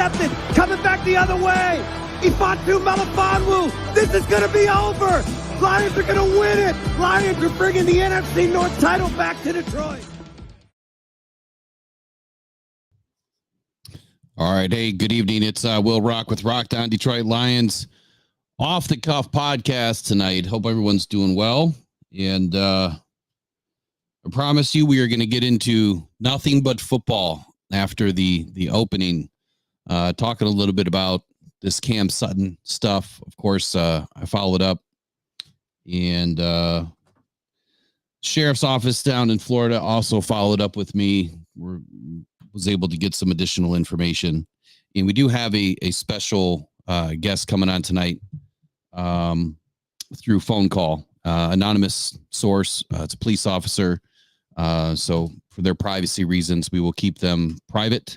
intercepted. Coming back the other way. Ifatu Melifonwu. This is going to be over. Lions are going to win it. Lions are bringing the NFC North title back to Detroit. All right. Hey, good evening. It's Will Rock with Rock Down Detroit Lions Off the Cuff podcast tonight. Hope everyone's doing well. And I promise you we are going to get into nothing but football after the opening. Talking a little bit about this Cam Sutton stuff. Of course, I followed up. And sheriff's office down in Florida also followed up with me. Was able to get some additional information, and we do have a special guest coming on tonight through phone call, anonymous source. It's a police officer, so for their privacy reasons, we will keep them private.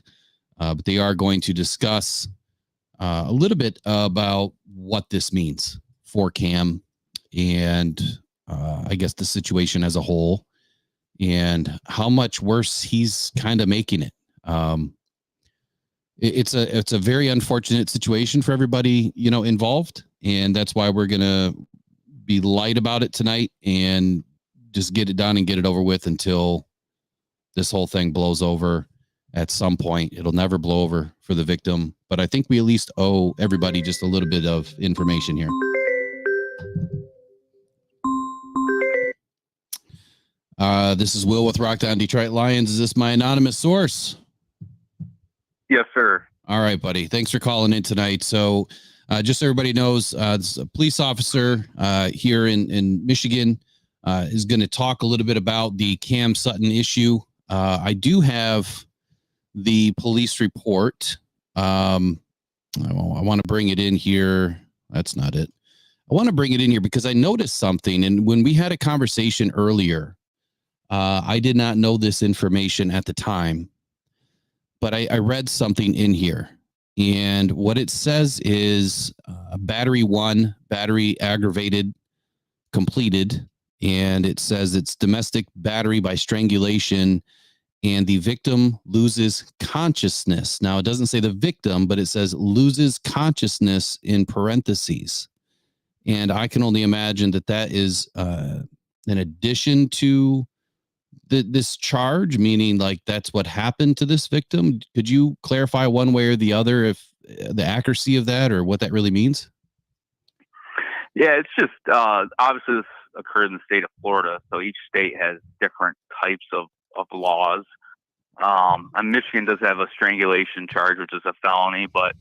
But they are going to discuss a little bit about what this means for Cam and I guess the situation as a whole, and how much worse he's kind of making it. It's a very unfortunate situation for everybody, involved. And that's why we're going to be light about it tonight and just get it done and get it over with until this whole thing blows over at some point. It'll never blow over for the victim, but I think we at least owe everybody just a little bit of information here. This is Will with Rock Down Detroit Lions. Is this my anonymous source? Yes, sir. All right, buddy. Thanks for calling in tonight. So just so everybody knows, this is a police officer here in Michigan is going to talk a little bit about the Cam Sutton issue. I do have the police report. I want to bring it in here. That's not it. I want to bring it in here because I noticed something. And when we had a conversation earlier, I did not know this information at the time, but I read something in here, and what it says is battery 1, battery aggravated, completed, and it says it's domestic battery by strangulation, and the victim loses consciousness. Now, it doesn't say the victim, but it says loses consciousness in parentheses, and I can only imagine that is in addition to this charge, meaning like that's what happened to this victim. Could you clarify one way or the other if the accuracy of that or what that really means? Yeah, it's just obviously this occurred in the state of Florida, so each state has different types of laws. And Michigan does have a strangulation charge, which is a felony, but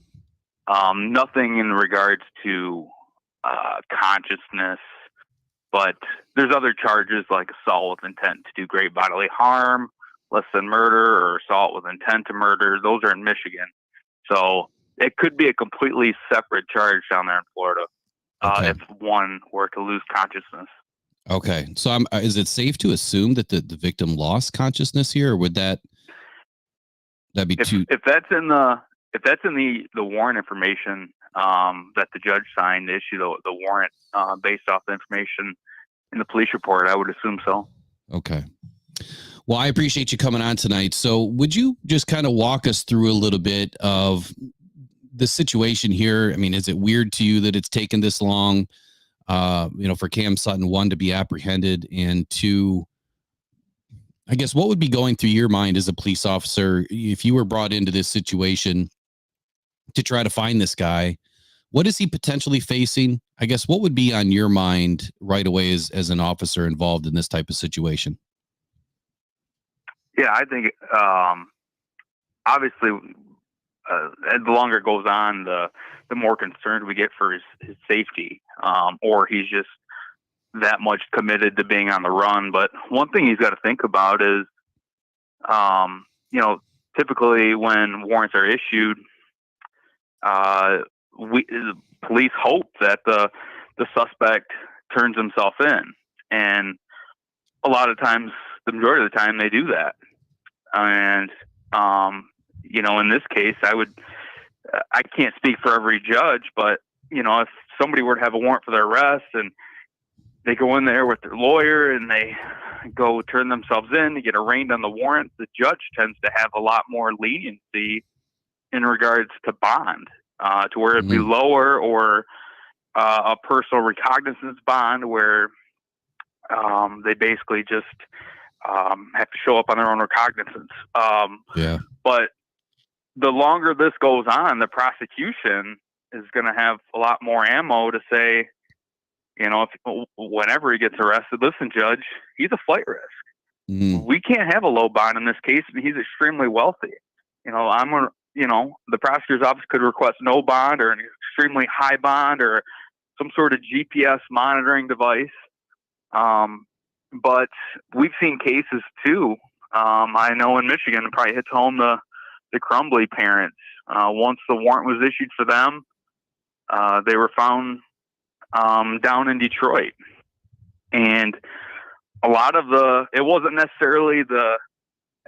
nothing in regards to consciousness. But there's other charges like assault with intent to do great bodily harm, less than murder, or assault with intent to murder. Those are in Michigan. So it could be a completely separate charge down there in Florida if one were to lose consciousness. Okay. So is it safe to assume that the victim lost consciousness here, or would that'd be too... If that's in the warrant information that the judge signed to issue the warrant based off the information in the police report, I would assume so. Okay. Well, I appreciate you coming on tonight. So would you just kind of walk us through a little bit of the situation here? I mean, is it weird to you that it's taken this long, for Cam Sutton, 1, to be apprehended, and 2, I guess, what would be going through your mind as a police officer if you were brought into this situation to try to find this guy? What is he potentially facing? I guess what would be on your mind right away as an officer involved in this type of situation? Yeah, I think obviously as the longer it goes on, the more concerned we get for his safety, or he's just that much committed to being on the run. But one thing he's got to think about is, typically when warrants are issued, police hope that the suspect turns himself in, and a lot of times, the majority of the time, they do that. And in this case, I can't speak for every judge, but if somebody were to have a warrant for their arrest and they go in there with their lawyer and they go turn themselves in to get arraigned on the warrant, the judge tends to have a lot more leniency in regards to bond, to where it'd be lower, or a personal recognizance bond where they basically just have to show up on their own recognizance. But the longer this goes on, the prosecution is going to have a lot more ammo to say, whenever he gets arrested, listen, judge, he's a flight risk. We can't have a low bond in this case. He's extremely wealthy. The prosecutor's office could request no bond or an extremely high bond or some sort of GPS monitoring device. But we've seen cases too. I know in Michigan, it probably hits home the Crumbly parents. Once the warrant was issued for them, they were found down in Detroit. And a lot of it wasn't necessarily the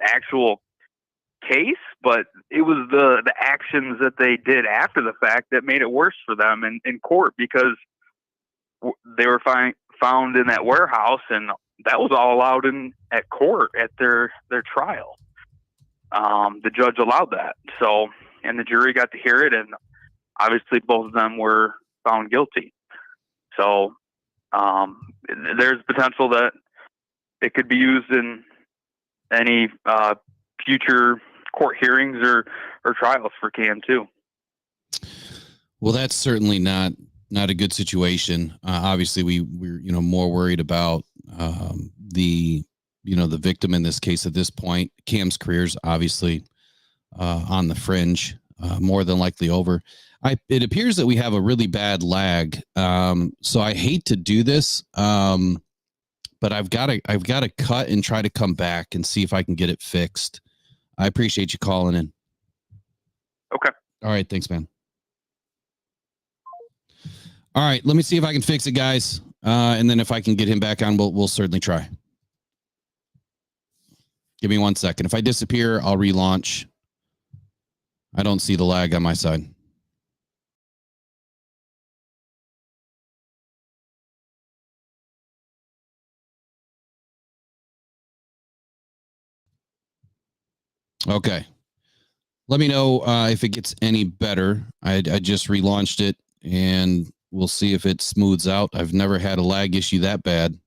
actual case, but it was the actions that they did after the fact that made it worse for them in court, because they were found in that warehouse, and that was all allowed in at court at their trial. The judge allowed that. So, and the jury got to hear it, and obviously both of them were found guilty. So, there's potential that it could be used in any future court hearings or trials for Cam too. Well, that's certainly not a good situation. Obviously, we're more worried about the victim in this case at this point. Cam's career's obviously on the fringe, more than likely over. It appears that we have a really bad lag. So I hate to do this, but I've got to cut and try to come back and see if I can get it fixed. I appreciate you calling in. Okay. All right. Thanks, man. All right. Let me see if I can fix it, guys. And then if I can get him back on, we'll certainly try. Give me 1 second. If I disappear, I'll relaunch. I don't see the lag on my side. Okay. Let me know if it gets any better. I just relaunched it, and we'll see if it smooths out. I've never had a lag issue that bad.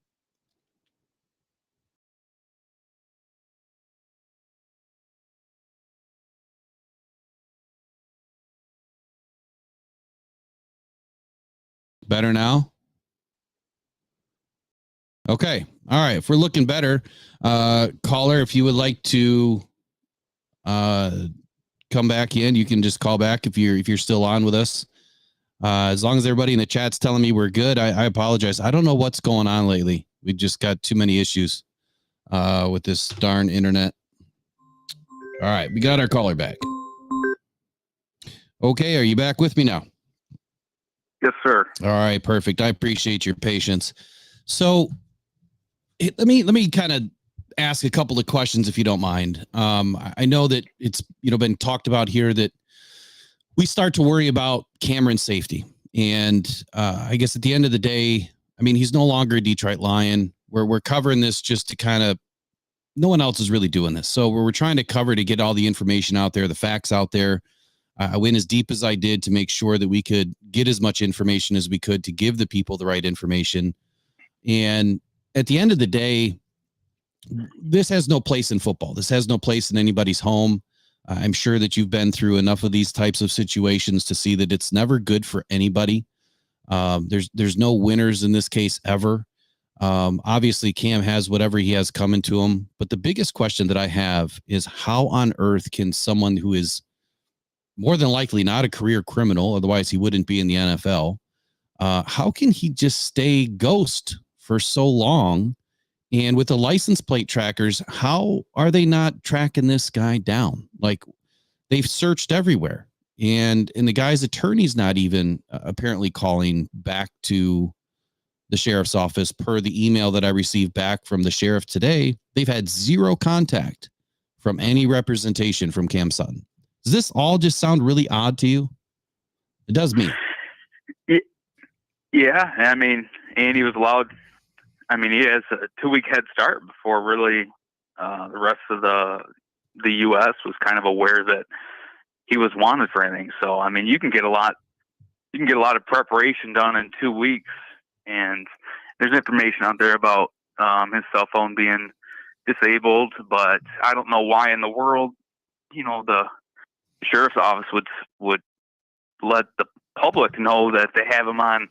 Better now? Okay. All right. If we're looking better, caller, if you would like to come back in, you can just call back if you're still on with us. As long as everybody in the chat's telling me we're good, I apologize. I don't know what's going on lately. We just got too many issues with this darn internet. All right. We got our caller back. Okay. Are you back with me now? Yes, sir. All right. Perfect. I appreciate your patience. So let me kind of ask a couple of questions, if you don't mind. I know that it's been talked about here that we start to worry about Cameron's safety, and I guess at the end of the day, I mean, he's no longer a Detroit Lion. We're covering this just to kind of, no one else is really doing this, so we're trying to cover to get all the information out there, the facts out there. I went as deep as I did to make sure that we could get as much information as we could to give the people the right information. And at the end of the day, this has no place in football. This has no place in anybody's home. I'm sure that you've been through enough of these types of situations to see that it's never good for anybody. There's no winners in this case ever. Obviously, Cam has whatever he has coming to him. But the biggest question that I have is, how on earth can someone who is more than likely not a career criminal, otherwise he wouldn't be in the NFL, how can he just stay ghost for so long? And with the license plate trackers, how are they not tracking this guy down? Like, they've searched everywhere, and the guy's attorney's not even apparently calling back to the sheriff's office. Per the email that I received back from the sheriff today, they've had zero contact from any representation from Cam Sutton. Does this all just sound really odd to you? It does me. Yeah, I mean, and he was allowed. I mean, he has a 2-week head start before really the rest of the U.S. was kind of aware that he was wanted for anything. So, I mean, you can get a lot of preparation done in 2 weeks, and there's information out there about his cell phone being disabled, but I don't know why in the world, the sheriff's office would let the public know that they have him on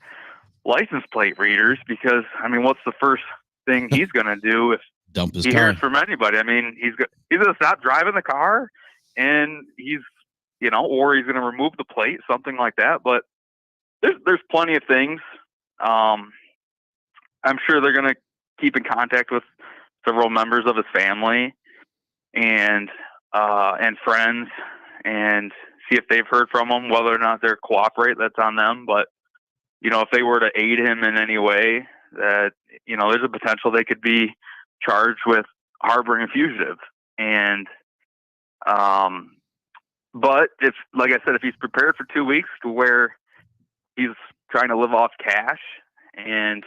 license plate readers, because, I mean, what's the first thing he's going to do if dump his he car hears from anybody? I mean, he's going to stop driving the car, and he's, or he's going to remove the plate, something like that. But there's plenty of things. I'm sure they're going to keep in contact with several members of his family and friends, and see if they've heard from him. Whether or not they're cooperate, that's on them. But if they were to aid him in any way, that there's a potential they could be charged with harboring a fugitive. And but if, like I said, if he's prepared for 2 weeks to where he's trying to live off cash and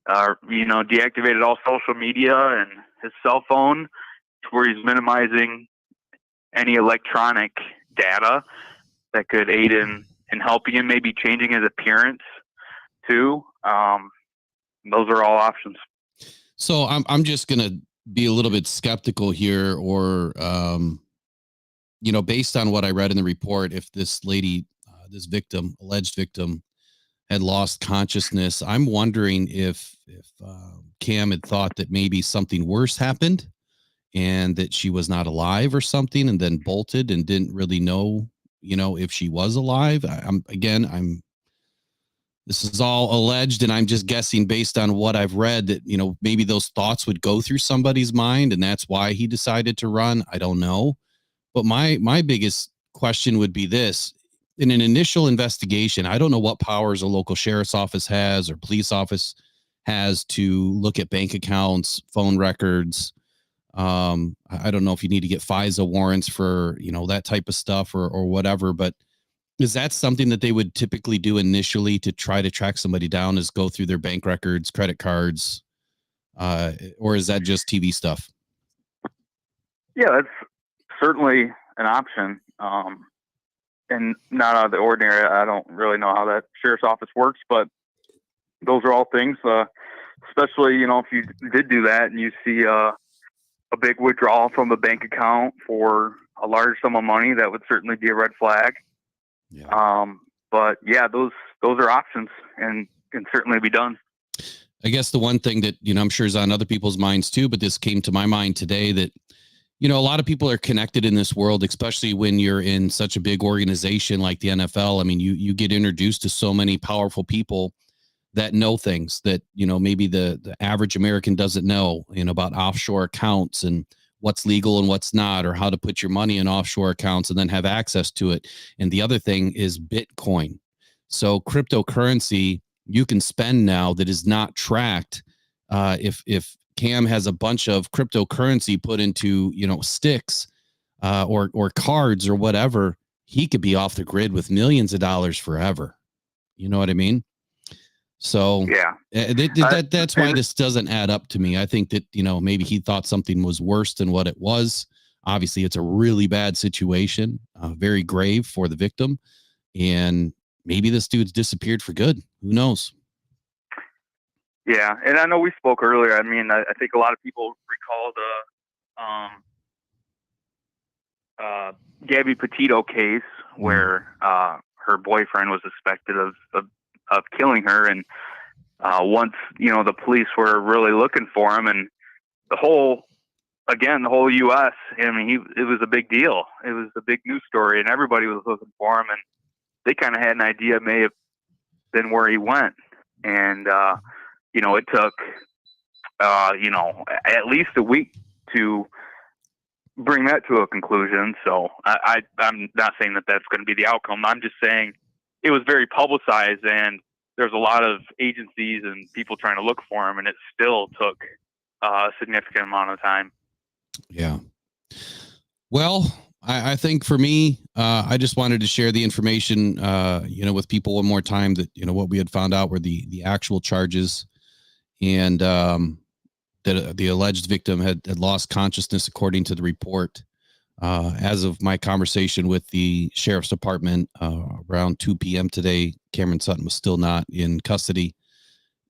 deactivated all social media and his cell phone to where he's minimizing any electronic data that could aid in helping him, maybe changing his appearance too. Those are all options. So I'm just going to be a little bit skeptical here, or, based on what I read in the report, if this lady, this victim, alleged victim, had lost consciousness, I'm wondering if Cam had thought that maybe something worse happened and that she was not alive or something, and then bolted and didn't really know, if she was alive. This is all alleged, and I'm just guessing based on what I've read that, maybe those thoughts would go through somebody's mind, and that's why he decided to run. I don't know. But my biggest question would be this: in an initial investigation, I don't know what powers a local sheriff's office has or police office has to look at bank accounts, phone records. I don't know if you need to get FISA warrants for, that type of stuff or whatever, but is that something that they would typically do initially to try to track somebody down, is go through their bank records, credit cards, or is that just TV stuff? Yeah, that's certainly an option. And not out of the ordinary. I don't really know how that sheriff's office works, but those are all things, especially, if you did do that and you see a big withdrawal from a bank account for a large sum of money, that would certainly be a red flag. Yeah. But yeah, those are options and can certainly be done. I guess the one thing that, I'm sure is on other people's minds too, but this came to my mind today, that, a lot of people are connected in this world, especially when you're in such a big organization like the NFL. I mean, you get introduced to so many powerful people that know things that, maybe the average American doesn't know, about offshore accounts and what's legal and what's not, or how to put your money in offshore accounts and then have access to it. And the other thing is Bitcoin. So cryptocurrency you can spend now that is not tracked. If Cam has a bunch of cryptocurrency put into, sticks or cards or whatever, he could be off the grid with millions of dollars forever. You know what I mean? So yeah, that's why this doesn't add up to me. I think that, maybe he thought something was worse than what it was. Obviously, it's a really bad situation, very grave for the victim. And maybe this dude's disappeared for good. Who knows? Yeah, and I know we spoke earlier. I mean, I think a lot of people recall the Gabby Petito case where her boyfriend was suspected of killing her, and once the police were really looking for him, and the whole U.S. I mean, it was a big deal. It was a big news story, and everybody was looking for him, and they kind of had an idea it may have been where he went, and it took at least a week to bring that to a conclusion. So I'm not saying that that's going to be the outcome. I'm just saying it was very publicized, and there's a lot of agencies and people trying to look for him, and it still took a significant amount of time. Yeah. Well, I think for me, I just wanted to share the information, with people one more time, that, what we had found out were the actual charges, and that the alleged victim had lost consciousness according to the report. As of my conversation with the sheriff's department around 2 p.m. today, Cameron Sutton was still not in custody.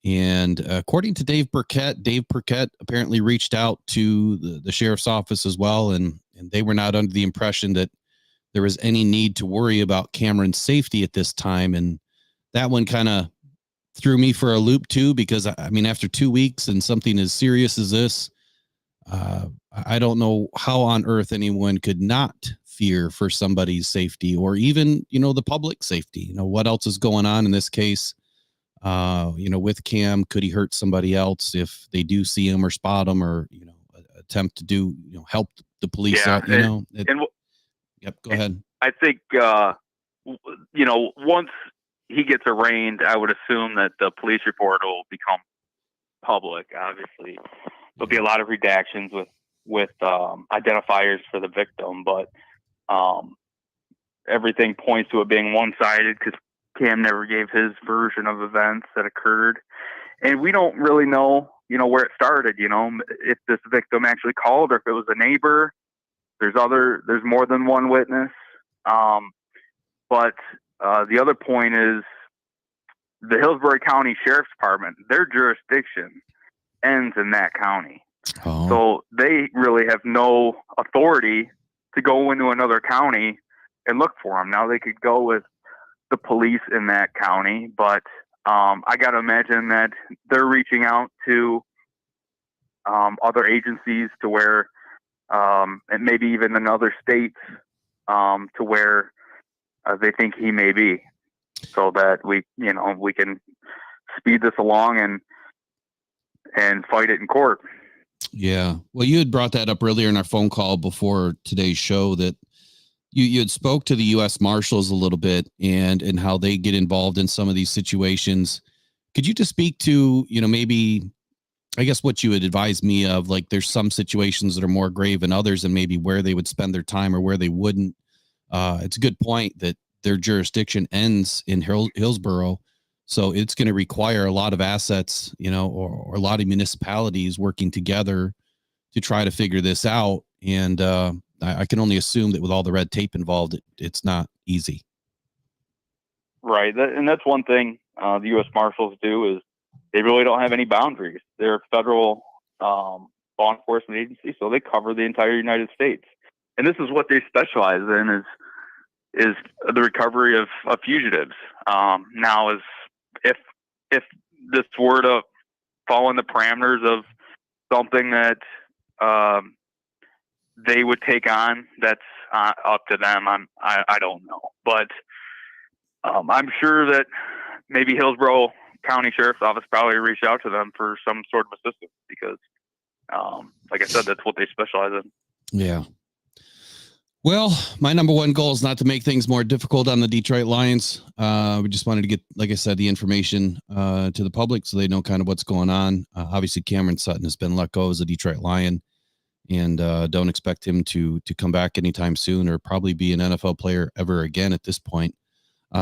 And according to Dave Burkett apparently reached out to the sheriff's office as well. And they were not under the impression that there was any need to worry about Cameron's safety at this time. And that one kind of threw me for a loop too, because I mean, after 2 weeks and something as serious as this, I don't know how on earth anyone could not fear for somebody's safety or even, the public safety. What else is going on in this case? With Cam, could he hurt somebody else if they do see him or spot him or, attempt to do, help the police out, Yep. Go ahead. I think, once he gets arraigned, I would assume that the police report will become public. Obviously, there'll be a lot of redactions with identifiers for the victim, but everything points to it being one-sided because Cam never gave his version of events that occurred, and we don't really know, where it started. If this victim actually called or if it was a neighbor. There's more than one witness. But the other point is the Hillsborough County Sheriff's Department, their jurisdiction ends in that county. Oh. So they really have no authority to go into another county and look for him. Now they could go with the police in that county, but I got to imagine that they're reaching out to other agencies to where and maybe even in other states to where they think he may be, so that we can speed this along and fight it in court. Yeah. Well, you had brought that up earlier in our phone call before today's show that you had spoke to the U.S. Marshals a little bit and how they get involved in some of these situations. Could you just speak to, maybe, I guess what you would advise me of, like there's some situations that are more grave than others and maybe where they would spend their time or where they wouldn't. It's a good point that their jurisdiction ends in Hillsborough. So it's going to require a lot of assets, or a lot of municipalities working together to try to figure this out. And I can only assume that with all the red tape involved, it's not easy. Right. And that's one thing the U.S. Marshals do is they really don't have any boundaries. They're a federal law enforcement agency, so they cover the entire United States. And this is what they specialize in is the recovery of fugitives. Now, if this were to fall in the parameters of something that they would take on, that's up to them. I don't know, but I'm sure that maybe Hillsborough County Sheriff's Office probably reached out to them for some sort of assistance because, like I said, that's what they specialize in. Yeah. Well, my number one goal is not to make things more difficult on the Detroit Lions. We just wanted to get, like I said, the information to the public so they know kind of what's going on. Obviously, Cameron Sutton has been let go as a Detroit Lion, and don't expect him to come back anytime soon or probably be an NFL player ever again at this point.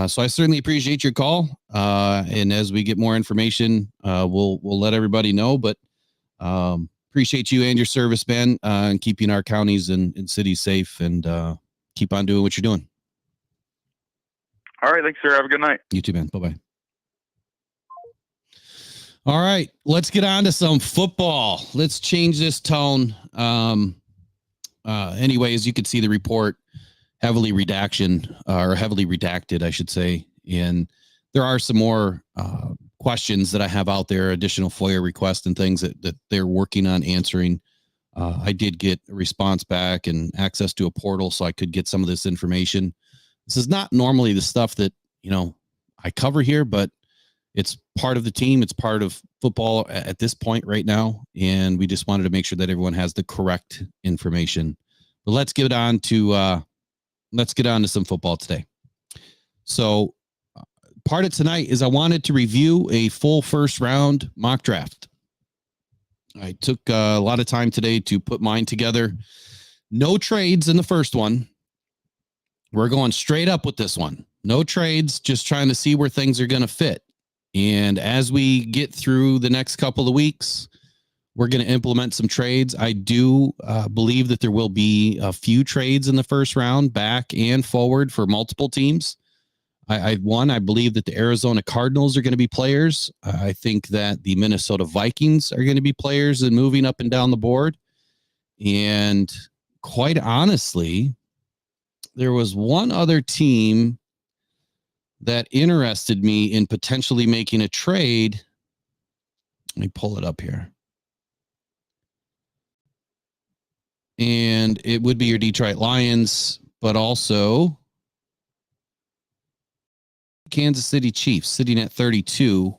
So I certainly appreciate your call. And as we get more information, we'll let everybody know. But appreciate you and your service, Ben, and keeping our counties and cities safe, and keep on doing what you're doing. All right. Thanks, sir. Have a good night. You too, Ben. Bye-bye. All right. Let's get on to some football. Let's change this tone. Anyway, as you can see, the report heavily redacted, I should say. And there are some more questions that I have out there, additional FOIA requests and things that they're working on answering. I did get a response back and access to a portal so I could get some of this information. This is not normally the stuff that, I cover here, but it's part of the team. It's part of football at this point right now. And we just wanted to make sure that everyone has the correct information. But let's get on to some football today. So part of tonight is I wanted to review a full first round mock draft. I took a lot of time today to put mine together. No trades in the first one. We're going straight up with this one. No trades, just trying to see where things are going to fit. And as we get through the next couple of weeks, we're going to implement some trades. I do believe that there will be a few trades in the first round, back and forward, for multiple teams. I believe that the Arizona Cardinals are going to be players. I think that the Minnesota Vikings are going to be players and moving up and down the board. And quite honestly, there was one other team that interested me in potentially making a trade. Let me pull it up here. And it would be your Detroit Lions, but also Kansas City Chiefs sitting at 32.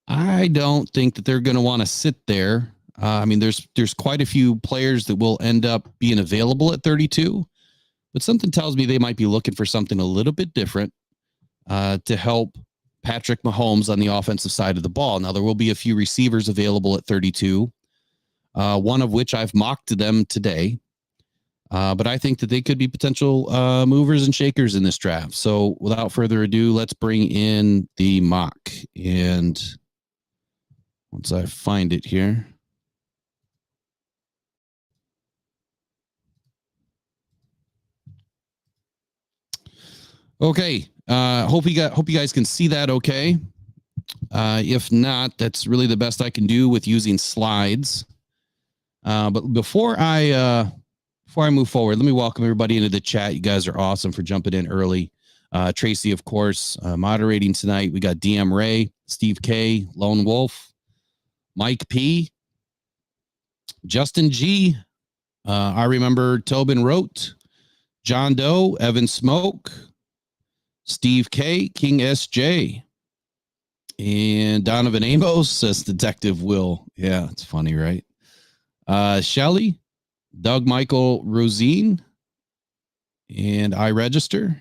I don't think that they're going to want to sit there. I mean, there's quite a few players that will end up being available at 32, but something tells me they might be looking for something a little bit different to help Patrick Mahomes on the offensive side of the ball. Now, there will be a few receivers available at 32, one of which I've mocked to them today. But I think that they could be potential movers and shakers in this draft. So without further ado, let's bring in the mock. And once I find it here. Okay. Hope you guys can see that okay. If not, that's really the best I can do with using slides. But before I move forward, let me welcome everybody into the chat. You guys are awesome for jumping in early. Tracy, of course, moderating tonight. We got DM Ray, Steve K, Lone Wolf, Mike P, Justin G. I remember Tobin Wrote, John Doe, Evan Smoke, Steve K, King SJ, and Donovan Amos, says Detective Will. Yeah, it's funny, right? Shelly, Doug Michael Rosine, and I Register.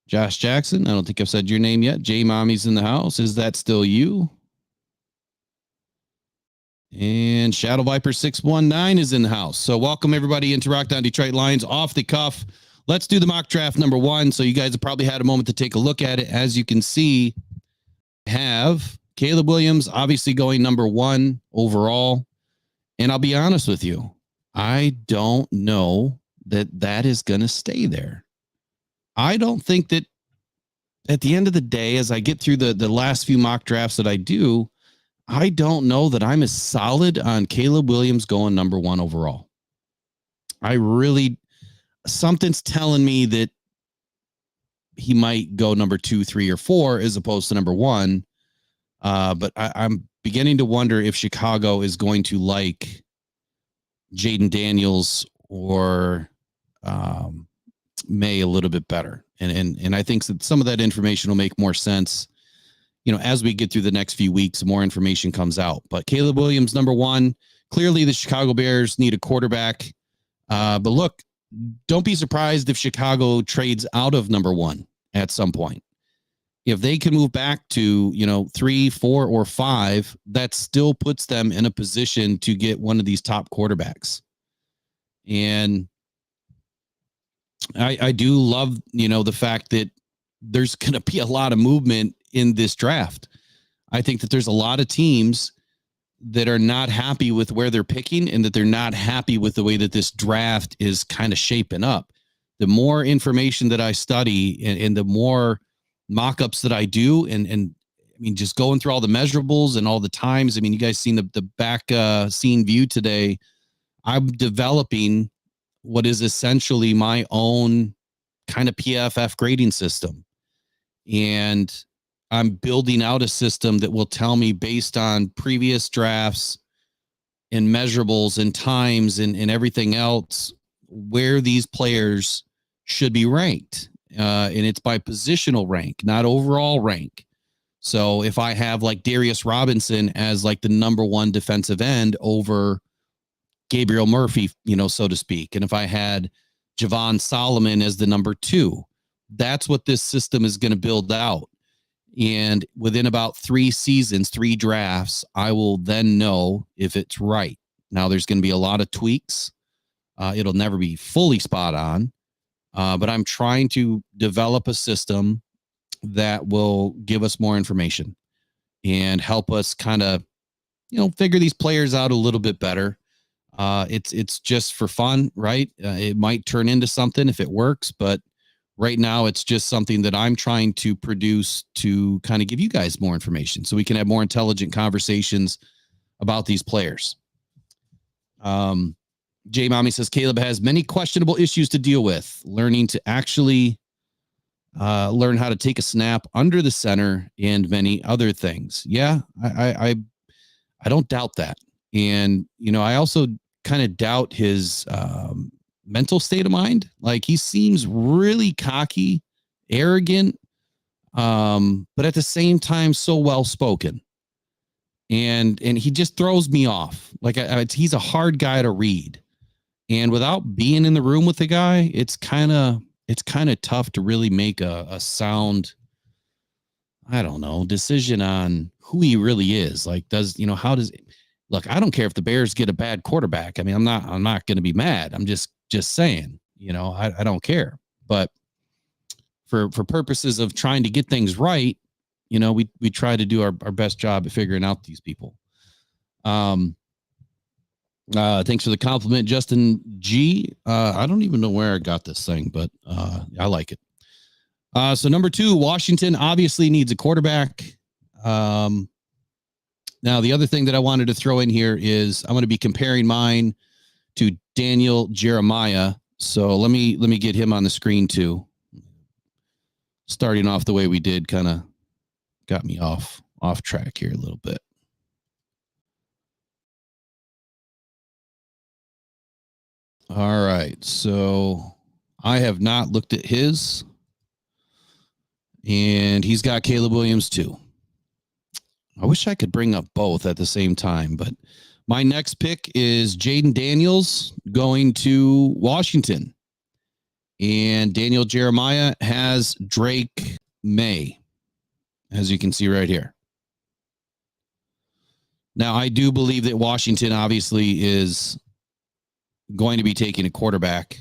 Josh Jackson, I don't think I've said your name yet. J Mommy's in the house. Is that still you? And Shadow Viper 619 is in the house. So welcome everybody into Rock Down Detroit Lions off the cuff. Let's do the mock draft number 1. So you guys have probably had a moment to take a look at it. As you can see, have Caleb Williams obviously going number 1 overall. And I'll be honest with you, I don't know that is going to stay there. I don't think that at the end of the day, as I get through the last few mock drafts that I do, I don't know that I'm as solid on Caleb Williams going number 1 overall. Something's telling me that he might go number 2, 3, or 4 as opposed to number 1. But I'm beginning to wonder if Chicago is going to like Jaden Daniels or May a little bit better. And I think that some of that information will make more sense, as we get through the next few weeks, more information comes out. But Caleb Williams, number 1, clearly the Chicago Bears need a quarterback. But look, don't be surprised if Chicago trades out of number 1 at some point. If they can move back to, 3, 4, or 5, that still puts them in a position to get one of these top quarterbacks. And I do love, the fact that there's going to be a lot of movement in this draft. I think that there's a lot of teams that are not happy with where they're picking and that they're not happy with the way that this draft is kind of shaping up. The more information that I study and the more mock-ups that I do, and I mean, just going through all the measurables and all the times. I mean, you guys seen the back scene view today. I'm developing what is essentially my own kind of PFF grading system. And I'm building out a system that will tell me based on previous drafts and measurables and times and everything else, where these players should be ranked. And it's by positional rank, not overall rank. So if I have like Darius Robinson as like the number 1 defensive end over Gabriel Murphy, so to speak. And if I had Javon Solomon as the number 2, that's what this system is going to build out. And within about 3 seasons, 3 drafts, I will then know if it's right. Now there's going to be a lot of tweaks. It'll never be fully spot on. But I'm trying to develop a system that will give us more information and help us kind of figure these players out a little bit better. It's just for fun, right? It might turn into something if it works, but right now it's just something that I'm trying to produce to kind of give you guys more information so we can have more intelligent conversations about these players. J Mommy says Caleb has many questionable issues to deal with, learning to actually learn how to take a snap under the center and many other things. Yeah, I don't doubt that. And, I also kind of doubt his mental state of mind. Like, he seems really cocky, arrogant, but at the same time, so well-spoken. And he just throws me off. Like, he's a hard guy to read. And without being in the room with the guy, it's kind of tough to really make a sound, I don't know, decision on who he really is. Like, look, I don't care if the Bears get a bad quarterback. I mean, I'm not going to be mad. I'm just saying, I don't care. But for purposes of trying to get things right, we try to do our best job at figuring out these people. Thanks for the compliment, Justin G. I don't even know where I got this thing, but I like it. So number 2, Washington obviously needs a quarterback. Now, the other thing that I wanted to throw in here is I'm going to be comparing mine to Daniel Jeremiah. So let me get him on the screen too. Starting off the way we did kind of got me off track here a little bit. All right, so I have not looked at his, and he's got Caleb Williams too. I wish I could bring up both at the same time, but my next pick is Jaden Daniels going to Washington, and Daniel Jeremiah has Drake May, as you can see right here. Now, I do believe that Washington obviously is going to be taking a quarterback.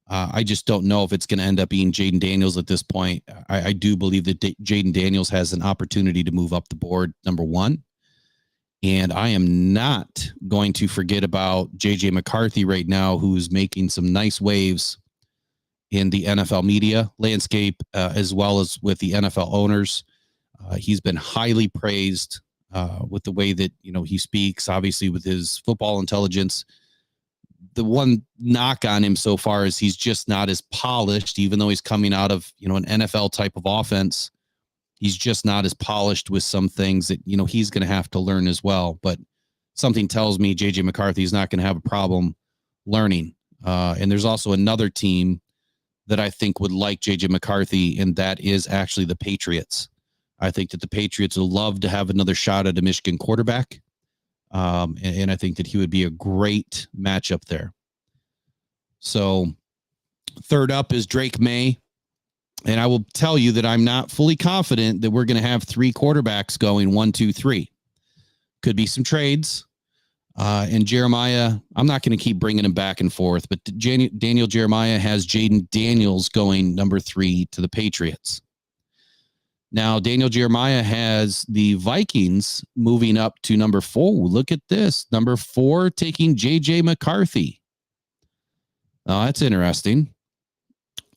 I just don't know if it's going to end up being Jaden Daniels at this point. I do believe that Jaden Daniels has an opportunity to move up the board, number 1. And I am not going to forget about J.J. McCarthy right now, who's making some nice waves in the NFL media landscape, as well as with the NFL owners. He's been highly praised with the way that, he speaks, obviously with his football intelligence. The one knock on him so far is he's just not as polished, even though he's coming out of, an NFL type of offense. He's just not as polished with some things that, he's going to have to learn as well. But something tells me J.J. McCarthy is not going to have a problem learning. And there's also another team that I think would like J.J. McCarthy, and that is actually the Patriots. I think that the Patriots would love to have another shot at a Michigan quarterback. And I think that he would be a great matchup there. So third up is Drake May. And I will tell you that I'm not fully confident that we're going to have 3 quarterbacks going 1, 2, 3. Could be some trades. And Jeremiah, I'm not going to keep bringing him back and forth, but Daniel Jeremiah has Jaden Daniels going number 3 to the Patriots. Now, Daniel Jeremiah has the Vikings moving up to number 4. Look at this. Number 4 taking J.J. McCarthy. Now, that's interesting.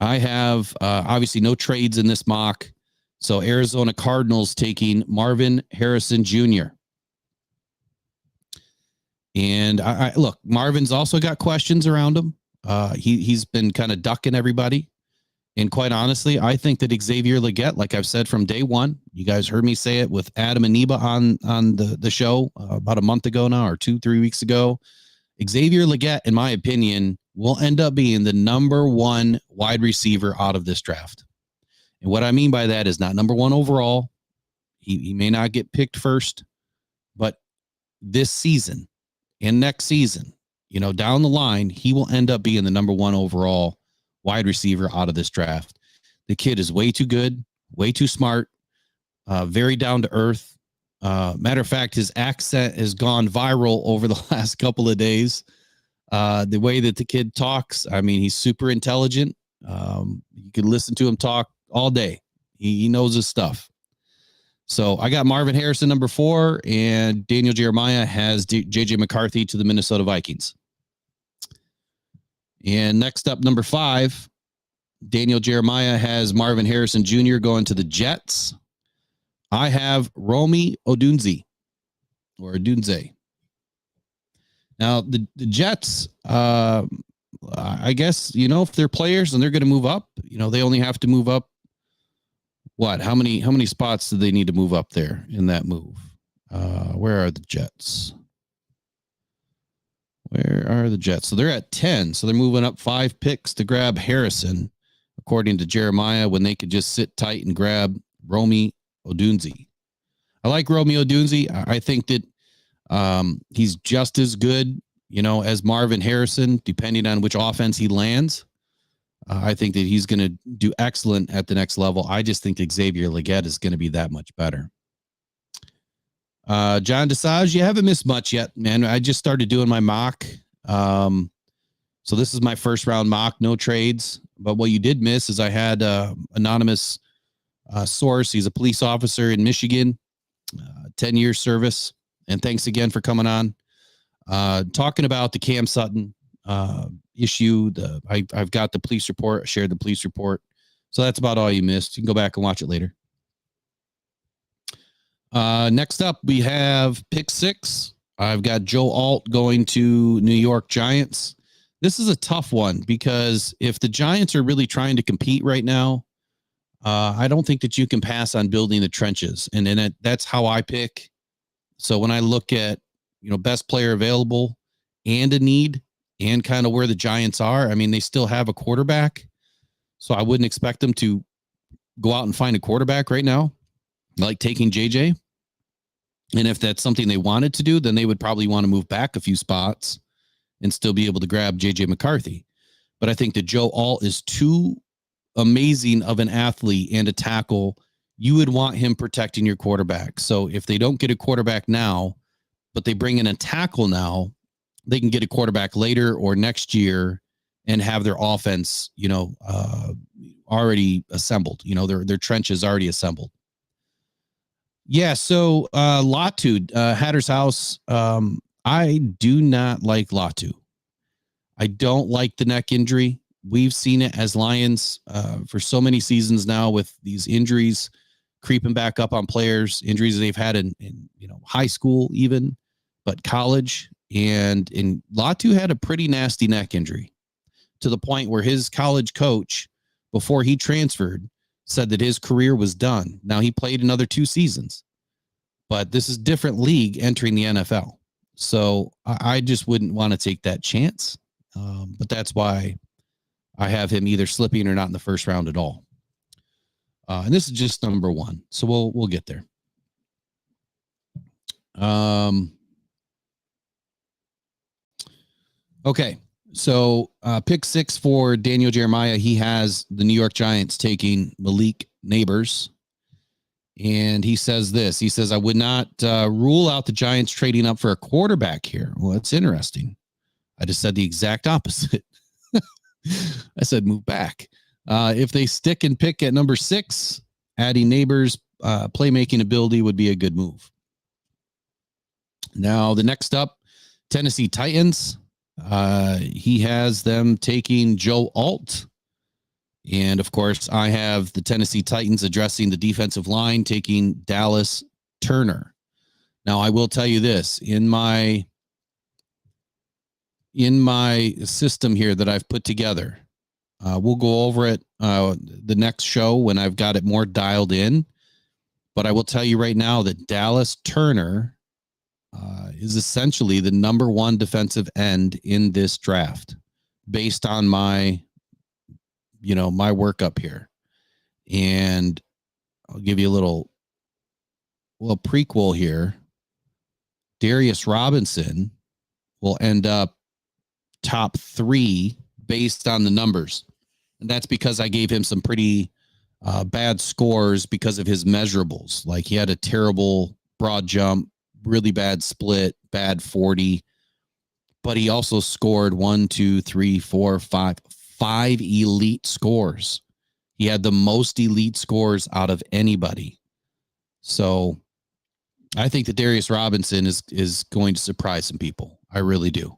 I have obviously no trades in this mock. So Arizona Cardinals taking Marvin Harrison Jr. And I look, Marvin's also got questions around him. He's been kind of ducking everybody. And quite honestly, I think that Xavier Legette, like I've said from day one, you guys heard me say it with Adam and Neba on the show about a month ago now, or 2-3 weeks ago. Xavier Legette, in my opinion, will end up being the number 1 wide receiver out of this draft. And what I mean by that is not number 1 overall. He may not get picked first, but this season and next season, down the line, he will end up being the number 1 overall wide receiver out of this draft. The kid is way too good, way too smart, very down to earth. Matter of fact, his accent has gone viral over the last couple of days. The way that the kid talks, I mean, he's super intelligent. You can listen to him talk all day. He knows his stuff. So I got Marvin Harrison, number 4, and Daniel Jeremiah has JJ McCarthy to the Minnesota Vikings. And next up, number 5, Daniel Jeremiah has Marvin Harrison Jr. going to the Jets. I have Romy Odunze. Now, the Jets, I guess, if they're players and they're going to move up, they only have to move up. What? How many spots do they need to move up there in that move? Where are the Jets? So they're at 10. So they're moving up 5 picks to grab Harrison, according to Jeremiah, when they could just sit tight and grab Romy Odunze. I like Romy Odunze. I think that he's just as good, as Marvin Harrison, depending on which offense he lands. I think that he's going to do excellent at the next level. I just think Xavier Legette is going to be that much better. John Desage, you haven't missed much yet, man. I just started doing my mock. So this is my first round mock, no trades. But what you did miss is I had anonymous source. He's a police officer in Michigan, 10-year service. And thanks again for coming on. Talking about the Cam Sutton issue. I've got the police report. I shared the police report. So that's about all you missed. You can go back and watch it later. Next up, we have pick 6. I've got Joe Alt going to New York Giants. This is a tough one because if the Giants are really trying to compete right now, I don't think that you can pass on building the trenches. And then that's how I pick. So when I look at, best player available and a need and kind of where the Giants are, I mean, they still have a quarterback. So I wouldn't expect them to go out and find a quarterback right now, like taking JJ. And if that's something they wanted to do, then they would probably want to move back a few spots and still be able to grab JJ McCarthy. But I think that Joe Alt is too amazing of an athlete and a tackle. You would want him protecting your quarterback. So if they don't get a quarterback now, but they bring in a tackle now, they can get a quarterback later or next year and have their offense, already assembled. Their trenches already assembled. Yeah. So Latu, Hatter's House. I do not like Latu. I don't like the neck injury. We've seen it as Lions for so many seasons now with these injuries creeping back up on players, injuries they've had in high school even, but college. And Latu had a pretty nasty neck injury to the point where his college coach, before he transferred, said that his career was done. Now he played another 2 seasons, but this is different league entering the NFL. So I just wouldn't want to take that chance. But that's why I have him either slipping or not in the first round at all. And this is just number 1. So we'll get there. Okay. So pick 6 for Daniel Jeremiah. He has the New York Giants taking Malik Neighbors. And he says this. He says, I would not rule out the Giants trading up for a quarterback here. Well, that's interesting. I just said the exact opposite. I said move back. If they stick and pick at number 6, adding Neighbors' playmaking ability would be a good move. Now, the next up, Tennessee Titans. He has them taking Joe Alt. And, of course, I have the Tennessee Titans addressing the defensive line, taking Dallas Turner. Now, I will tell you this. In my system here that I've put together, we'll go over it the next show when I've got it more dialed in. But I will tell you right now that Dallas Turner is essentially the number 1 defensive end in this draft based on my workup here. And I'll give you a little prequel here. Darius Robinson will end up top 3 based on the numbers. And that's because I gave him some pretty bad scores because of his measurables. Like he had a terrible broad jump, really bad split, bad 40, but he also scored 5 elite scores. He had the most elite scores out of anybody. So I think that Darius Robinson is going to surprise some people. I really do.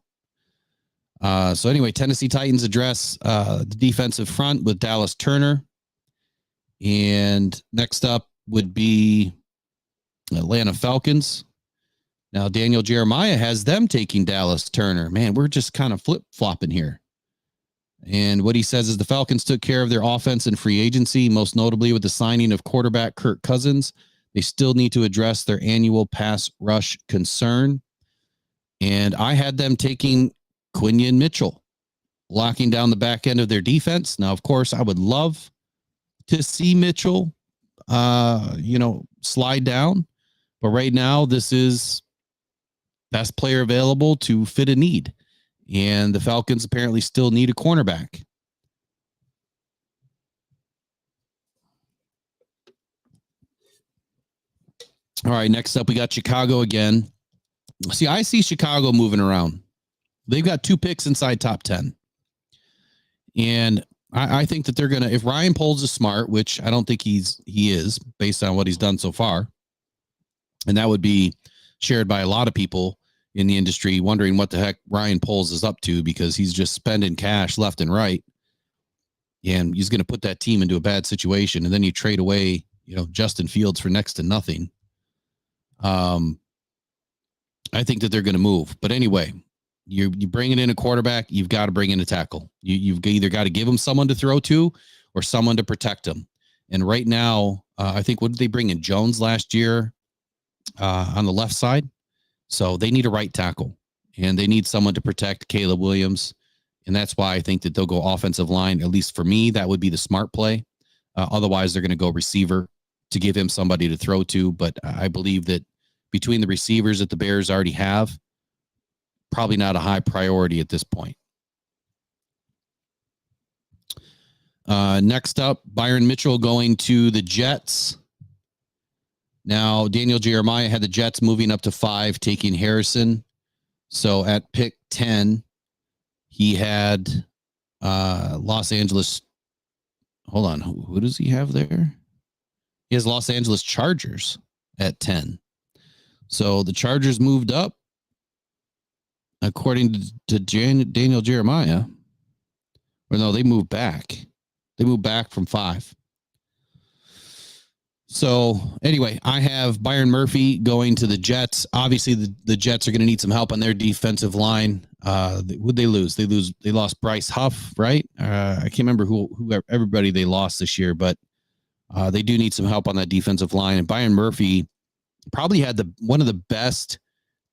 So anyway, Tennessee Titans address the defensive front with Dallas Turner. And next up would be Atlanta Falcons. Now, Daniel Jeremiah has them taking Dallas Turner. Man, we're just kind of flip-flopping here. And what he says is the Falcons took care of their offense in free agency, most notably with the signing of quarterback Kirk Cousins. They still need to address their annual pass rush concern. And I had them taking Quinion Mitchell, locking down the back end of their defense. Now, of course, I would love to see Mitchell, slide down. But right now, this is best player available to fit a need. And the Falcons apparently still need a cornerback. All right, next up, we got Chicago again. See, I see Chicago moving around. They've got 2 picks inside top 10. And I think that they're going to, if Ryan Poles is smart, which I don't think he is based on what he's done so far, and that would be shared by a lot of people in the industry wondering what the heck Ryan Poles is up to because he's just spending cash left and right. And he's going to put that team into a bad situation. And then you trade away, Justin Fields for next to nothing. I think that they're going to move. But anyway, you bringing in a quarterback, you've got to bring in a tackle. You've either got to give him someone to throw to or someone to protect him. And right now, I think, what did they bring in? Jones last year on the left side. So they need a right tackle, and they need someone to protect Caleb Williams. And that's why I think that they'll go offensive line. At least for me, that would be the smart play. Otherwise, they're going to go receiver to give him somebody to throw to. But I believe that between the receivers that the Bears already have, probably not a high priority at this point. Next up, Byron Mitchell going to the Jets. Now, Daniel Jeremiah had the Jets moving up to 5, taking Harrison. So at pick 10, he had Los Angeles. Hold on. Who does he have there? He has Los Angeles Chargers at 10. So the Chargers moved up, according to Daniel Jeremiah. Or no, they moved back. They moved back from 5. So anyway, I have Byron Murphy going to the Jets. Obviously, the Jets are going to need some help on their defensive line. Would they lose? They lost Bryce Huff, right? I can't remember who everybody they lost this year, but they do need some help on that defensive line. And Byron Murphy probably had one of the best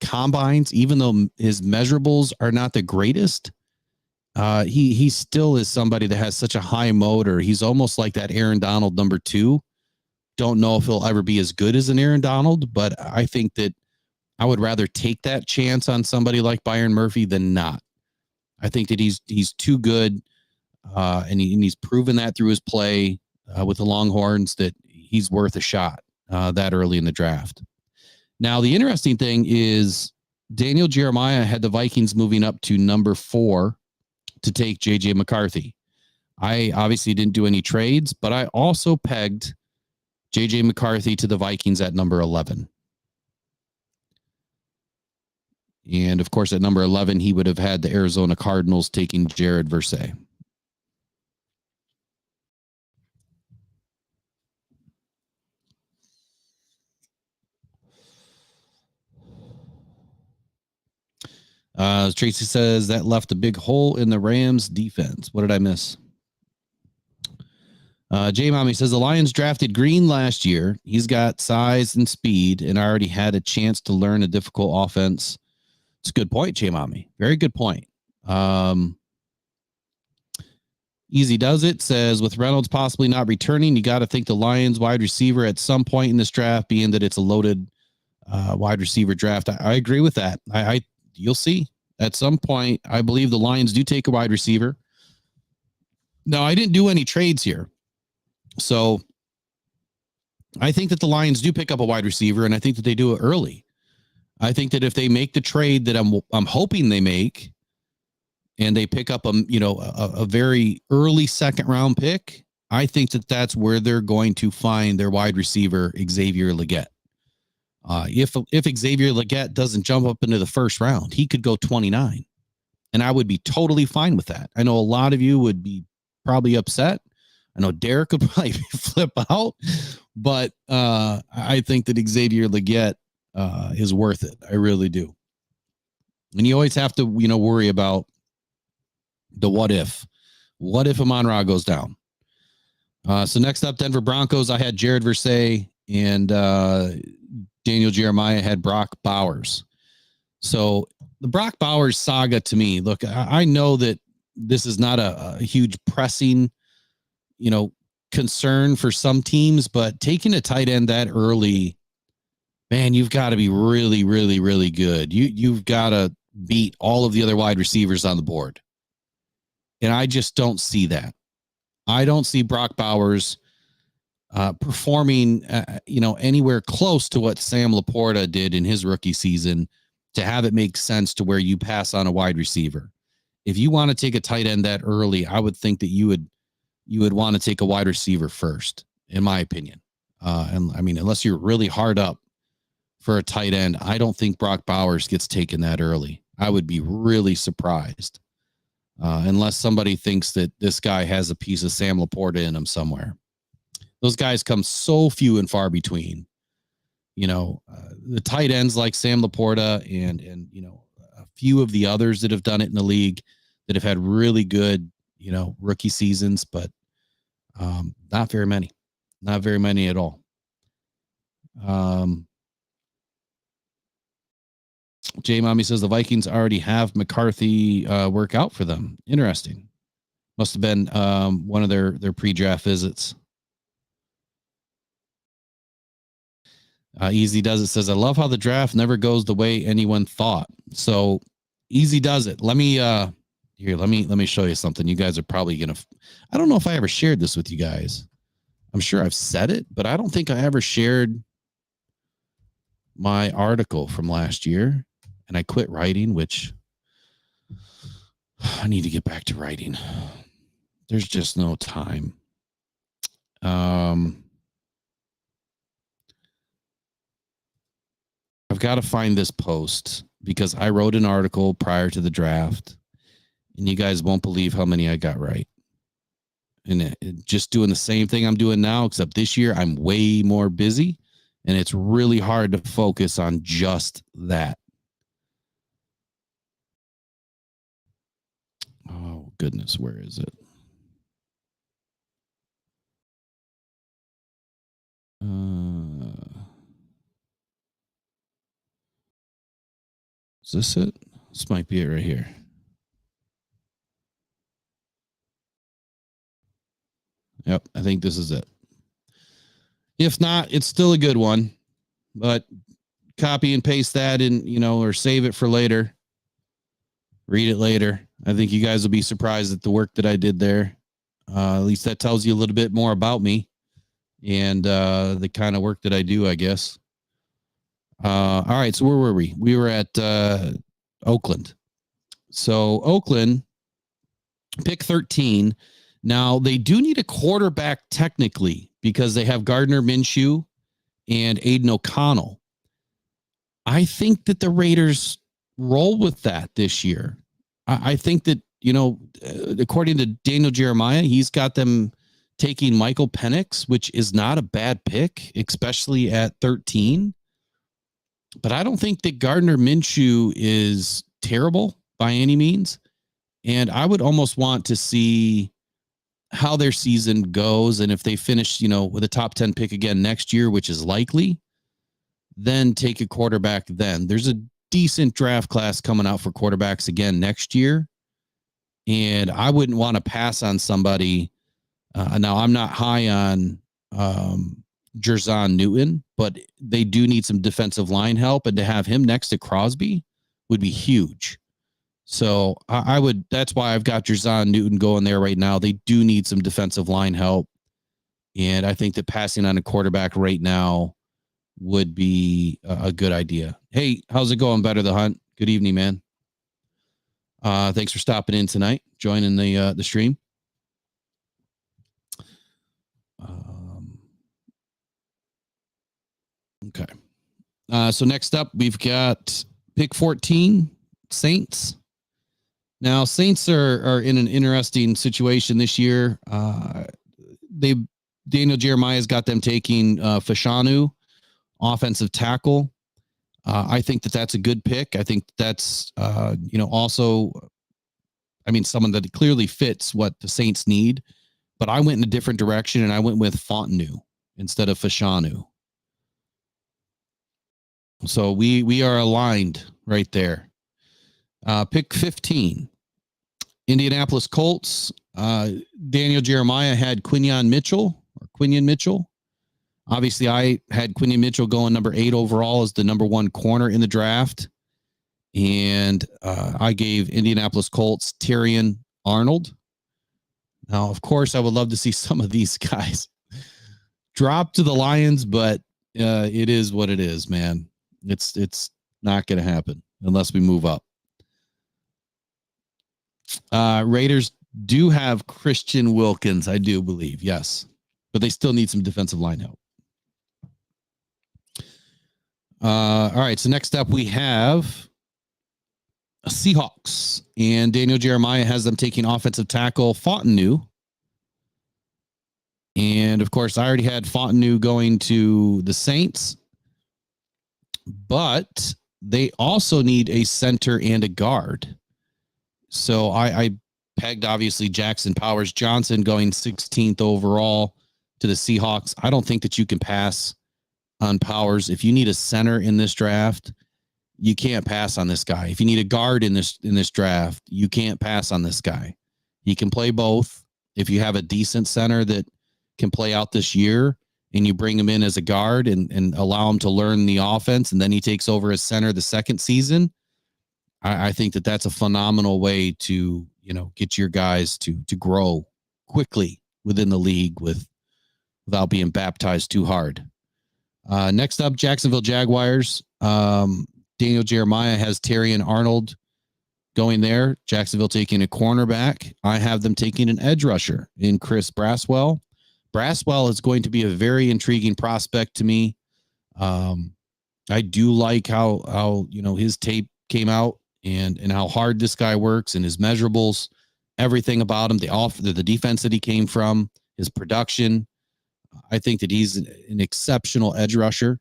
combines, even though his measurables are not the greatest. He still is somebody that has such a high motor. He's almost like that Aaron Donald number 2. Don't know if he'll ever be as good as an Aaron Donald, but I think that I would rather take that chance on somebody like Byron Murphy than not. I think that he's too good, and he's proven that through his play with the Longhorns that he's worth a shot that early in the draft. Now, the interesting thing is Daniel Jeremiah had the Vikings moving up to number 4 to take J.J. McCarthy. I obviously didn't do any trades, but I also pegged J.J. McCarthy to the Vikings at number 11. And, of course, at number 11, he would have had the Arizona Cardinals taking Jared Versay. Tracy says that left a big hole in the Rams defense. What did I miss? J Mommy says the Lions drafted Green last year. He's got size and speed and already had a chance to learn a difficult offense. It's a good point, J Mommy. Very good point. Easy Does It says with Reynolds possibly not returning, you got to think the Lions wide receiver at some point in this draft, being that it's a loaded wide receiver draft. I agree with that. You'll see at some point. I believe the Lions do take a wide receiver. Now, I didn't do any trades here. So I think that the Lions do pick up a wide receiver, and I think that they do it early. I think that if they make the trade that I'm hoping they make, and they pick up a very early second round pick, I think that that's where they're going to find their wide receiver, Xavier Legette. If Xavier Legette doesn't jump up into the first round, he could go 29. And I would be totally fine with that. I know a lot of you would be probably upset. I know Derek would probably flip out, but I think that Xavier Legette is worth it. I really do. And you always have to, worry about the what if. What if Amon-Ra goes down? So next up, Denver Broncos. I had Jared Versay and Daniel Jeremiah had Brock Bowers. So the Brock Bowers saga to me, look, I know that this is not a huge pressing, concern for some teams, but taking a tight end that early, man, you've got to be really, really, really good. You've got to beat all of the other wide receivers on the board. And I just don't see that. I don't see Brock Bowers performing, anywhere close to what Sam Laporta did in his rookie season to have it make sense to where you pass on a wide receiver. If you want to take a tight end that early, I would think that you would want to take a wide receiver first, in my opinion. And I mean, unless you're really hard up for a tight end, I don't think Brock Bowers gets taken that early. I would be really surprised. Unless somebody thinks that this guy has a piece of Sam Laporta in him somewhere. Those guys come so few and far between. The tight ends like Sam Laporta and a few of the others that have done it in the league that have had really good, rookie seasons, but not very many. Not very many at all. J Mommy says the Vikings already have McCarthy work out for them. Interesting. Must have been one of their pre-draft visits. Easy Does It says, I love how the draft never goes the way anyone thought. So Easy Does It. Let me let me show you something. You guys are probably gonna. I don't know if I ever shared this with you guys. I'm sure I've said it, but I don't think I ever shared my article from last year. And I quit writing, which I need to get back to writing. There's just no time. I've got to find this post because I wrote an article prior to the draft, and you guys won't believe how many I got right. And just doing the same thing I'm doing now, except this year I'm way more busy, and it's really hard to focus on just that. Oh, goodness. Where is it? Is this it? This might be it right here. Yep, I think this is it. If not, it's still a good one, but copy and paste that in, or save it for later. Read it later. I think you guys will be surprised at the work that I did there. At least that tells you a little bit more about me and the kind of work that I do, I guess. All right. So where were we? We were at Oakland. So Oakland, pick 13. Now, they do need a quarterback technically because they have Gardner Minshew and Aiden O'Connell. I think that the Raiders roll with that this year. I think that, according to Daniel Jeremiah, he's got them taking Michael Penix, which is not a bad pick, especially at 13. But I don't think that Gardner Minshew is terrible by any means. And I would almost want to see how their season goes. And if they finish, with a top 10 pick again next year, which is likely, then take a quarterback then. There's a decent draft class coming out for quarterbacks again next year. And I wouldn't want to pass on somebody. Now, I'm not high on Jerzon Newton, but they do need some defensive line help. And to have him next to Crosby would be huge. So I would, that's why I've got Jerzon Newton going there right now. They do need some defensive line help. And I think that passing on a quarterback right now would be a good idea. Hey, how's it going, Better the Hunt? Good evening, man. Thanks for stopping in tonight, joining the stream. Okay. So next up, we've got pick 14, Saints. Now, Saints are in an interesting situation this year. Daniel Jeremiah's got them taking Fashanu, offensive tackle. I think that's a good pick. I think that's also, someone that clearly fits what the Saints need. But I went in a different direction, and I went with Fontenot instead of Fashanu. So we are aligned right there. Pick 15, Indianapolis Colts. Daniel Jeremiah had Quinion Mitchell. Obviously, I had Quinion Mitchell going number 8 overall as the number 1 corner in the draft. And I gave Indianapolis Colts Terrion Arnold. Now, of course, I would love to see some of these guys drop to the Lions, but it is what it is, man. It's not going to happen unless we move up. Raiders do have Christian Wilkins, I do believe, yes. But they still need some defensive line help. All right, so next up we have Seahawks. And Daniel Jeremiah has them taking offensive tackle Fontenot. And, of course, I already had Fontenot going to the Saints. But they also need a center and a guard. So I pegged, obviously, Jackson Powers Johnson going 16th overall to the Seahawks. I don't think that you can pass on Powers. If you need a center in this draft, you can't pass on this guy. If you need a guard in this draft, you can't pass on this guy. He can play both. If you have a decent center that can play out this year and you bring him in as a guard and allow him to learn the offense, and then he takes over as center the second season, I think that's a phenomenal way to, get your guys to grow quickly within the league without being baptized too hard. Next up, Jacksonville Jaguars. Daniel Jeremiah has Terrion Arnold going there. Jacksonville taking a cornerback. I have them taking an edge rusher in Chris Braswell. Braswell is going to be a very intriguing prospect to me. I do like how his tape came out and how hard this guy works and his measurables, everything about him, the defense that he came from, his production. I think that he's an exceptional edge rusher,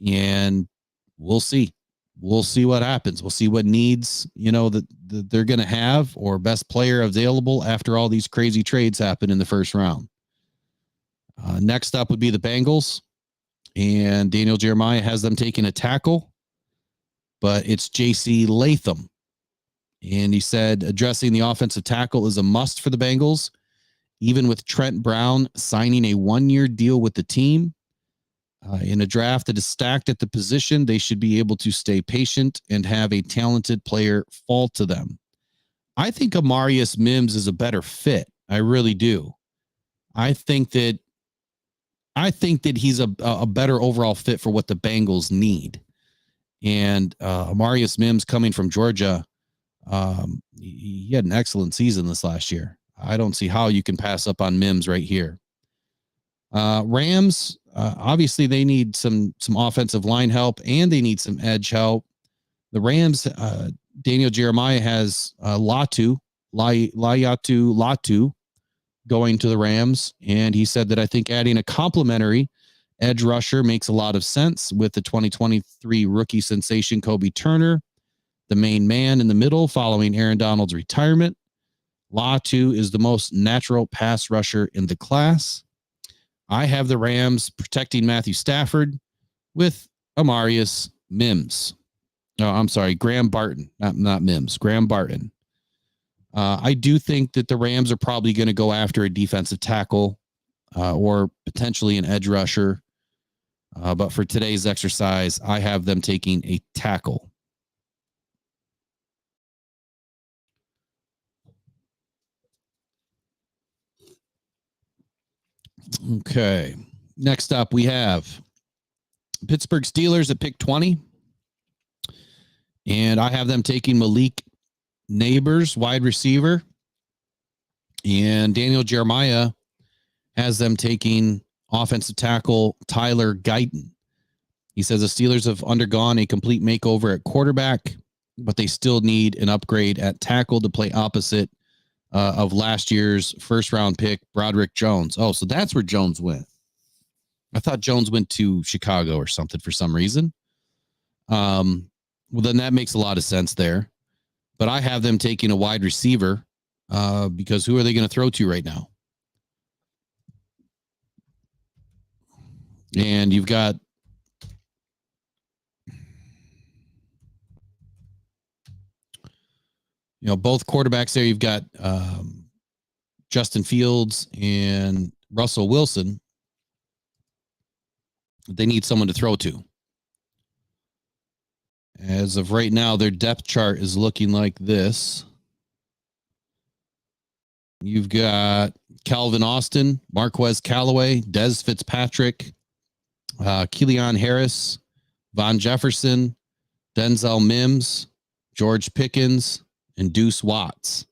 and we'll see. We'll see what happens. We'll see what needs, that they're going to have, or best player available after all these crazy trades happen in the first round. Next up would be the Bengals, and Daniel Jeremiah has them taking a tackle, but it's J.C. Latham. And he said addressing the offensive tackle is a must for the Bengals, even with Trent Brown signing a 1-year deal with the team. In a draft that is stacked at the position, they should be able to stay patient and have a talented player fall to them. I think Amarius Mims is a better fit. I really do. I think that he's a better overall fit for what the Bengals need. And Amarius Mims, coming from Georgia, he had an excellent season this last year. I don't see how you can pass up on Mims right here. Rams, obviously they need some offensive line help, and they need some edge help. The Rams, Daniel Jeremiah has Latu going to the Rams, and he said that I think adding a complimentary edge rusher makes a lot of sense with the 2023 rookie sensation Kobe Turner, the main man in the middle following Aaron Donald's retirement. Latu is the most natural pass rusher in the class. I have the Rams protecting Matthew Stafford with Amarius Mims. No, I'm sorry, Graham Barton, not Mims, Graham Barton. I do think that the Rams are probably going to go after a defensive tackle or potentially an edge rusher. But for today's exercise, I have them taking a tackle. Okay. Next up, we have Pittsburgh Steelers at pick 20. And I have them taking Malik Neighbors, wide receiver. And Daniel Jeremiah has them taking offensive tackle Tyler Guyton. He says the Steelers have undergone a complete makeover at quarterback, but they still need an upgrade at tackle to play opposite of last year's first-round pick, Broderick Jones. Oh, so that's where Jones went. I thought Jones went to Chicago or something for some reason. Well, then that makes a lot of sense there. But I have them taking a wide receiver because who are they going to throw to right now? And you've got both quarterbacks there. You've got Justin Fields and Russell Wilson. They need someone to throw to. As of right now, their depth chart is looking like this. You've got Calvin Austin, Marquez Callaway, Dez Fitzpatrick, Keelan Harris, Von Jefferson, Denzel Mims, George Pickens, and Deuce Watts.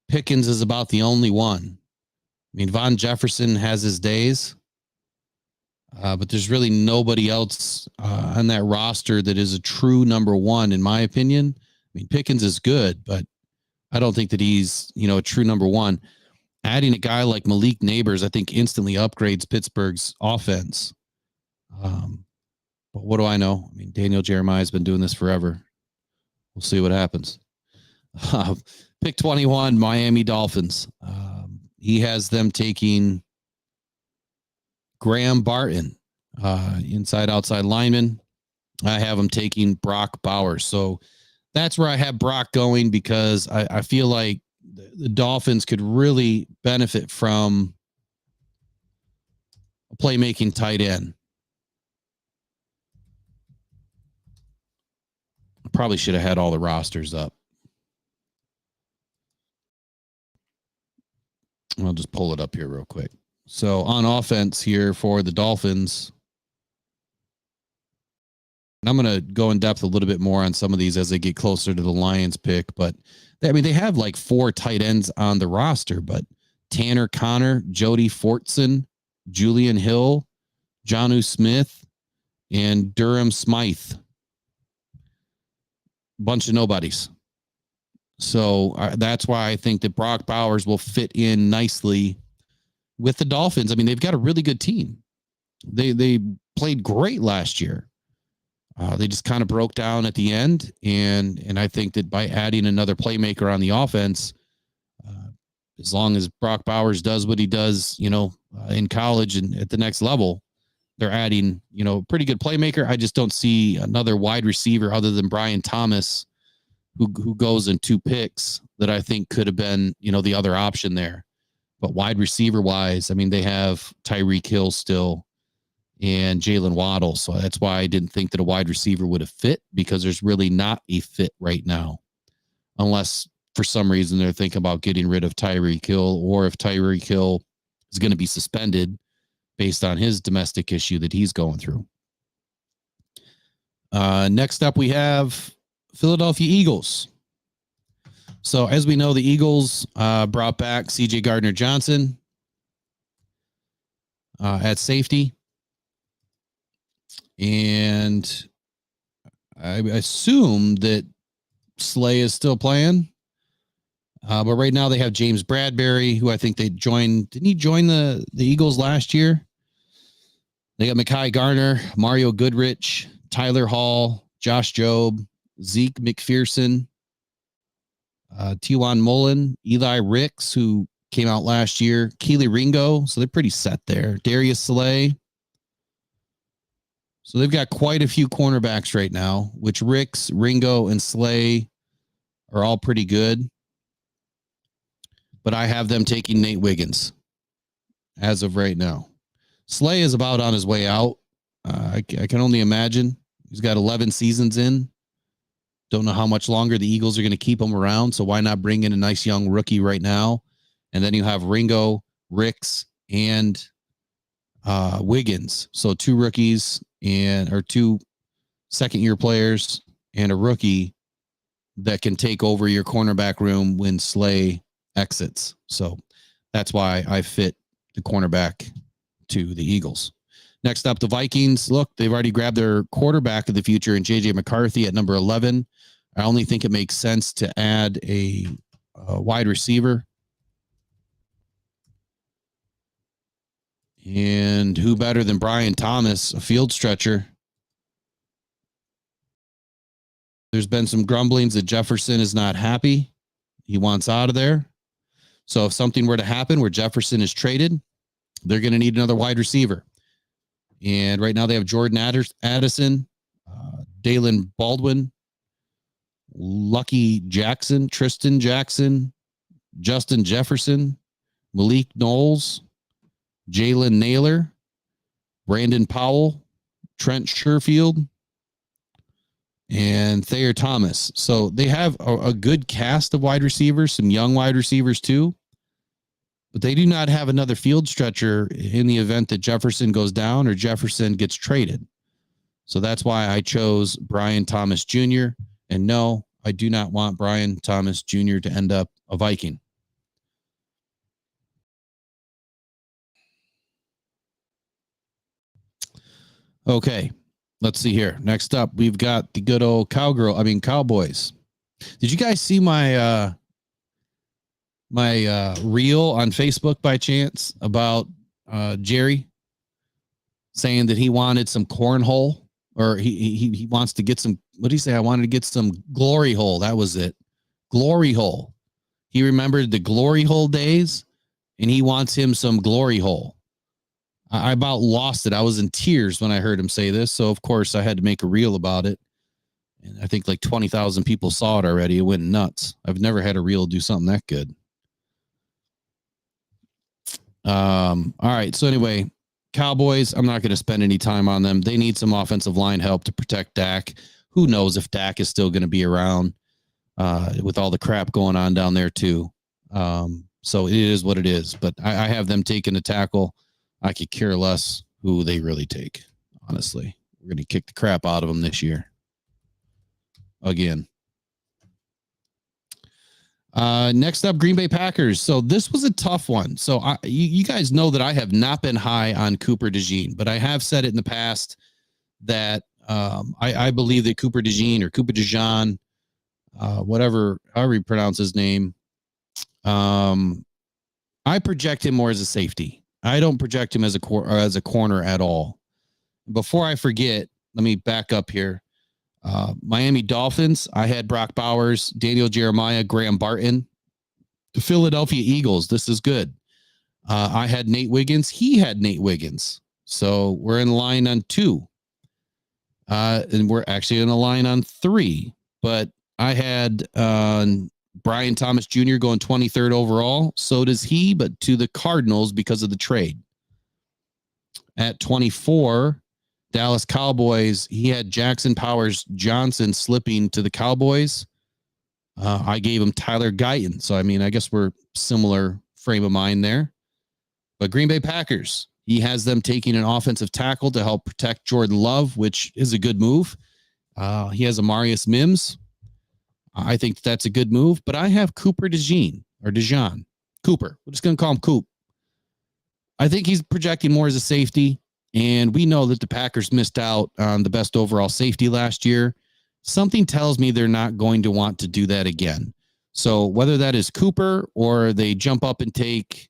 Pickens is about the only one. I mean, Von Jefferson has his days, but there's really nobody else on that roster that is a true number one, in my opinion. I mean, Pickens is good, but I don't think that he's, a true number one. Adding a guy like Malik Neighbors, I think instantly upgrades Pittsburgh's offense. But what do I know? I mean, Daniel Jeremiah has been doing this forever. We'll see what happens. Pick 21, Miami Dolphins. He has them taking Graham Barton, inside outside lineman. I have him taking Brock Bowers. So that's where I have Brock going because I feel like the Dolphins could really benefit from a playmaking tight end. Probably should have had all the rosters up. I'll just pull it up here real quick. So on offense here for the Dolphins, and I'm going to go in depth a little bit more on some of these as they get closer to the Lions pick, but they have like 4 tight ends on the roster, but Tanner Connor, Jody Fortson, Julian Hill, Jonnu Smith, and Durham Smythe. Bunch of nobodies. So that's why I think that Brock Bowers will fit in nicely with the Dolphins. I mean, they've got a really good team. They played great last year. They just kind of broke down at the end, and I think that by adding another playmaker on the offense, as long as Brock Bowers does what he does, in college and at the next level, they're adding, a pretty good playmaker. I just don't see another wide receiver other than Brian Thomas, who goes in 2 picks that I think could have been, the other option there. But wide receiver wise, I mean, they have Tyreek Hill still and Jalen Waddle. So that's why I didn't think that a wide receiver would have fit, because there's really not a fit right now, unless for some reason they're thinking about getting rid of Tyreek Hill, or if Tyreek Hill is going to be suspended based on his domestic issue that he's going through. Next up, we have Philadelphia Eagles. So as we know, the Eagles brought back CJ Gardner-Johnson at safety. And I assume that Slay is still playing. But right now they have James Bradbury, who I think they joined. Didn't he join the Eagles last year? They got Mekhi Garner, Mario Goodrich, Tyler Hall, Josh Jobe, Zeke McPherson, Tijuan Mullen, Eli Ricks, who came out last year, Keely Ringo. So they're pretty set there. Darius Slay. So they've got quite a few cornerbacks right now, which Ricks, Ringo, and Slay are all pretty good. But I have them taking Nate Wiggins as of right now. Slay is about on his way out. I can only imagine. He's got 11 seasons in. Don't know how much longer the Eagles are going to keep him around, so why not bring in a nice young rookie right now? And then you have Ringo, Ricks, and Wiggins. So 2 rookies or 2 second-year players and a rookie that can take over your cornerback room when Slay exits. So that's why I fit the cornerback to the Eagles. Next up, the Vikings. Look, they've already grabbed their quarterback of the future in J.J. McCarthy at number 11. I only think it makes sense to add a wide receiver. And who better than Brian Thomas, a field stretcher? There's been some grumblings that Jefferson is not happy. He wants out of there. So if something were to happen where Jefferson is traded, they're going to need another wide receiver. And right now they have Jordan Addison, Dalen Baldwin, Lucky Jackson, Tristan Jackson, Justin Jefferson, Malik Knowles, Jalen Naylor, Brandon Powell, Trent Sherfield, and Thayer Thomas. So they have a good cast of wide receivers, some young wide receivers too, but they do not have another field stretcher in the event that Jefferson goes down or Jefferson gets traded. So that's why I chose Brian Thomas Jr. And no, I do not want Brian Thomas Jr. to end up a Viking. Okay, let's see here. Next up, we've got the good old Cowboys. Did you guys see my reel on Facebook by chance about Jerry saying that he wanted some cornhole, or he wants to get some, what did he say? I wanted to get some glory hole. That was it. Glory hole. He remembered the glory hole days and he wants him some glory hole. I about lost it. I was in tears when I heard him say this. So of course I had to make a reel about it. And I think like 20,000 people saw it already. It went nuts. I've never had a reel do something that good. All right. So anyway, Cowboys, I'm not going to spend any time on them. They need some offensive line help to protect Dak. Who knows if Dak is still going to be around with all the crap going on down there too. So it is what it is. But I have them taking a tackle. I could care less who they really take. Honestly, we're going to kick the crap out of them this year. Again. Next up, Green Bay Packers. So this was a tough one. So you guys know that I have not been high on Cooper DeJean, but I have said it in the past that I believe that Cooper DeJean or Cooper DeJean, however you pronounce his name, I project him more as a safety. I don't project him as a corner at all. Before I forget, let me back up here. Miami Dolphins, I had Brock Bowers, Daniel Jeremiah, Graham Barton. The Philadelphia Eagles, this is good. I had Nate Wiggins. He had Nate Wiggins. So we're in line on 2. And we're actually in a line on 3. But I had Brian Thomas Jr. going 23rd overall. So does he, but to the Cardinals because of the trade. At 24, Dallas Cowboys, he had Jackson Powers Johnson slipping to the Cowboys. I gave him Tyler Guyton. So, I mean, I guess we're similar frame of mind there. But Green Bay Packers, he has them taking an offensive tackle to help protect Jordan Love, which is a good move. He has Amarius Mims. I think that's a good move. But I have Cooper DeJean. Cooper. We're just going to call him Coop. I think he's projecting more as a safety. And we know that the Packers missed out on the best overall safety last year. Something tells me they're not going to want to do that again. So whether that is Cooper or they jump up and take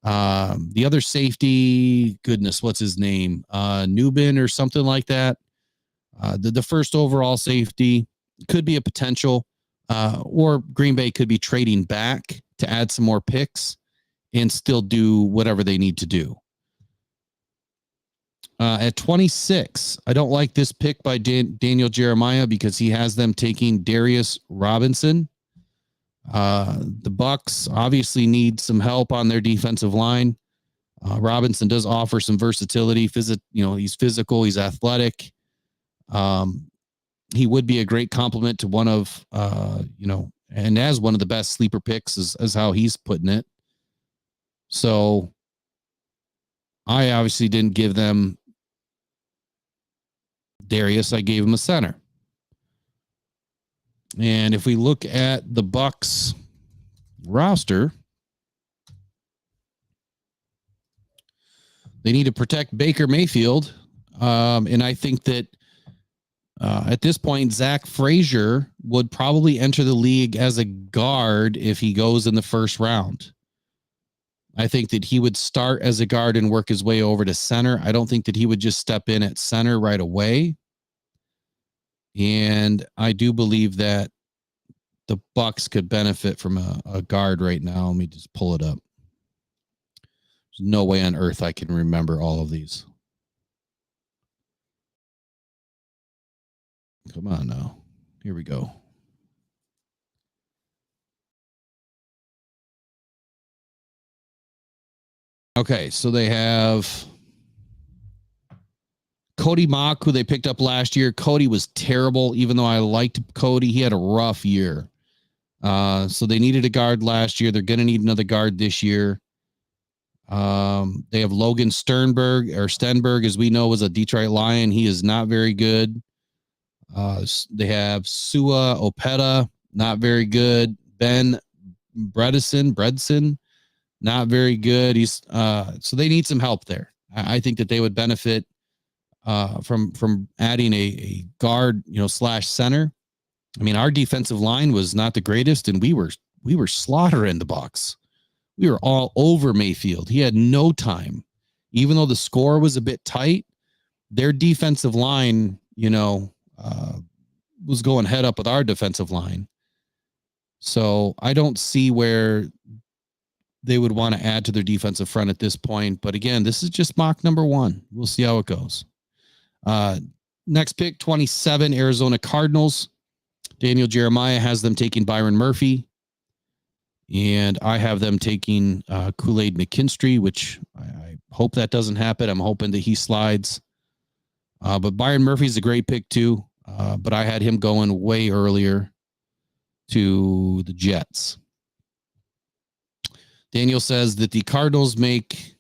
the other safety, goodness, what's his name? Nubin or something like that. The first overall safety could be a potential, or Green Bay could be trading back to add some more picks and still do whatever they need to do. At 26, I don't like this pick by Daniel Jeremiah because he has them taking Darius Robinson. The Bucks obviously need some help on their defensive line. Robinson does offer some versatility. He's physical. He's athletic. He would be a great complement to one of, and as one of the best sleeper picks is how he's putting it. So I obviously didn't give them Darius. I gave him a center. And if we look at the Bucks roster, They need to protect Baker Mayfield. And I think that at this point, Zach Frazier would probably enter the league as a guard if he goes in the first round. I think that he would start as a guard and work his way over to center. I don't think that he would just step in at center right away. And I do believe that the Bucs could benefit from a guard right now. Let me just pull it up. There's no way on earth I can remember all of these. Come on now. Here we go. Okay, so they have Cody Mock, who they picked up last year. Cody was terrible, even though I liked Cody. He had a rough year. So they needed a guard last year. They're going to need another guard this year. They have Logan Stenberg, as we know, was a Detroit Lion. He is not very good. They have Sua Opeta, not very good. Ben Bredesen, not very good. So they need some help there. I think that they would benefit from adding a guard, / center. I mean, our defensive line was not the greatest, and we were slaughtering the Bucs. We were all over Mayfield. He had no time, even though the score was a bit tight. Their defensive line, was going head up with our defensive line. So I don't see where they would want to add to their defensive front at this point. But again, this is just mock number 1. We'll see how it goes. Next pick, 27, Arizona Cardinals. Daniel Jeremiah has them taking Byron Murphy. And I have them taking Kool-Aid McKinstry, which I hope that doesn't happen. I'm hoping that he slides. But Byron Murphy's a great pick too. But I had him going way earlier to the Jets. Daniel says that the Cardinals make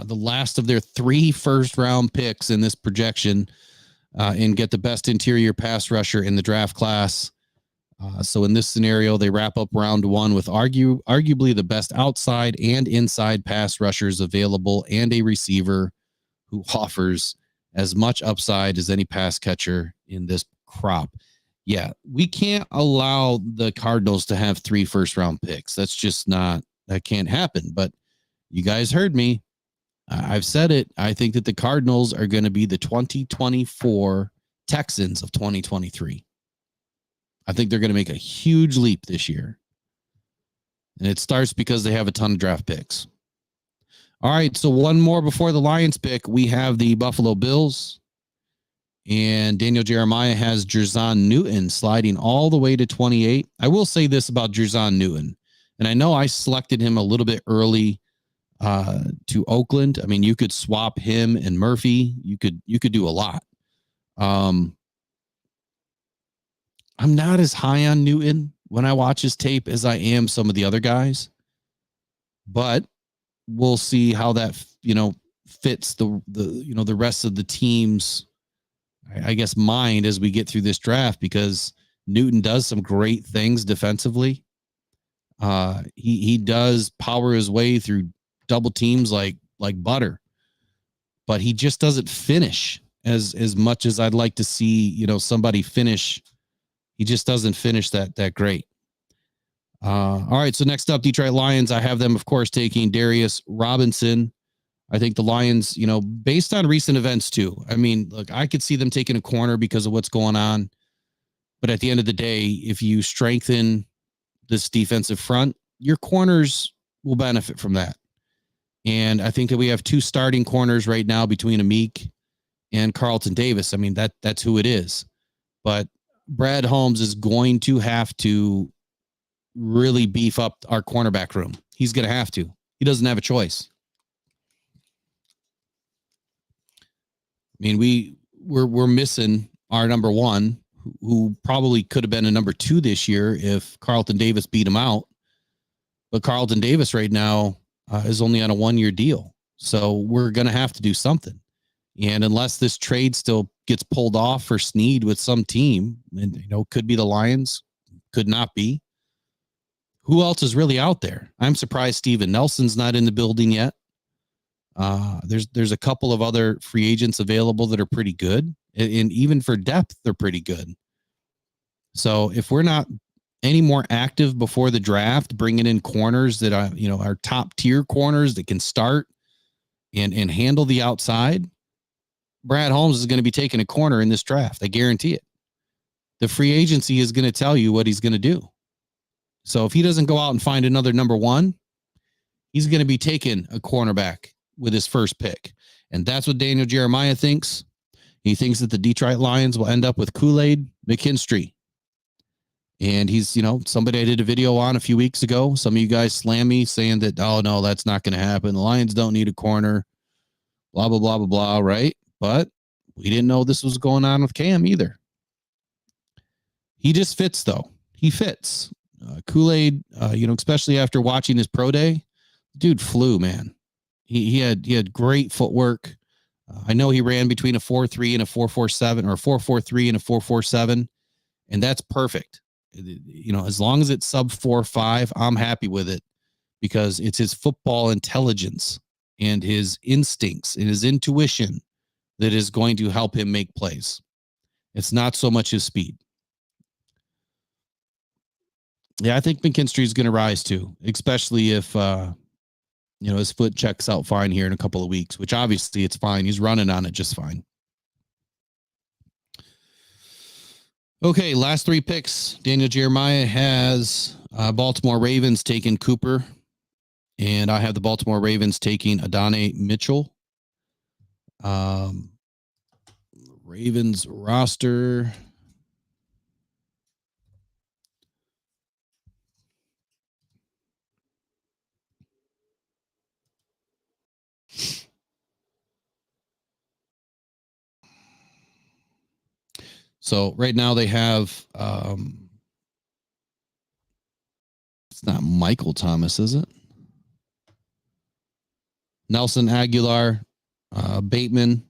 the last of their 3 first-round picks in this projection and get the best interior pass rusher in the draft class. So in this scenario, they wrap up round 1 with arguably the best outside and inside pass rushers available and a receiver who offers as much upside as any pass catcher in this crop. Yeah, we can't allow the Cardinals to have 3 first-round picks. That's just not, that can't happen. But you guys heard me. I've said it. I think that the Cardinals are going to be the 2024 Texans of 2023. I think they're going to make a huge leap this year. And it starts because they have a ton of draft picks. All right, so one more before the Lions pick. We have the Buffalo Bills. And Daniel Jeremiah has Jerzon Newton sliding all the way to 28. I will say this about Jerzon Newton. And I know I selected him a little bit early to Oakland. I mean, you could swap him and Murphy. You could do a lot. I'm not as high on Newton when I watch his tape as I am some of the other guys, but we'll see how that, fits the rest of the team's, I guess, mind as we get through this draft, because Newton does some great things defensively. He does power his way through double teams like butter, but he just doesn't finish as much as I'd like to see, somebody finish. He just doesn't finish that great. All right, so next up, Detroit Lions. I have them, of course, taking Darius Robinson. I think the Lions, based on recent events too. I mean, look, I could see them taking a corner because of what's going on. But at the end of the day, if you strengthen this defensive front, your corners will benefit from that. And I think that we have 2 starting corners right now between Amik and Carlton Davis. I mean, that's who it is. But Brad Holmes is going to have to really beef up our cornerback room. He's going to have to. He doesn't have a choice. I mean, we're missing our number 1, who probably could have been a number 2 this year if Carlton Davis beat him out. But Carlton Davis right now is only on a 1-year deal. So we're going to have to do something. And unless this trade still gets pulled off for Snead with some team, and could be the Lions, could not be. Who else is really out there? I'm surprised Steven Nelson's not in the building yet. There's a couple of other free agents available that are pretty good, and even for depth, they're pretty good. So if we're not any more active before the draft, bringing in corners that are top tier corners that can start and handle the outside, Brad Holmes is going to be taking a corner in this draft. I guarantee it. The free agency is going to tell you what he's going to do. So if he doesn't go out and find another number one, he's going to be taking a cornerback with his first pick. And that's what Daniel Jeremiah thinks. He thinks that the Detroit Lions will end up with Kool-Aid McKinstry. And he's, somebody I did a video on a few weeks ago. Some of you guys slam me saying that, oh, no, that's not going to happen. The Lions don't need a corner, blah, blah, blah, blah, blah, right? But we didn't know this was going on with Cam either. He just fits, though. He fits. Kool-Aid, especially after watching his pro day, dude flew, man. He had great footwork. I know he ran between a 4.3 and a 4.47, or a 4.43 and a 4.47, and that's perfect. As long as it's sub 4.5, I'm happy with it, because it's his football intelligence and his instincts and his intuition that is going to help him make plays. It's not so much his speed. Yeah, I think McKinstry is going to rise too, especially if his foot checks out fine here in a couple of weeks, which obviously it's fine. He's running on it just fine. Okay, last three picks. Daniel Jeremiah has Baltimore Ravens taking Cooper, and I have the Baltimore Ravens taking Adonai Mitchell. Ravens roster. So right now they have, it's not Michael Thomas, is it? Nelson Aguilar, Bateman,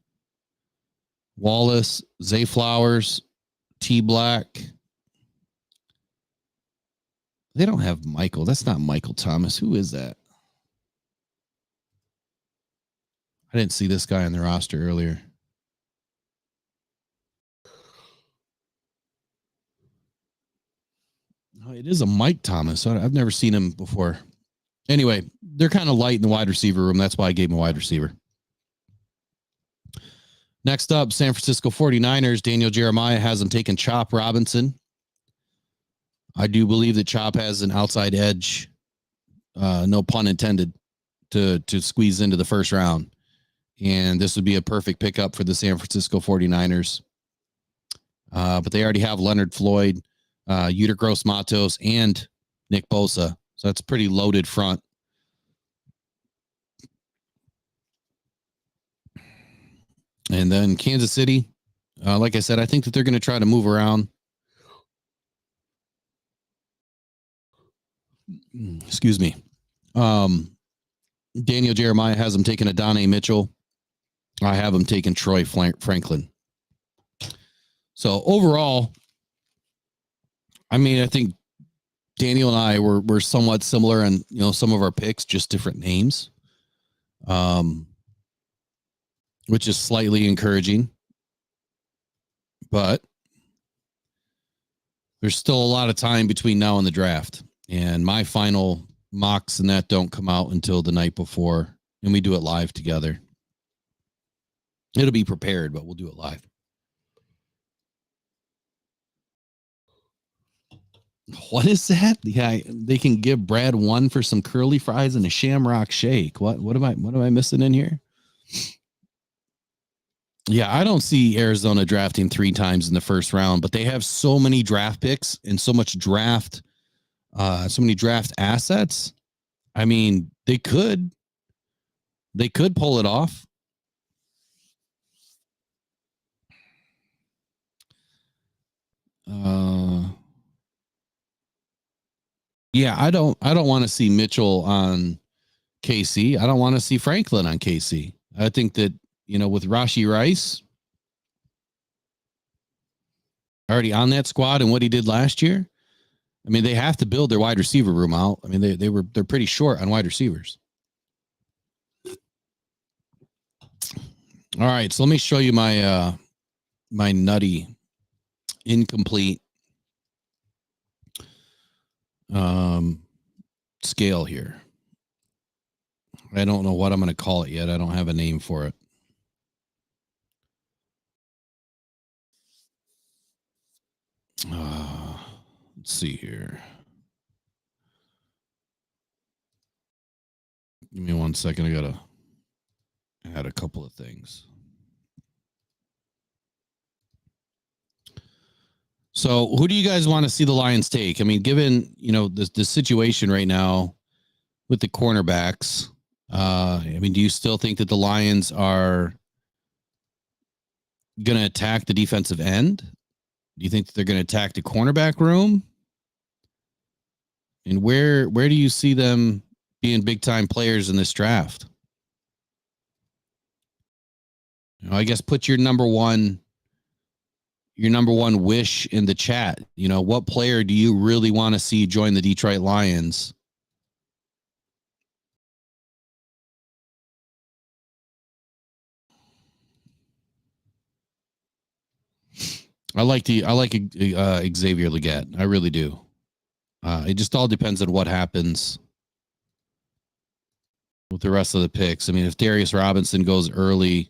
Wallace, Zay Flowers, T. Black. They don't have Michael. That's not Michael Thomas. Who is that? I didn't see this guy on the roster earlier. Oh, it is a Mike Thomas. I've never seen him before. Anyway, they're kind of light in the wide receiver room. That's why I gave him a wide receiver. Next up, San Francisco 49ers. Daniel Jeremiah has them taking Chop Robinson. I do believe that Chop has an outside edge, no pun intended, to squeeze into the first round. And this would be a perfect pickup for the San Francisco 49ers. But they already have Leonard Floyd, Yuta Gross-Matos, and Nick Bosa. So that's a pretty loaded front. And then Kansas City, like I said, I think that they're going to try to move around. Excuse me. Daniel Jeremiah has them taking Adonai Mitchell. I have them taking Troy Franklin. So overall, I mean, I think Daniel and I were somewhat similar on, some of our picks, just different names, which is slightly encouraging. But there's still a lot of time between now and the draft. And my final mocks and that don't come out until the night before, and we do it live together. It'll be prepared, but we'll do it live. What is that? Yeah, they can give Brad one for some curly fries and a shamrock shake. What am I missing in here? Yeah, I don't see Arizona drafting 3 times in the first round, but they have so many draft picks and so many draft assets. I mean, they could pull it off. Yeah, I don't want to see Mitchell on KC. I don't want to see Franklin on KC. I think that, with Rashee Rice already on that squad and what he did last year, I mean, they have to build their wide receiver room out. I mean, they're pretty short on wide receivers. All right, so let me show you my my nutty incomplete scale here. I don't know what I'm going to call it yet. I don't have a name for it. Let's see here. Give me 1 second. I got to add a couple of things. So who do you guys want to see the Lions take? I mean, given, the situation right now with the cornerbacks, I mean, do you still think that the Lions are going to attack the defensive end? Do you think that they're going to attack the cornerback room? And where do you see them being big time players in this draft? I guess put your number one wish in the chat. What player do you really want to see join the Detroit Lions? I like Xavier Leggett. I really do. It just all depends on what happens with the rest of the picks. I mean, if Darius Robinson goes early,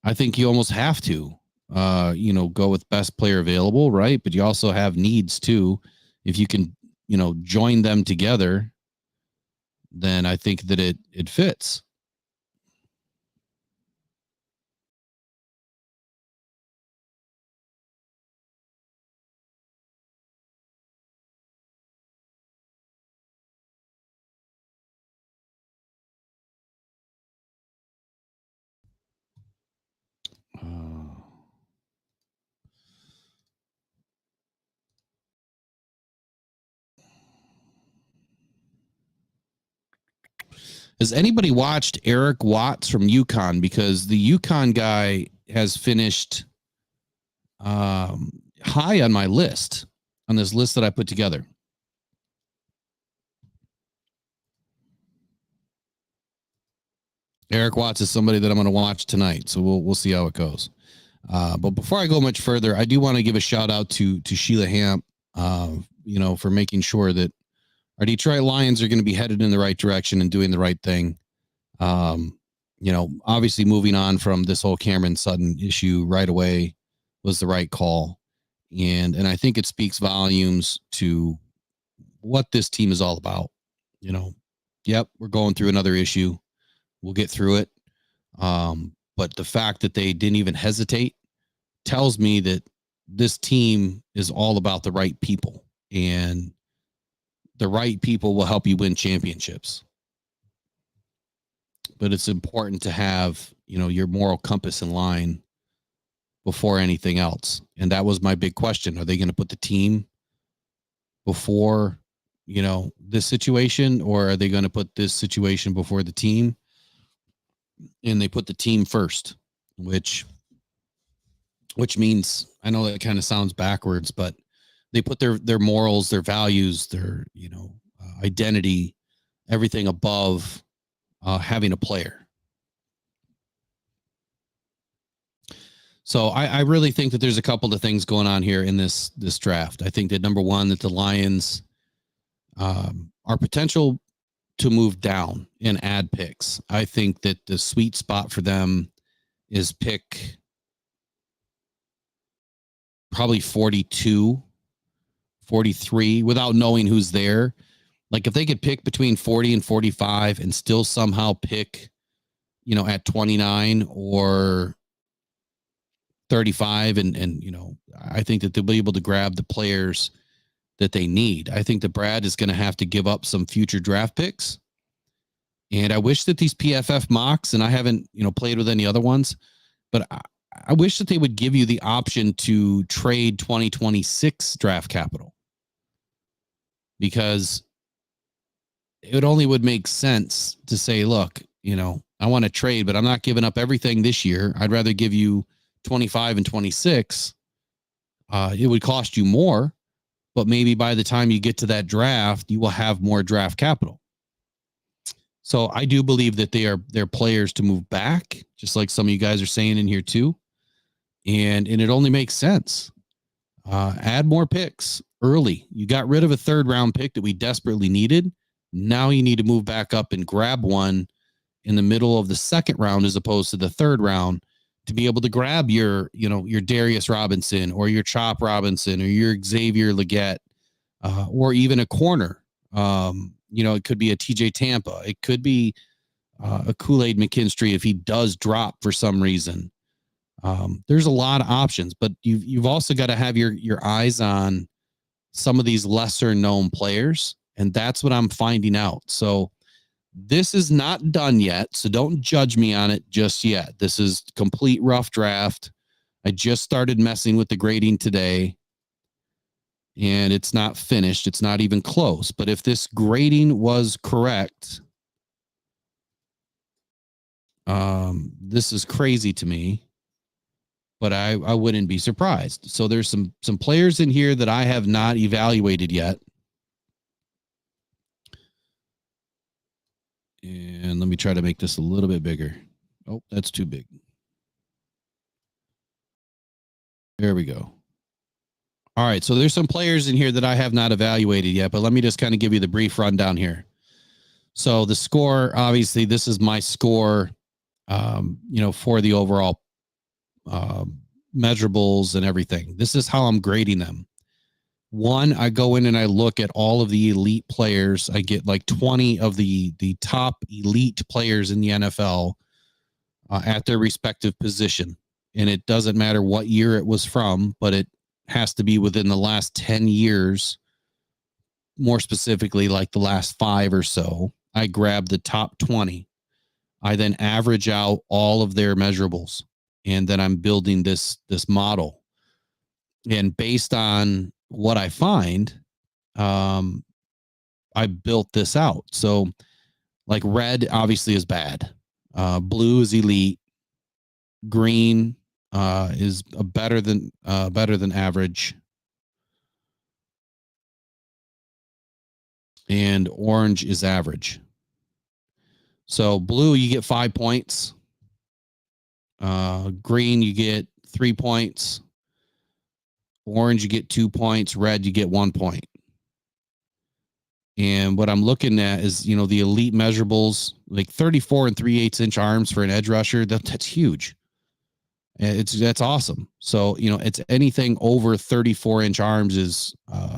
I think you almost have to, go with best player available, right? But you also have needs too. If you can, join them together, then I think that it fits. Has anybody watched Eric Watts from UConn? Because the UConn guy has finished high on my list, on this list that I put together. Eric Watts is somebody that I'm going to watch tonight, so we'll see how it goes. But before I go much further, I do want to give a shout out to Sheila Hamp, for making sure that our Detroit Lions are going to be headed in the right direction and doing the right thing. Obviously moving on from this whole Cameron Sutton issue right away was the right call. And I think it speaks volumes to what this team is all about. Yep, we're going through another issue. We'll get through it. But the fact that they didn't even hesitate tells me that this team is all about the right people, and the right people will help you win championships. But it's important to have, your moral compass in line before anything else. And that was my big question. Are they going to put the team before, this situation, or are they going to put this situation before the team? And they put the team first, which means, I know that kind of sounds backwards, but they put their morals, their values, their, identity, everything above having a player. So I really think that there's a couple of things going on here in this draft. I think that number one, that the Lions are potential to move down and add picks. I think that the sweet spot for them is pick probably 42, 43 without knowing who's there. Like if they could pick between 40 and 45 and still somehow pick, at 29 or 35. And I think that they'll be able to grab the players that they need. I think that Brad is going to have to give up some future draft picks. And I wish that these PFF mocks, and I haven't, played with any other ones, but I wish that they would give you the option to trade 2026 draft capital, because it only would make sense to say, look, I want to trade, but I'm not giving up everything this year. I'd rather give you 25 and 26. It would cost you more, but maybe by the time you get to that draft, you will have more draft capital. So I do believe that they're players to move back, just like some of you guys are saying in here too. And it only makes sense. Add more picks early. You got rid of a 3rd round pick that we desperately needed. Now you need to move back up and grab one in the middle of the 2nd round as opposed to the 3rd round to be able to grab your Darius Robinson or your Chop Robinson or your Xavier Legette, or even a corner. It could be a TJ Tampa. It could be a Kool-Aid McKinstry if he does drop for some reason. There's a lot of options, but you've also got to have your eyes on some of these lesser known players, and that's what I'm finding out. So this is not done yet, so don't judge me on it just yet. This is complete rough draft. I just started messing with the grading today, and it's not finished. It's not even close. But if this grading was correct, this is crazy to me, but I wouldn't be surprised. So there's some players in here that I have not evaluated yet. And let me try to make this a little bit bigger. Oh, that's too big. There we go. All right, so there's some players in here that I have not evaluated yet, but let me just kind of give you the brief rundown here. So the score, obviously, this is my score, for the overall measurables and everything. This is how I'm grading them. One, I go in and I look at all of the elite players. I get like 20 of the top elite players in the NFL at their respective position. And it doesn't matter what year it was from, but it has to be within the last 10 years, more specifically like the last 5 or so. I grab the top 20. I then average out all of their measurables, and then I'm building this model. And based on what I find, I built this out. So like red obviously is bad. Blue is elite. Green is better than average. And orange is average. So blue, you get 5 points. Green, you get 3 points. Orange, you get 2 points. Red, you get 1 point. And what I'm looking at is, the elite measurables, like 34 and 3/8 inch arms for an edge rusher. That's huge. That's awesome. So, it's anything over 34 inch arms is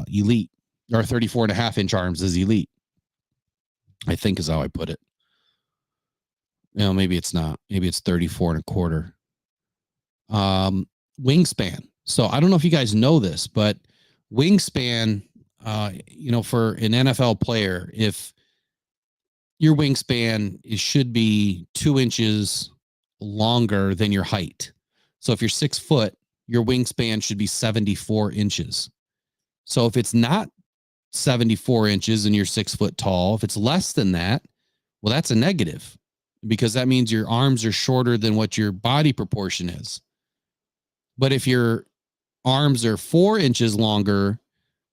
elite, or 34 and a half inch arms is elite, I think is how I put it. Maybe it's not. Maybe it's 34 and a quarter. Wingspan. So I don't know if you guys know this, but wingspan, for an NFL player, if your wingspan should be 2 inches longer than your height. So if you're 6 foot, your wingspan should be 74 inches. So if it's not 74 inches and you're 6 foot tall, if it's less than that, well, that's a negative, because that means your arms are shorter than what your body proportion is. But if your arms are 4 inches longer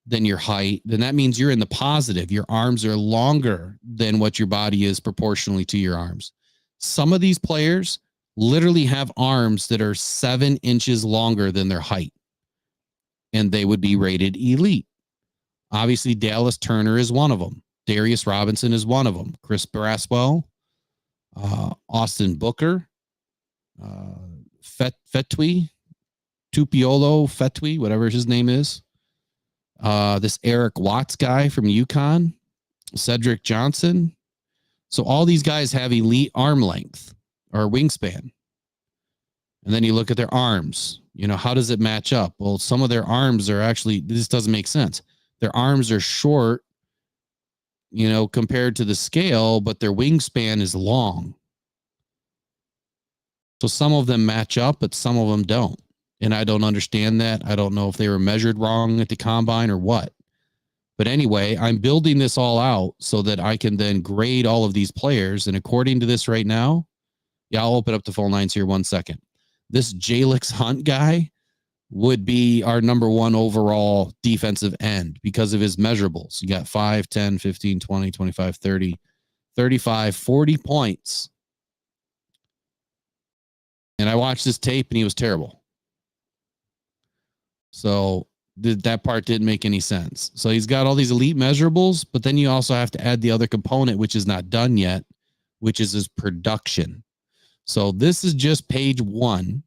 than your height, then that means you're in the positive. Your arms are longer than what your body is proportionally to your arms. Some of these players literally have arms that are 7 inches longer than their height, and they would be rated elite. Obviously, Dallas Turner is one of them. Darius Robinson is one of them. Chris Braswell, Austin Booker, Fetui, Tupiolo Fetui, whatever his name is. This Eric Watts guy from UConn, Cedric Johnson. So all these guys have elite arm length or wingspan. And then you look at their arms. How does it match up? Well, some of their arms are actually, this doesn't make sense. Their arms are short, compared to the scale, but their wingspan is long. So some of them match up, but some of them don't. And I don't understand that. I don't know if they were measured wrong at the combine or what. But anyway, I'm building this all out so that I can then grade all of these players. And according to this right now, I'll open up the phone lines here 1 second. This Jalix Hunt guy would be our number 1 overall defensive end because of his measurables. You got 5, 10, 15, 20, 25, 30, 35, 40 points. And I watched this tape and he was terrible. So that part didn't make any sense. So he's got all these elite measurables, but then you also have to add the other component, which is not done yet, which is his production. So this is just page 1.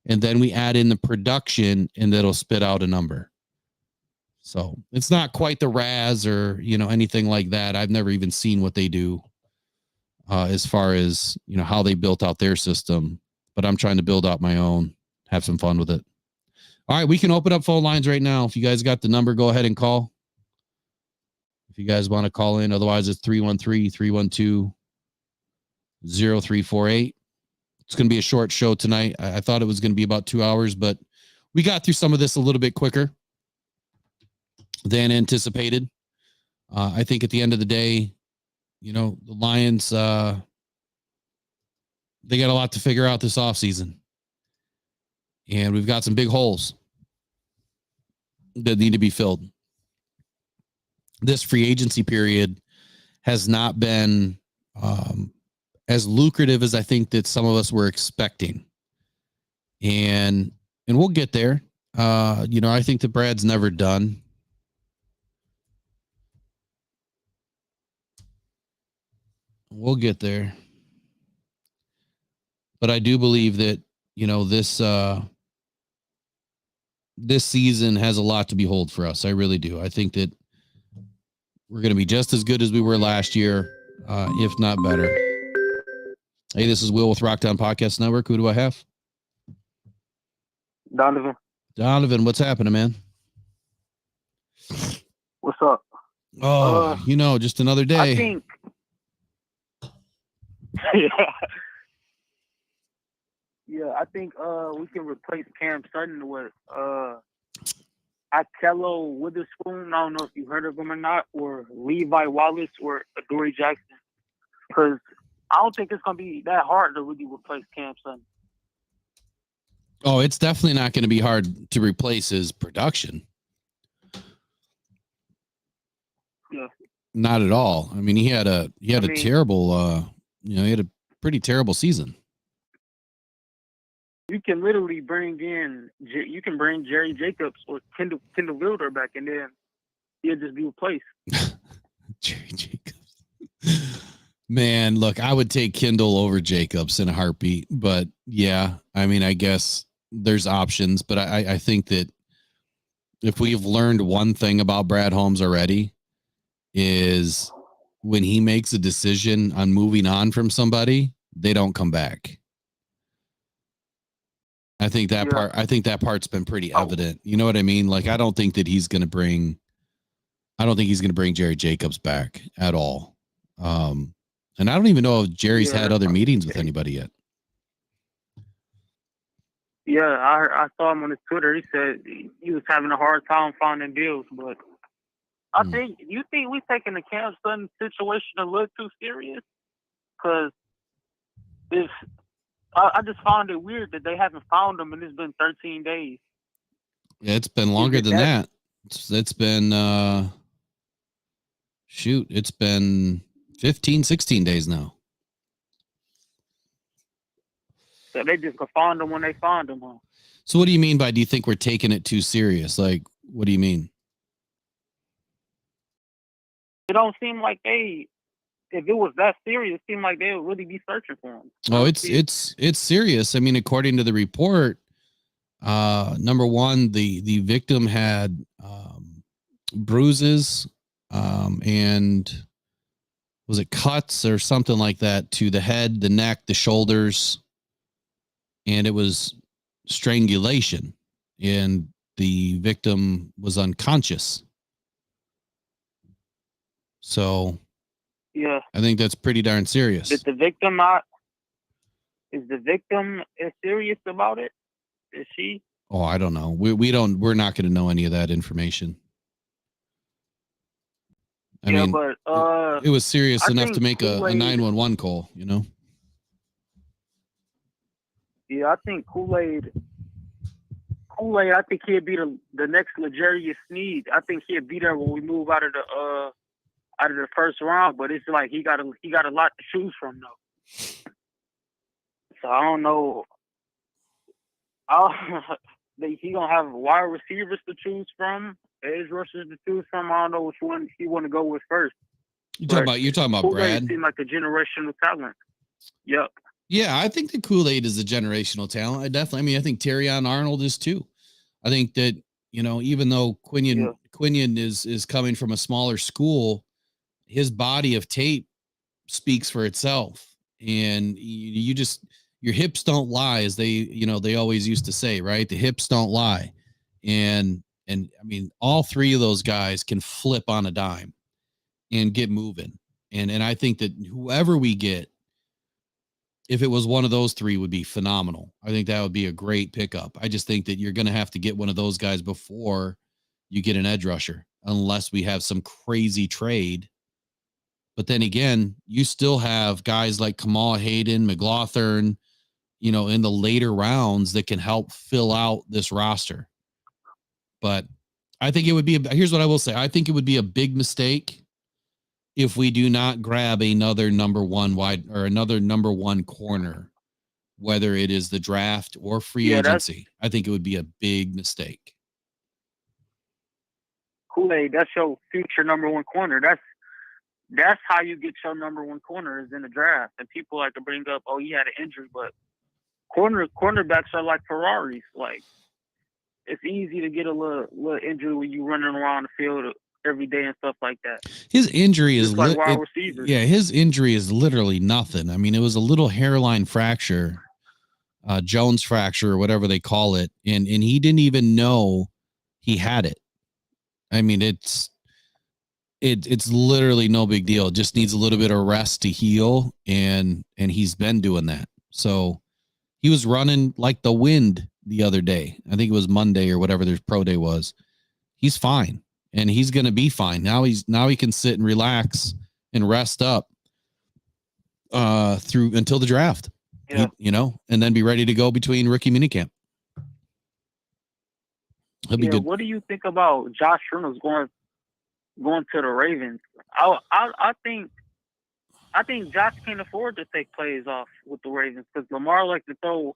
And then we add in the production and it'll spit out a number. So it's not quite the RAS or, anything like that. I've never even seen what they do as far as, how they built out their system, but I'm trying to build out my own, have some fun with it. All right. We can open up phone lines right now. If you guys got the number, go ahead and call. If you guys want to call in, otherwise it's 313-312-0348. It's going to be a short show tonight. I thought it was going to be about 2 hours, but we got through some of this a little bit quicker than anticipated. I think at the end of the day, the Lions, they got a lot to figure out this offseason. And we've got some big holes that need to be filled. This free agency period has not been as lucrative as I think that some of us were expecting. And we'll get there. I think that Brad's never done. We'll get there. But I do believe that, this season has a lot to behold for us. I really do. I think that we're going to be just as good as we were last year, if not better. Hey, this is Will with Rockdown Podcast Network. Who do I have? Donovan. Donovan, what's happening, man? What's up? Oh, just another day. I think. Yeah, I think we can replace Cam Sutton with Akello Witherspoon. I don't know if you heard of him or not, or Levi Wallace or Adoree Jackson. Because I don't think it's going to be that hard to really replace Cam Sutton. Oh, it's definitely not going to be hard to replace his production. Yeah. Not at all. I mean, he had a terrible, he had a pretty terrible season. You can literally bring Jerry Jacobs or Kendall Wilder back, and then he'll just be replaced. Jerry Jacobs. Man, look, I would take Kendall over Jacobs in a heartbeat, but yeah, I mean, I guess there's options, but I think that if we've learned one thing about Brad Holmes already is when he makes a decision on moving on from somebody, they don't come back. I think that part's been pretty evident. You know what I mean? Like, I don't think he's going to bring Jerry Jacobs back at all. And I don't even know if Jerry's had other meetings with anybody yet. Yeah, I saw him on his Twitter. He said he was having a hard time finding deals, but I think we're taking the Cam Sutton situation a little too serious? Because I just found it weird that they haven't found him, and it's been 13 days. Yeah, it's been longer than that. It's been it's been 15, 16 days now. So they just found him when they found him, huh? So what do you mean by, do you think we're taking it too serious? Like, what do you mean? It don't seem like if it was that serious, it seemed like they would really be searching for him. Oh, it's serious. I mean, according to the report, number one, the victim had bruises and was it cuts or something like that to the head, the neck, the shoulders, and it was strangulation, and the victim was unconscious. So yeah, I think that's pretty darn serious. Is the victim as serious about it? Is she? Oh, I don't know. We're not going to know any of that information. I mean, but it was serious enough to make a 911 call, you know? Yeah, I think Kool-Aid, I think he'd be the next L'Jarius Sneed. I think he'd be there when we move out of out of the first round, but it's like he got a lot to choose from though. So I don't know. He gonna have wide receivers to choose from, edge rushers to choose from. I don't know which one he want to go with first. You're talking about Brad. Seems like a generational talent. Yep. Yeah, I think the Kool-Aid is a generational talent. I think Terrion Arnold is too. I think that, even though Quinion is coming from a smaller school, his body of tape speaks for itself. And your hips don't lie, as they always used to say, right? The hips don't lie. And I mean, all three of those guys can flip on a dime and get moving. And I think that whoever we get, if it was one of those three, would be phenomenal. I think that would be a great pickup. I just think that you're going to have to get one of those guys before you get an edge rusher, unless we have some crazy trade. But then again, you still have guys like Kamal Hayden, McLaughlin, in the later rounds that can help fill out this roster. But I think it would be, here's what I will say. I think it would be a big mistake if we do not grab another number one wide or another number one corner, whether it is the draft or free agency. I think it would be a big mistake. Kool-Aid, that's your future number one corner. That's how you get your number one corner, is in the draft. And people like to bring up, he had an injury, but cornerbacks are like Ferraris. Like, it's easy to get a little injury when you running around the field every day and stuff like that. His injury is like wide receivers. Yeah, his injury is literally nothing. I mean, it was a little hairline fracture, Jones fracture or whatever they call it, and he didn't even know he had it. I mean, it's literally no big deal. It just needs a little bit of rest to heal, and he's been doing that. So he was running like the wind the other day. I think it was Monday or whatever their pro day was. He's fine. And he's going to be fine. Now he can sit and relax and rest up through until the draft, and then be ready to go between rookie minicamp. He'll be good. What do you think about Josh Reynolds going to the Ravens? I think Josh can't afford to take plays off with the Ravens, because Lamar like to throw,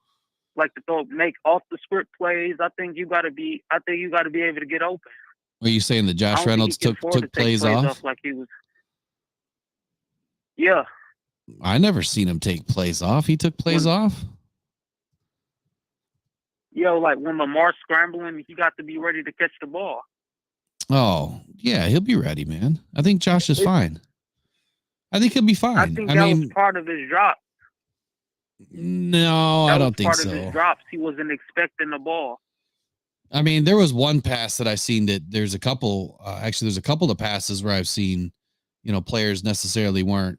make off the script plays. I think you got to be able to get open. Are you saying that Josh Reynolds took plays off? Like he was? Yeah. I never seen him take plays off. He took plays off? Like when Lamar's scrambling, he got to be ready to catch the ball. Oh, yeah, he'll be ready, man. I think Josh is fine. I think he'll be fine. I think that was part of his drop. No, I don't think so. Part of his drops. He wasn't expecting the ball. I mean, there was one pass that I seen that there's a couple of passes where I've seen, players necessarily weren't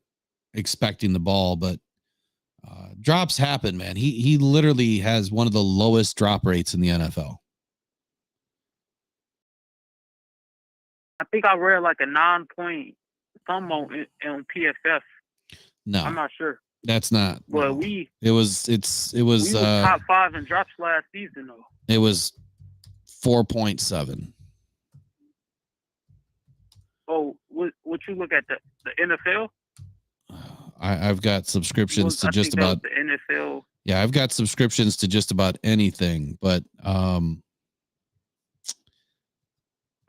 expecting the ball, but drops happen, man. He literally has one of the lowest drop rates in the NFL. I think I read like a 9-point thumb on PFF. No, I'm not sure. That's not. But no. It was top 5 in drops last season though. It was 4.7. Oh, what you look at the NFL? I've got subscriptions to just about the NFL. Yeah, I've got subscriptions to just about anything, but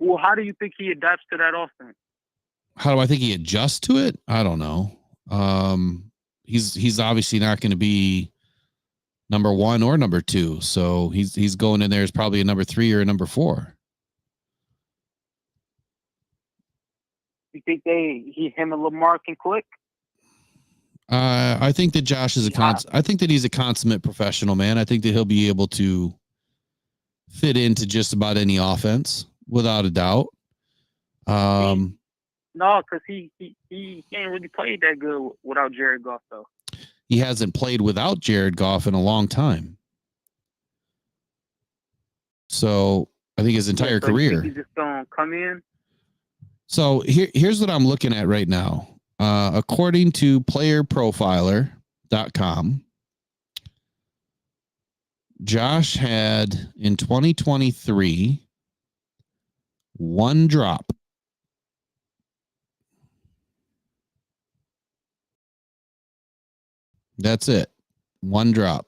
well, how do you think he adapts to that offense? How do I think he adjusts to it? I don't know. He's obviously not going to be number 1 or number 2, so he's going in there as probably a number 3 or a number 4. You think him and Lamar can click? I think that Josh is I think that he's a consummate professional, man. I think that he'll be able to fit into just about any offense without a doubt. No, because he ain't really played that good without Jared Goff, though. He hasn't played without Jared Goff in a long time. So I think his entire career. He's just gonna come in. So here's what I'm looking at right now. According to playerprofiler.com, Josh had in 2023 1 drop. That's it. One drop.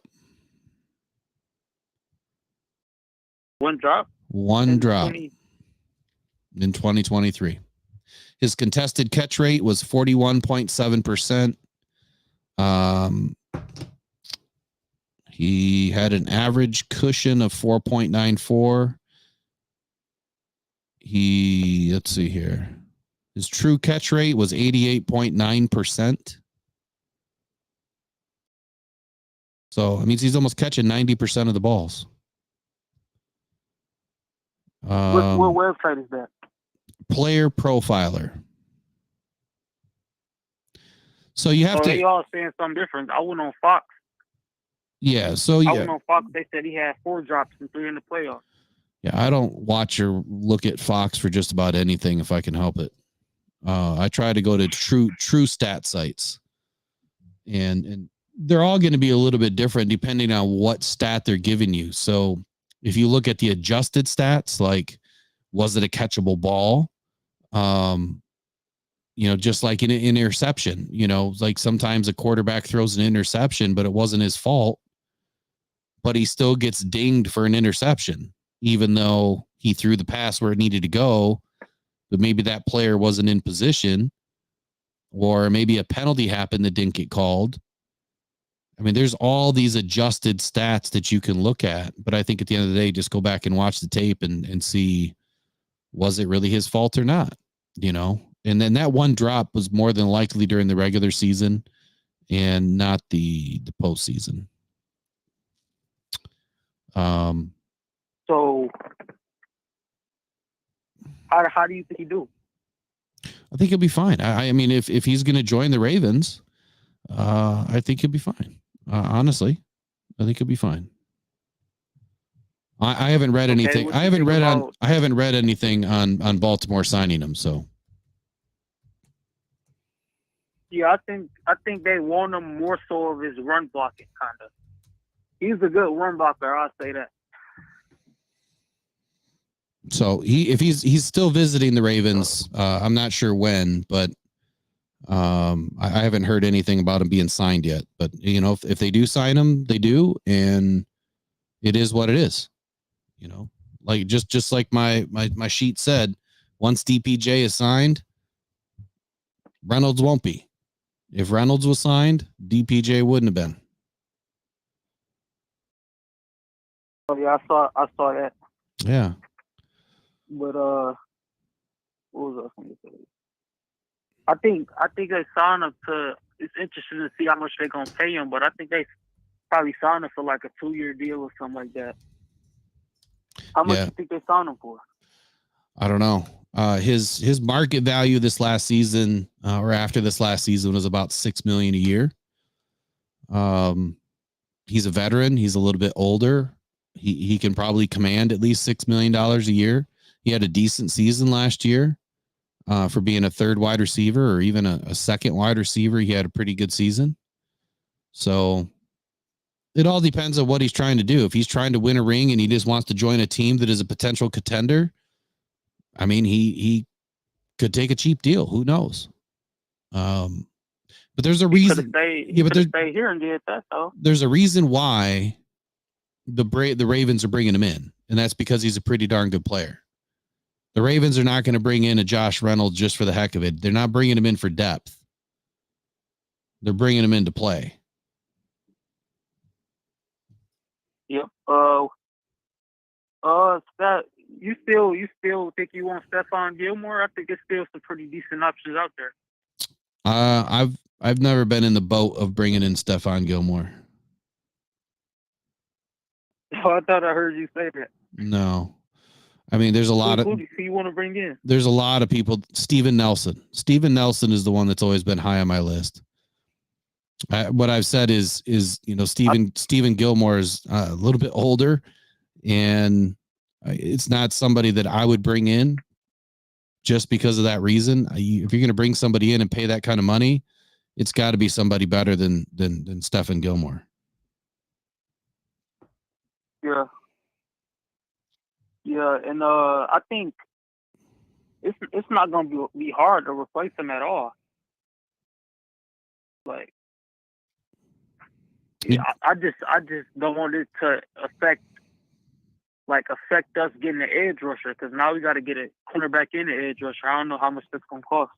One drop? One drop in 2023. His contested catch rate was 41.7%. He had an average cushion of 4.94. Let's see here. His true catch rate was 88.9%. So it means he's almost catching 90% of the balls. What website is that? Player Profiler. So you have to. They all saying something different. I went on Fox. Yeah. So yeah. I went on Fox. They said he had 4 drops and 3 in the playoffs. Yeah, I don't watch or look at Fox for just about anything if I can help it. I try to go to true stat sites, and they're all going to be a little bit different depending on what stat they're giving you. So if you look at the adjusted stats, like was it a catchable ball? Just like in an interception, like sometimes a quarterback throws an interception, but it wasn't his fault, but he still gets dinged for an interception, even though he threw the pass where it needed to go, but maybe that player wasn't in position, or maybe a penalty happened that didn't get called. I mean, there's all these adjusted stats that you can look at, but I think at the end of the day, just go back and watch the tape and see, was it really his fault or not? And then that one drop was more than likely during the regular season and not the postseason. So how do you think he do? I think he'll be fine. I mean, if he's going to join the Ravens, I think he'll be fine. Honestly, I think he'll be fine. I haven't read anything. I haven't read anything on Baltimore signing him. So. Yeah, I think they want him more so of his run blocking kind of. He's a good run blocker. I'll say that. So if he's still visiting the Ravens, I'm not sure when, but I haven't heard anything about him being signed yet. But if they do sign him, they do, and it is what it is. Like just like my sheet said, once DPJ is signed, Reynolds won't be. If Reynolds was signed, DPJ wouldn't have been. Oh yeah, I saw that. Yeah. But what was I going to say? I think they signed him to. It's interesting to see how much they're gonna pay him, but I think they probably signed him for like a 2-year deal or something like that. How much do you think they signed him for? I don't know. His market value this last season or after this last season was about $6 million a year. He's a veteran. He's a little bit older. He can probably command at least $6 million a year. He had a decent season last year for being a third wide receiver or even a second wide receiver. He had a pretty good season. So it all depends on what he's trying to do. If he's trying to win a ring and he just wants to join a team that is a potential contender, I mean, he could take a cheap deal. Who knows? But there's a reason. Stay here and did that though. There's a reason why the Ravens are bringing him in, and that's because he's a pretty darn good player. The Ravens are not going to bring in a Josh Reynolds just for the heck of it. They're not bringing him in for depth. They're bringing him in to play. Yep. You still think you want Stephon Gilmore? I think there's still some pretty decent options out there. I've never been in the boat of bringing in Stephon Gilmore. Oh, I thought I heard you say that. No. I mean, there's a lot who do you want to bring in? There's a lot of people. Steven Nelson. Steven Nelson is the one that's always been high on my list. What I've said is Steven Gilmore is a little bit older, and it's not somebody that I would bring in just because of that reason. If you're going to bring somebody in and pay that kind of money, it's got to be somebody better than Stephon Gilmore. Yeah. Yeah, and I think it's not going to be hard to replace him at all. Like, Yeah, I just don't want it to affect us getting an edge rusher, because now we got to get a cornerback and an edge rusher. I don't know how much that's gonna cost.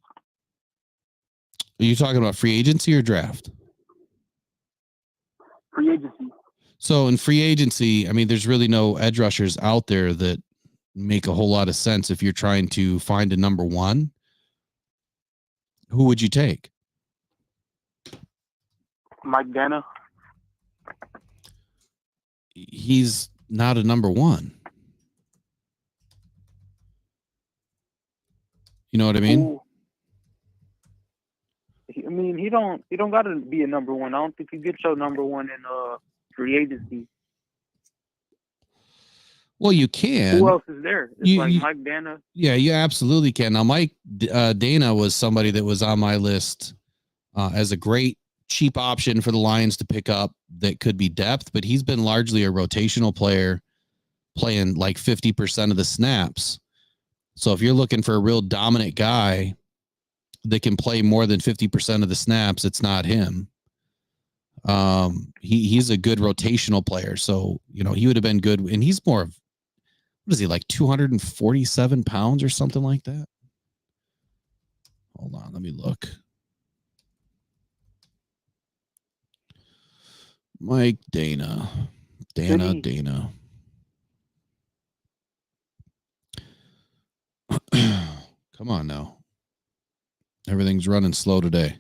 Are you talking about free agency or draft? Free agency. So in free agency, I mean, there's really no edge rushers out there that make a whole lot of sense if you're trying to find a number one. Who would you take? Mike Dana. He's not a number one. You know what I mean? Ooh. I mean, he don't got to be a number one. I don't think you get your number one in free agency. Well, you can. Who else is there? It's Mike Dana. Yeah, you absolutely can. Now, Mike Dana was somebody that was on my list as a great cheap option for the Lions to pick up that could be depth, but he's been largely a rotational player, playing like 50% of the snaps. So if you're looking for a real dominant guy that can play more than 50% of the snaps, it's not him. He's a good rotational player. So, you know, he would have been good. And he's more of, what is he, like 247 pounds or something like that? Hold on, let me look. Mike Dana. Dana. Come on now. Everything's running slow today.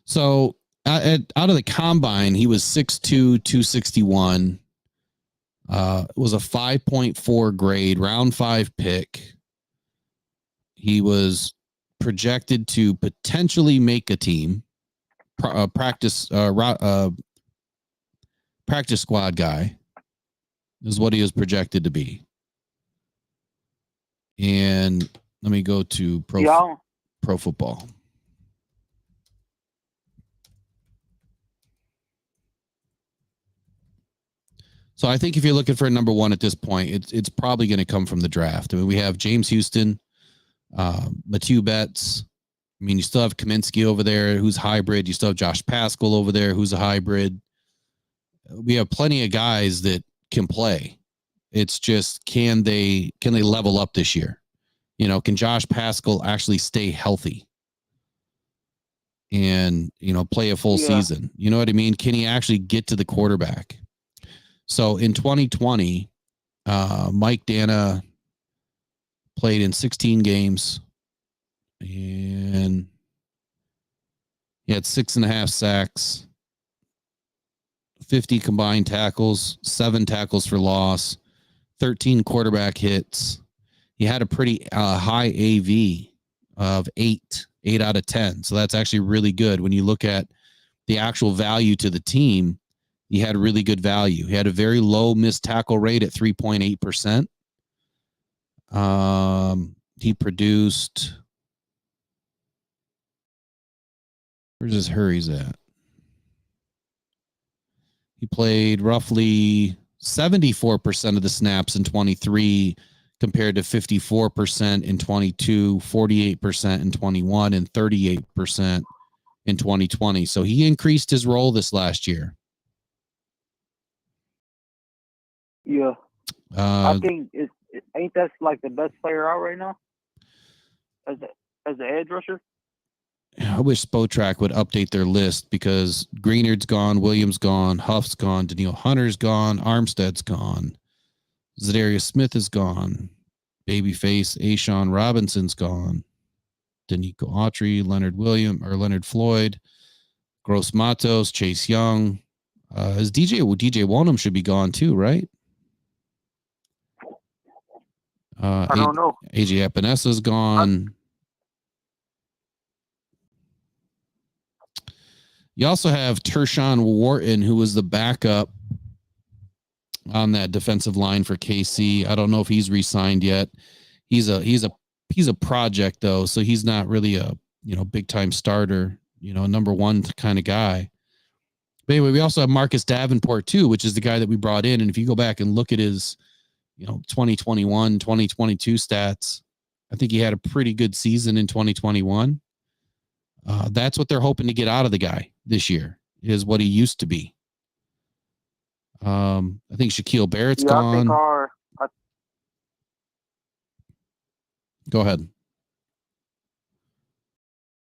So out of the combine, he was 6'2", 261. Was a 5.4 grade, round 5 pick. He was projected to potentially make a team, practice squad guy is what he was projected to be. And let me go to Pro Football. So I think if you're looking for a number one at this point, it's probably going to come from the draft. I mean, we have James Houston, Matthew Betts. I mean, you still have Kaminsky over there, who's hybrid. You still have Josh Pascal over there, who's a hybrid. We have plenty of guys that can play. It's just, can they level up this year? You know, can Josh Pascal actually stay healthy and, you know, play a full season? You know what I mean? Can he actually get to the quarterback? So in 2020, Mike Dana played in 16 games and he had 6.5 sacks, 50 combined tackles, 7 tackles for loss, 13 quarterback hits. He had a pretty high AV of 8 out of 10. So that's actually really good. When you look at the actual value to the team, he had really good value. He had a very low missed tackle rate at 3.8%. He produced, where's his hurries at? He played roughly 74% of the snaps in 23 compared to 54% in 22, 48% in 21, and 38% in 2020. So he increased his role this last year. Yeah. I think ain't that like the best player out right now as an edge rusher? I wish Spotrac would update their list because Greenard's gone, Williams gone, Huff's gone, Daniil Hunter's gone, Armstead's gone, Zadarius Smith is gone, Babyface Ashawn Robinson's gone, Danico Autry, Leonard Floyd, Gross Matos, Chase Young. His DJ Wonham should be gone too, right? I don't know. AJ Epinessa's gone. You also have Tershawn Wharton, who was the backup on that defensive line for KC. I don't know if he's re-signed yet. He's a project though, so he's not really a big time starter, number one kind of guy. But anyway, we also have Marcus Davenport too, which is the guy that we brought in. And if you go back and look at his 2021, 2022 stats, I think he had a pretty good season in 2021. That's what they're hoping to get out of the guy this year, is what he used to be. I think Shaquille Barrett's Yeah, I think gone. Go ahead.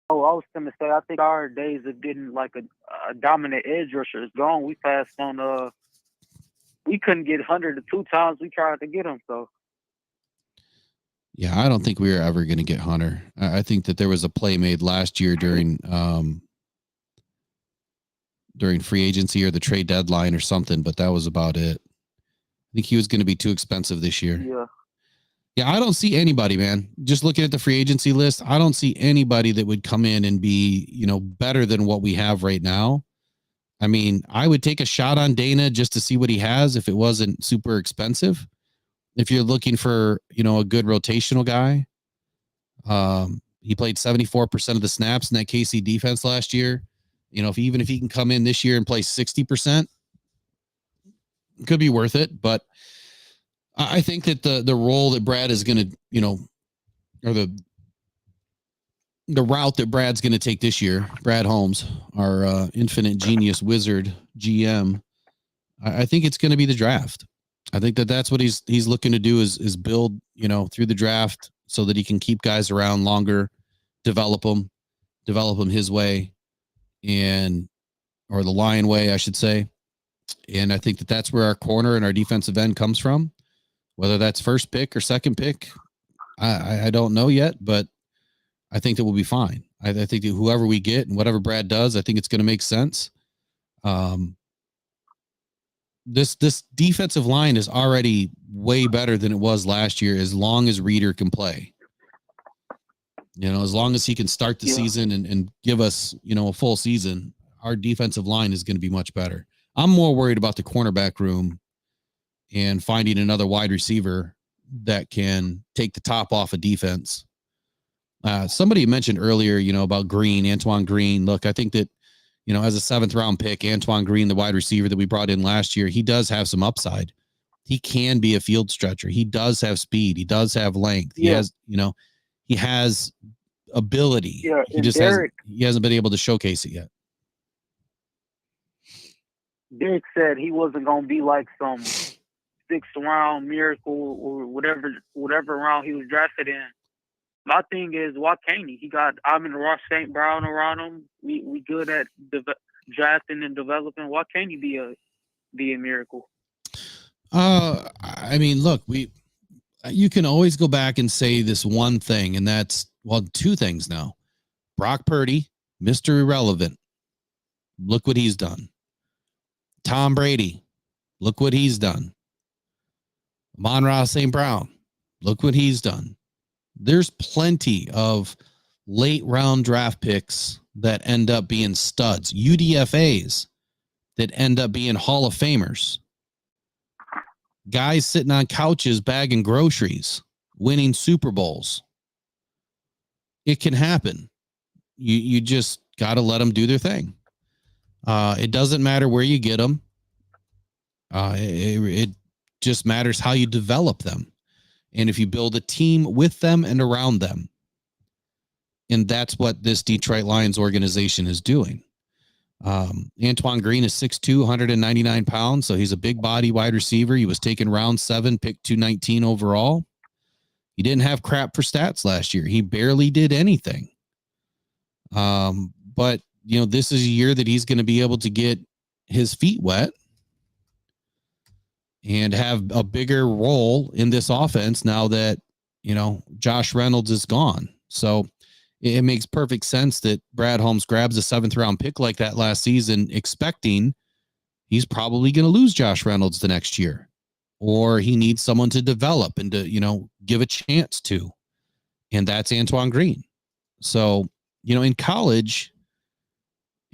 I was gonna say I think our days of getting like a dominant edge rusher is gone. We passed on we couldn't get Hunter the 2 times we tried to get him. So Yeah, I don't think we were ever going to get Hunter. I think that there was a play made last year during free agency or the trade deadline or something, but that was about it. I think he was going to be too expensive this year. Yeah, I don't see anybody, man. Just looking at the free agency list, I don't see anybody that would come in and be, better than what we have right now. I mean, I would take a shot on Dana just to see what he has if it wasn't super expensive. If you're looking for, a good rotational guy, he played 74% of the snaps in that KC defense last year. Even if he can come in this year and play 60%, it could be worth it. But I think that the role that Brad is going to, or the route that Brad's going to take this year, Brad Holmes, our infinite genius wizard GM, I think it's going to be the draft. I think that that's what he's looking to do is build, through the draft so that he can keep guys around longer, develop them his way or the Lion way, I should say. And I think that that's where our corner and our defensive end comes from. Whether that's first pick or second pick, I don't know yet, but I think that we'll be fine. I think that whoever we get and whatever Brad does, I think it's going to make sense. This defensive line is already way better than it was last year as long as Reeder can play. As long as he can start the season and give us, a full season, our defensive line is going to be much better. I'm more worried about the cornerback room and finding another wide receiver that can take the top off of defense. Somebody mentioned earlier, about Green, Antoine Green. Look, I think that, as a 7th round pick, Antoine Green, the wide receiver that we brought in last year, he does have some upside. He can be a field stretcher. He does have speed. He does have length. He has, he has ability. Yeah, he just hasn't been able to showcase it yet. Derek said he wasn't going to be like some 6th round miracle or whatever round he was drafted in. My thing is, why can't he? He got Amon-Ra St. Brown around him. We good at drafting and developing. Why can't he be a miracle? I mean, look, you can always go back and say this one thing, and that's, well, 2 things now. Brock Purdy, Mr. Irrelevant. Look what he's done. Tom Brady, look what he's done. Amon-Ra St. Brown, look what he's done. There's plenty of late round draft picks that end up being studs, UDFAs that end up being Hall of Famers, guys sitting on couches bagging groceries, winning Super Bowls. It can happen. You just got to let them do their thing. It doesn't matter where you get them. It just matters how you develop them. And if you build a team with them and around them. And that's what this Detroit Lions organization is doing. Antoine Green is 6'2", 199 pounds. So he's a big body wide receiver. He was taken round 7, picked 219 overall. He didn't have crap for stats last year. He barely did anything. But, this is a year that he's going to be able to get his feet wet and have a bigger role in this offense now that, Josh Reynolds is gone. So it makes perfect sense that Brad Holmes grabs a 7th round pick like that last season, expecting he's probably going to lose Josh Reynolds the next year, or he needs someone to develop and to, give a chance to. And that's Antoine Green. So, in college,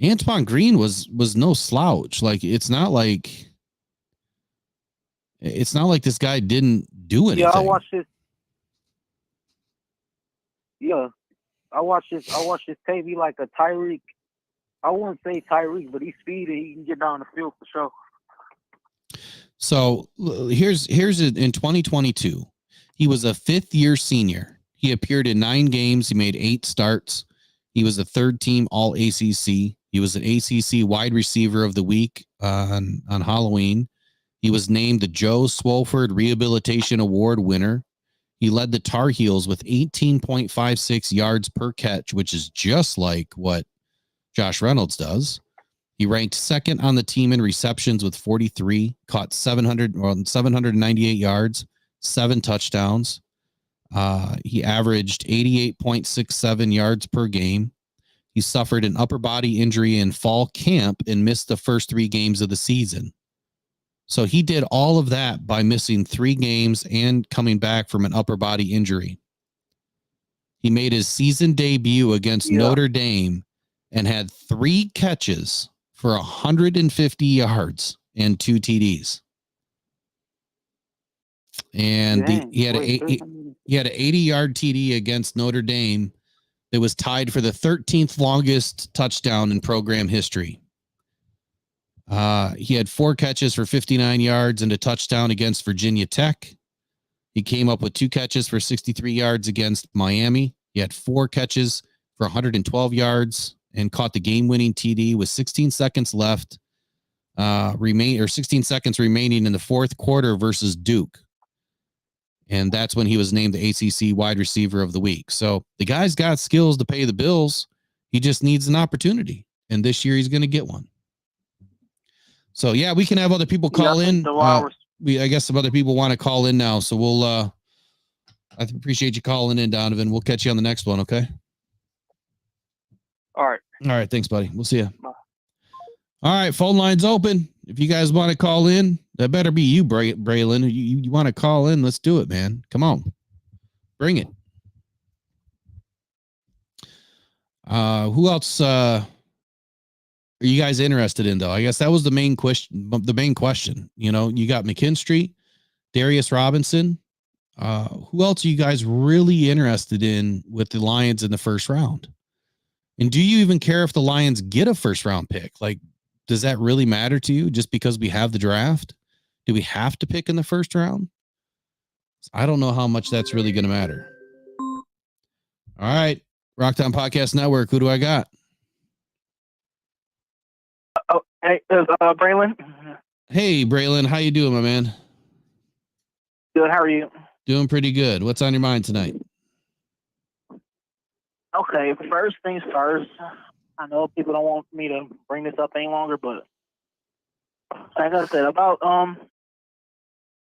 Antoine Green was no slouch. Like, it's not like this guy didn't do anything. Yeah, I watched this. Yeah, I watched this tape. He like a Tyreek. I wouldn't say Tyreek, but he's speedy. He can get down the field for sure. So here's in 2022, he was a 5th-year senior. He appeared in 9 games. He made 8 starts. He was a 3rd-team All-ACC. He was an ACC wide receiver of the week on Halloween. He was named the Joe Swofford Rehabilitation Award winner. He led the Tar Heels with 18.56 yards per catch, which is just like what Josh Reynolds does. He ranked second on the team in receptions with 43, caught 798 yards, 7 touchdowns. He averaged 88.67 yards per game. He suffered an upper body injury in fall camp and missed the first 3 games of the season. So he did all of that by missing 3 games and coming back from an upper body injury. He made his season debut against Notre Dame and had 3 catches for 150 yards and 2 TDs. And he had an 80-yard TD against Notre Dame that was tied for the 13th longest touchdown in program history. He had 4 catches for 59 yards and a touchdown against Virginia Tech. He came up with 2 catches for 63 yards against Miami. He had 4 catches for 112 yards and caught the game-winning TD with 16 seconds left, 16 seconds remaining in the fourth quarter versus Duke. And that's when he was named the ACC wide receiver of the week. So the guy's got skills to pay the bills. He just needs an opportunity. And this year he's going to get one. So, yeah, we can have other people call in. I guess some other people want to call in now. So we'll, I appreciate you calling in, Donovan. We'll catch you on the next one. Okay. All right. All right. Thanks, buddy. We'll see you. Bye. All right. Phone line's open. If you guys want to call in, that better be you, Braylon. You want to call in? Let's do it, man. Come on. Bring it. Who else, are you guys interested in, though? I guess that was the main question. You know, you got McKinstry, Darius Robinson. Who else are you guys really interested in with the Lions in the first round? And do you even care if the Lions get a first round pick? Like, does that really matter to you just because we have the draft? Do we have to pick in the first round? I don't know how much that's really going to matter. All right. Rocktown Podcast Network. Who do I got? Oh, hey, Braylon. Hey, Braylon. How you doing, my man? Good. How are you? Doing pretty good. What's on your mind tonight? Okay. First things first. I know people don't want me to bring this up any longer, but like I said about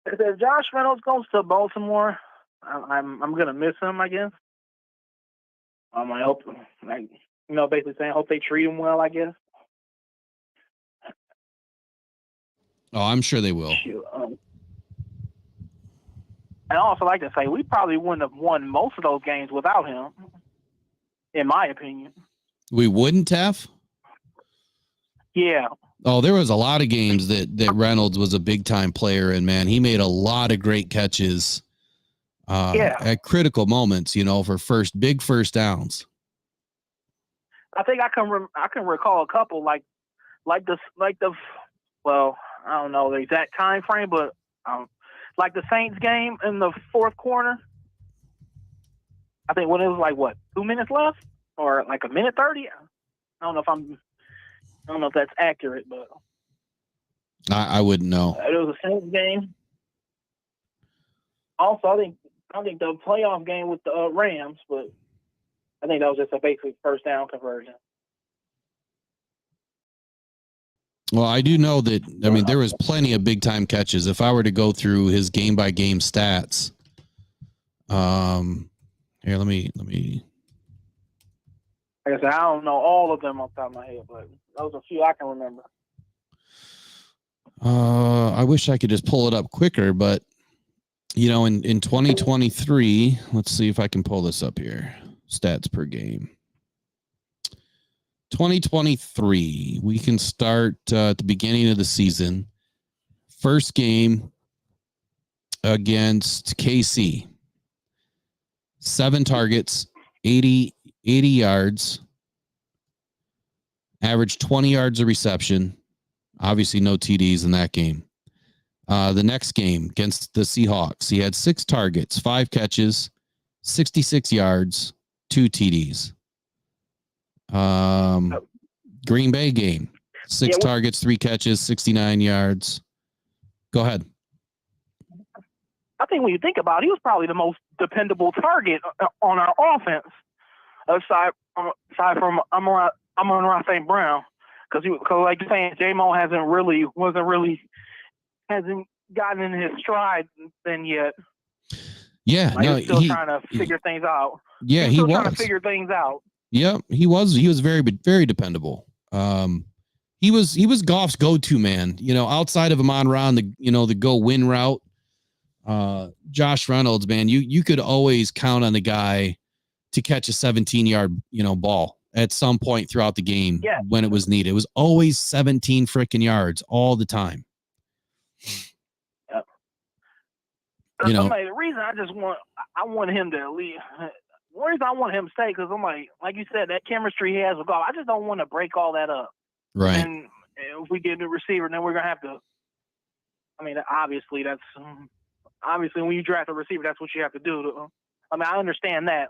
if Josh Reynolds goes to Baltimore, I'm gonna miss him, I guess. I hope, basically saying I hope they treat him well, I guess. Oh, I'm sure they will. And I also like to say we probably wouldn't have won most of those games without him, in my opinion. We wouldn't have? Yeah. Oh, there was a lot of games that Reynolds was a big-time player in, man. He made a lot of great catches at critical moments, for big first downs. I think I can recall a couple like the well, I don't know the exact time frame, but like the Saints game in the fourth quarter. I think when it was 2 minutes left or like a minute 30. I don't know if that's accurate, but I wouldn't know. It was a Saints game. Also, I think the playoff game with the Rams, but I think that was just a basic first down conversion. Well, I do know that. I mean, there was plenty of big time catches. If I were to go through his game by game stats, here, let me. Like I said, I don't know all of them off the top of my head, but those are a few I can remember. I wish I could just pull it up quicker, but in 2023, let's see if I can pull this up here. Stats per game. 2023, we can start at the beginning of the season. First game against KC. 7 targets, 80 yards, averaged 20 yards of reception. Obviously, no TDs in that game. The next game against the Seahawks, he had 6 targets, 5 catches, 66 yards, 2 TDs. Green Bay game, 6 targets, 3 catches, 69 yards. Go ahead. I think when you think about it, he was probably the most dependable target on our offense, aside from Amon-Ra St. Brown, because like you're saying, J-Mo hasn't gotten in his stride then yet. Yeah, like no, he's still trying to figure things out. Yeah, he was trying to figure things out. Yeah, he was very dependable. He was Goff's go-to man. Outside of Amon-Ra and the go win route. Josh Reynolds, man, you could always count on the guy to catch a 17-yard, ball at some point throughout the game when it was needed. It was always 17 freaking yards all the time. Yep. The reason I want him to leave. The reason I want him to stay, because I'm like you said, that chemistry he has with Goff. I just don't want to break all that up. Right. And if we get a receiver, then we're gonna have to. I mean, obviously when you draft a receiver, that's what you have to do. I understand that.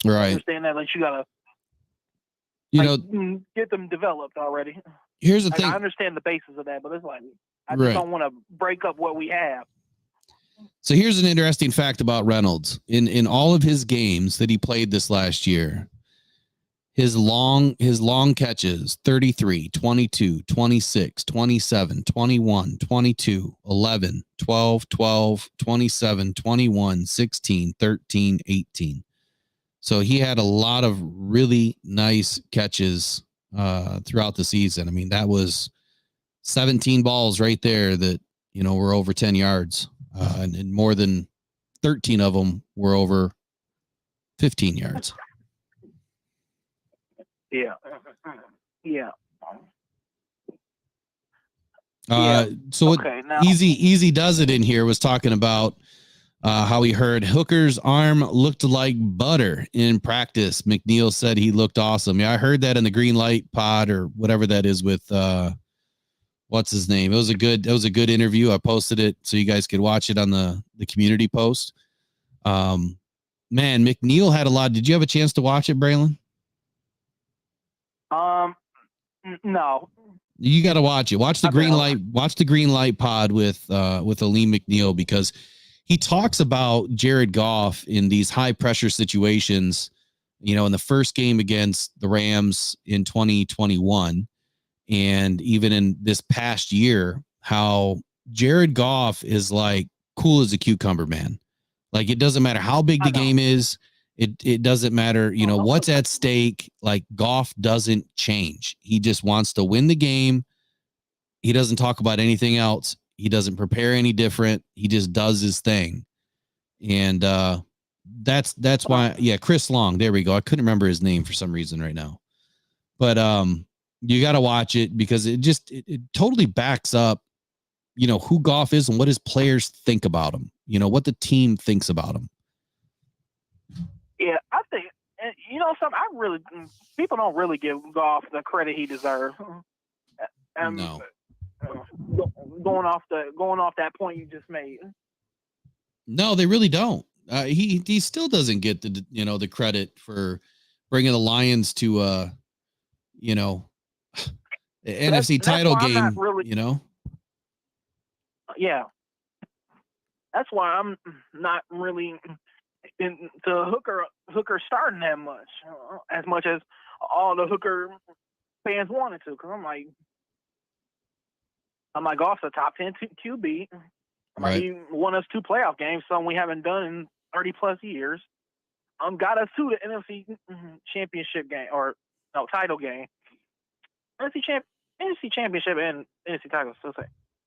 Right. I understand that. Like you gotta, get them developed already. Here's the thing. I understand the basis of that, but it's like I just don't want to break up what we have. So here's an interesting fact about Reynolds. In all of his games that he played this last year, his long catches, 33, 22, 26, 27, 21, 22, 11, 12, 12, 27, 21, 16, 13, 18. So he had a lot of really nice catches throughout the season. I mean, that was 17 balls right there that, were over 10 yards. And more than 13 of them were over 15 yards. Yeah. Yeah. So Easy Does It in here was talking about how he heard Hooker's arm looked like butter in practice. McNeil said he looked awesome. Yeah, I heard that in the Green Light pod or whatever that is with what's his name. It was a good interview. I posted it so you guys could watch it on the community post. Man, McNeil had a lot. Did you have a chance to watch it, Braylon? No. You got to watch it. Watch the Green Light pod with Aleem McNeil, because he talks about Jared Goff in these high pressure situations, in the first game against the Rams in 2021. And even in this past year, how Jared Goff is like cool as a cucumber, man. Like, it doesn't matter how big the game is. It doesn't matter, what's at stake. Like, Goff doesn't change. He just wants to win the game. He doesn't talk about anything else. He doesn't prepare any different. He just does his thing. And that's why, Chris Long. There we go. I couldn't remember his name for some reason right now. But you got to watch it, because it totally backs up, who Goff is and what his players think about him. What the team thinks about him. Yeah, I think people don't really give Goff the credit he deserves. No. Going off that point you just made. No, they really don't. He still doesn't get the credit for bringing the Lions to NFC title game. Yeah, that's why I'm not really into Hooker starting that much, as much as all the Hooker fans wanted to, because I'm like, Goff's a top 10 QB. Right. He won us 2 playoff games, something we haven't done in 30 plus years. Got us to the NFC championship game, or no, title game. NFC championship and NFC title. So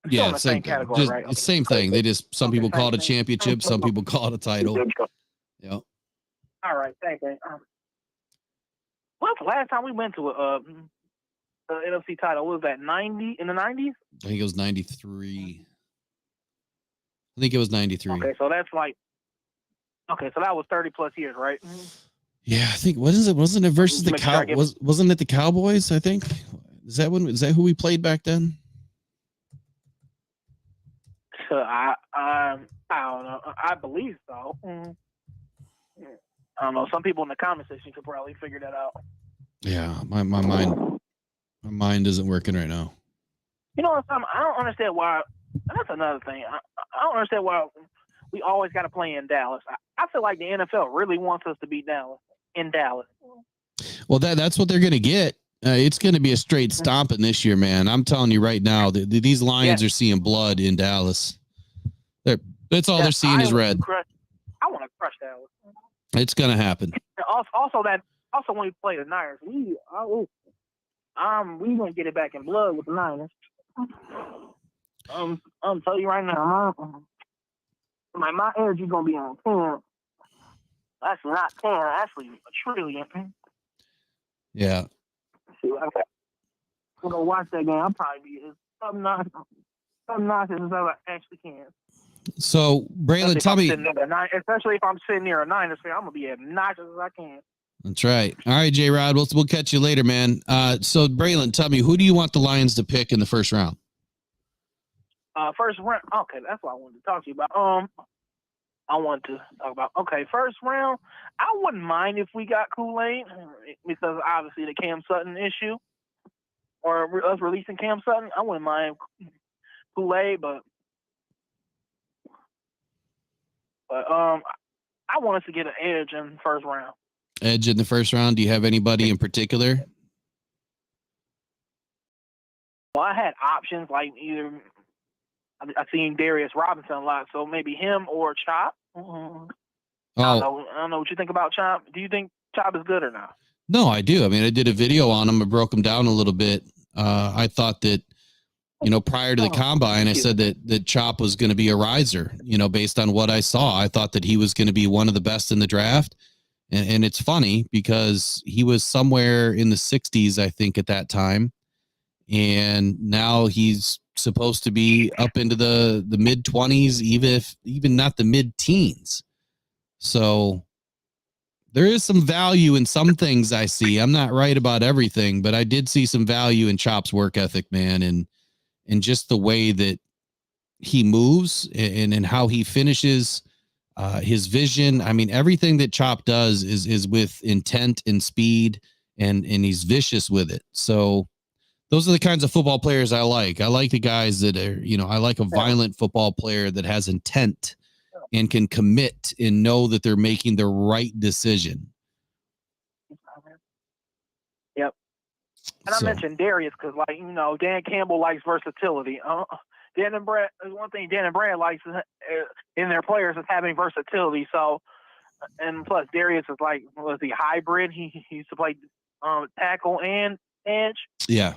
yeah, same category, right? It's same thing. They just, some people call it a championship, some people call it a title. Yeah. All right, same thing. When's the last time we went to a NFC title? What was that, 90 in the 90s? I think it was 93. I think it was 93. Okay, so that's like, so that was 30 plus years, right? Yeah, I think wasn't it versus the Cowboys? Wasn't it the Cowboys? I think is that who we played back then? I don't know. I believe so. I don't know. Some people in the comment section could probably figure that out. Yeah, my mind isn't working right now. You know what? I don't understand why And that's another thing. I don't understand why we always got to play in Dallas. I feel like the NFL really wants us to beat Dallas in Dallas. Well, that's what they're going to get. It's going to be a straight stomping this year, man. I'm telling you right now, these Lions are seeing blood in Dallas. That's all they're seeing is red. I want to crush Dallas. It's going to happen. Also, when we play the Niners, we going to get it back in blood with the Niners. I'm telling you right now, my energy going to be on 10. That's not 10, actually a trillion. Yeah. I'm going to watch that game. I'll probably be some nonsense as I actually can. So, Braylon, tell me. Especially if I'm sitting near a Niners fan, I'm going to be as obnoxious as I can. That's right. All right, J-Rod, we'll catch you later, man. So, Braylon, tell me, who do you want the Lions to pick in the first round? First round. Okay, that's what I wanted to talk to you about. First round, I wouldn't mind if we got Kool-Aid because obviously the Cam Sutton issue or us releasing Cam Sutton. I wouldn't mind Kool-Aid, but I want us to get an edge in the first round. Edge in the first round. Do you have anybody in particular? Well, I had options like either I've seen Darius Robinson a lot, so maybe him or Chop. I don't know what you think about Chop. Do you think Chop is good or not? No, I do. I mean, I did a video on him. I broke him down a little bit. I thought that, prior to the combine, I said that Chop was going to be a riser, based on what I saw. I thought that he was going to be one of the best in the draft. And it's funny because he was somewhere in the 60s, I think, at that time. And now he's supposed to be up into the mid 20s, even not the mid teens. So there is some value in some things I see. I'm not right about everything, but I did see some value in Chop's work ethic, man. And just the way that he moves and how he finishes, his vision. I mean, everything that Chop does is with intent and speed and he's vicious with it. So those are the kinds of football players I like. I like the guys that are, I like a violent football player that has intent and can commit and know that they're making the right decision. Yep. And I mentioned Darius because, Dan Campbell likes versatility. Dan and Brad, one thing Dan and Brad likes in their players is having versatility. So, and plus Darius is was he hybrid? He used to play tackle and edge. Yeah.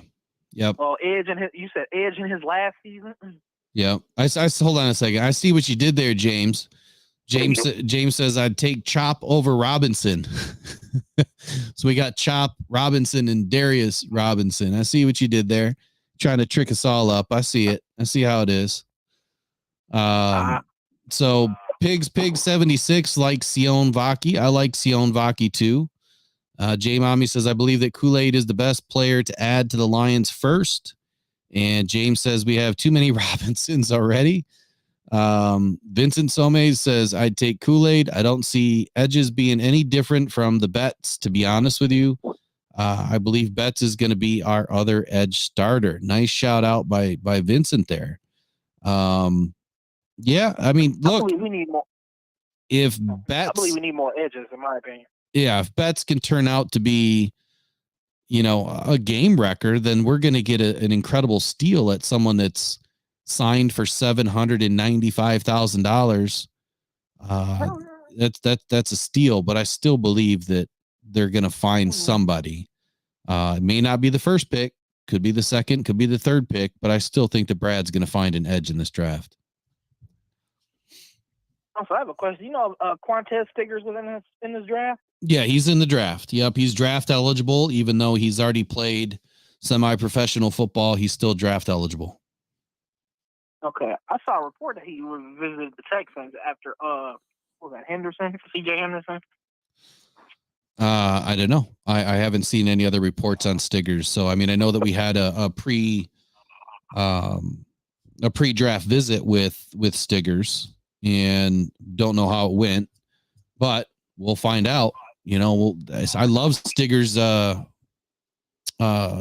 Yep. Well, you said edge in his last season. Yeah. I hold on a second. I see what you did there, James. James says I'd take Chop over Robinson. So we got Chop, Robinson, and Darius Robinson. I see what you did there. Trying to trick us all up. I see it. I see how it is. So Pig 76 likes Sion Vaki. I like Sion Vaki too. J Mommy says, I believe that Kool-Aid is the best player to add to the Lions first. And James says we have too many Robinsons already. Vincent Somes says, I'd take Kool-Aid. I don't see edges being any different from the Betts, to be honest with you. I believe Betts is going to be our other edge starter. Nice shout out by Vincent there. Yeah, I mean, look, I believe we need more. If Betts, I believe we need more edges, in my opinion. Yeah, if Betts can turn out to be, a game wrecker, then we're going to get an incredible steal at someone that's signed for $795,000. That's a steal, but I still believe that they're going to find somebody. It may not be the first pick, could be the second, could be the third pick, but I still think that Brad's going to find an edge in this draft. Also, I have a question. Quantez Stiggers was in this draft? Yeah, he's in the draft. Yep, he's draft eligible, even though he's already played semi-professional football. He's still draft eligible. Okay, I saw a report that he visited the Texans after what was that, Henderson, C.J. Henderson. I don't know. I haven't seen any other reports on Stiggers. So I mean, I know that we had a pre-draft visit with Stiggers, and don't know how it went, but we'll find out. I love Stiggers'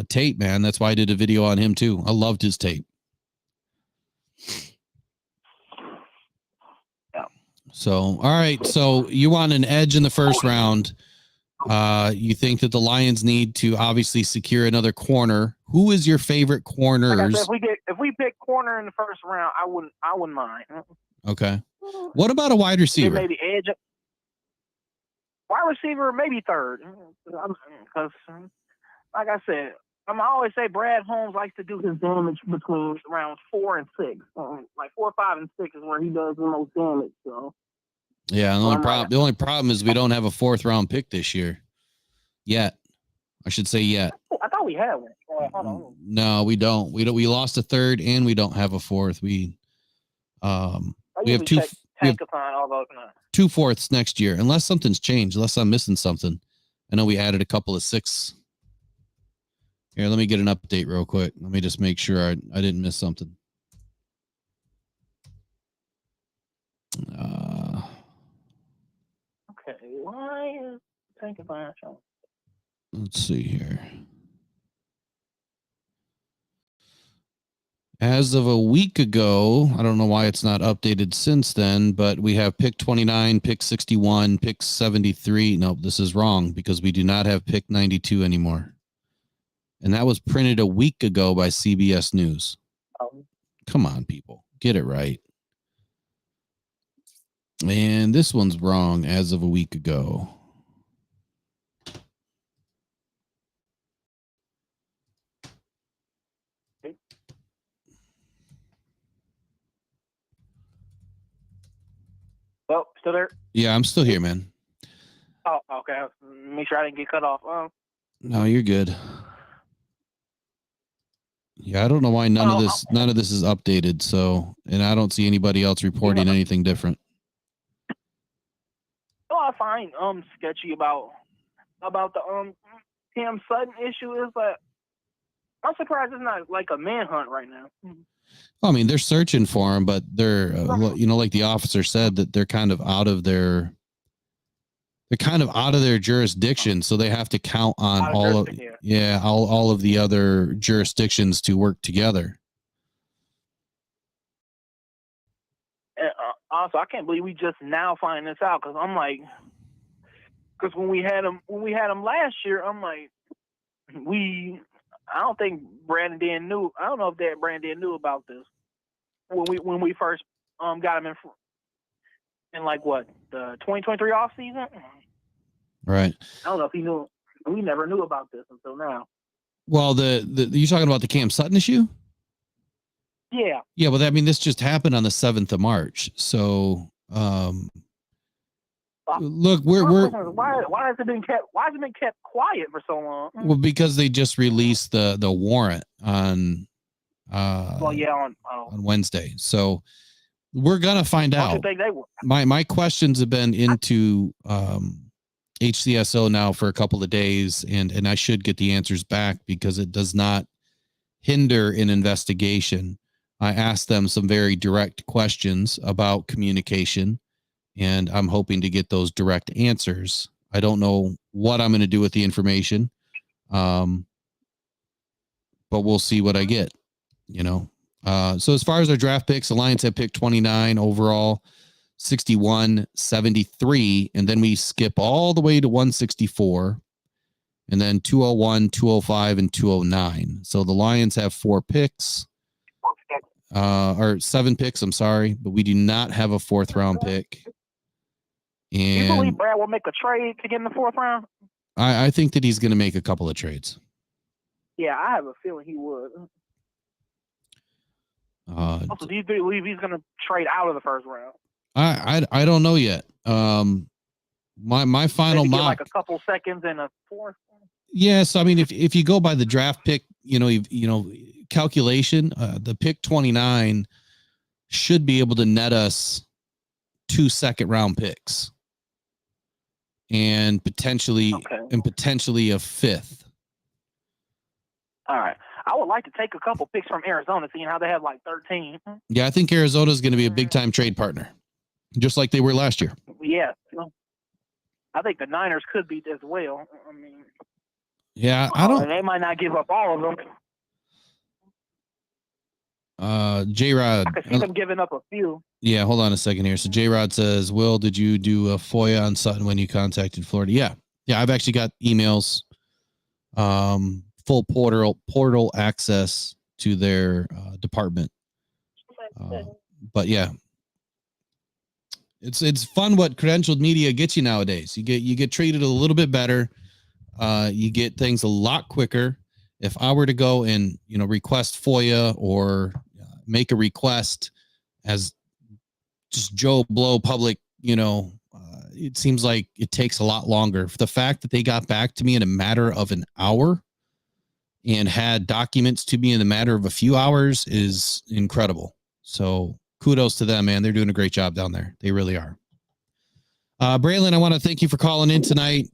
tape, man. That's why I did a video on him too. I loved his tape. Yeah. So, all right. So you want an edge in the first round. You think that the Lions need to obviously secure another corner. Who is your favorite corners? Like I said, if we pick corner in the first round, I wouldn't mind. Okay. What about a wide receiver? Maybe edge. Wide receiver, maybe third. Because, like I said, I always say Brad Holmes likes to do his damage between rounds 4 and 6. Like 4, 5, and 6 is where he does the most damage. So. Yeah, the only problem is we don't have a 4th round pick this year. Yet. I should say yet. I thought we had one. Hold on. No, we don't. We lost a 3rd and we don't have a 4th. We have 2 2 4ths next year, unless something's changed, unless I'm missing something. I know we added a couple of 6. Here, let me get an update real quick. Let me just make sure I didn't miss something. Okay, why is let's see here. As of a week ago, I don't know why it's not updated since then, but we have pick 29, pick 61, pick 73. Nope, this is wrong because we do not have pick 92 anymore. And that was printed a week ago by CBS News. Come on, people. Get it right. And this one's wrong as of a week ago. Oh, still there? Yeah, I'm still here, man. Oh, okay. Make sure I didn't get cut off. No, you're good. Yeah, I don't know why none of this is updated. So, and I don't see anybody else reporting anything different. Well, I find sketchy about the Cam Sutton issue is that I'm surprised it's not like a manhunt right now. I mean, they're searching for him, but they're like the officer said, that they're kind of out of their jurisdiction, so they have to count on all of the other jurisdictions to work together. And, also, I can't believe we just now find this out because I'm like, because when we had him last year, I'm like, I don't think Brandon knew. I don't know if Brandon knew about this when we first got him in like what, the 2023 off season. Right. I don't know if he knew. We never knew about this until now. Well, you talking about the Cam Sutton issue? Yeah. Yeah. Well, I mean, this just happened on the 7th of March. So, look, why has it been kept quiet for so long? Well, because they just released the warrant on on Wednesday. So we're gonna find out. My questions have been into HCSO now for a couple of days, and I should get the answers back because it does not hinder an investigation. I asked them some very direct questions about communication, and I'm hoping to get those direct answers. I don't know what I'm going to do with the information, but we'll see what I get, So as far as our draft picks, the Lions have picked 29 overall, 61, 73, and then we skip all the way to 164, and then 201, 205, and 209. So the Lions have 4 picks, or 7 picks, I'm sorry, but we do not have a 4th round pick. And you believe Brad will make a trade to get in the 4th round? I think that he's going to make a couple of trades. Yeah, I have a feeling he would. Also, do you believe he's going to trade out of the 1st round? I don't know yet. My final mock, like a couple seconds and a 4th. Yes, I mean if you go by the draft pick, calculation, the pick 29 should be able to net us 2 second round picks. And potentially a 5th. All right. I would like to take a couple picks from Arizona, seeing how they have like 13. Yeah, I think Arizona is going to be a big time trade partner, just like they were last year. Yeah. I think the Niners could be as well. I mean, yeah, I don't. They might not give up all of them. J-Rod. I could see them giving up a few. Yeah, hold on a second here. So J-Rod says, Will, did you do a FOIA on Sutton when you contacted Florida? Yeah. Yeah, I've actually got emails, full portal access to their department. But yeah, it's fun what credentialed media gets you nowadays. You get treated a little bit better. You get things a lot quicker. If I were to go and request FOIA or make a request as just Joe Blow public, it seems like it takes a lot longer. The fact that they got back to me in a matter of an hour and had documents to me in a matter of a few hours is incredible. So kudos to them, man. They're doing a great job down there. They really are. Braylon, I want to thank you for calling in tonight.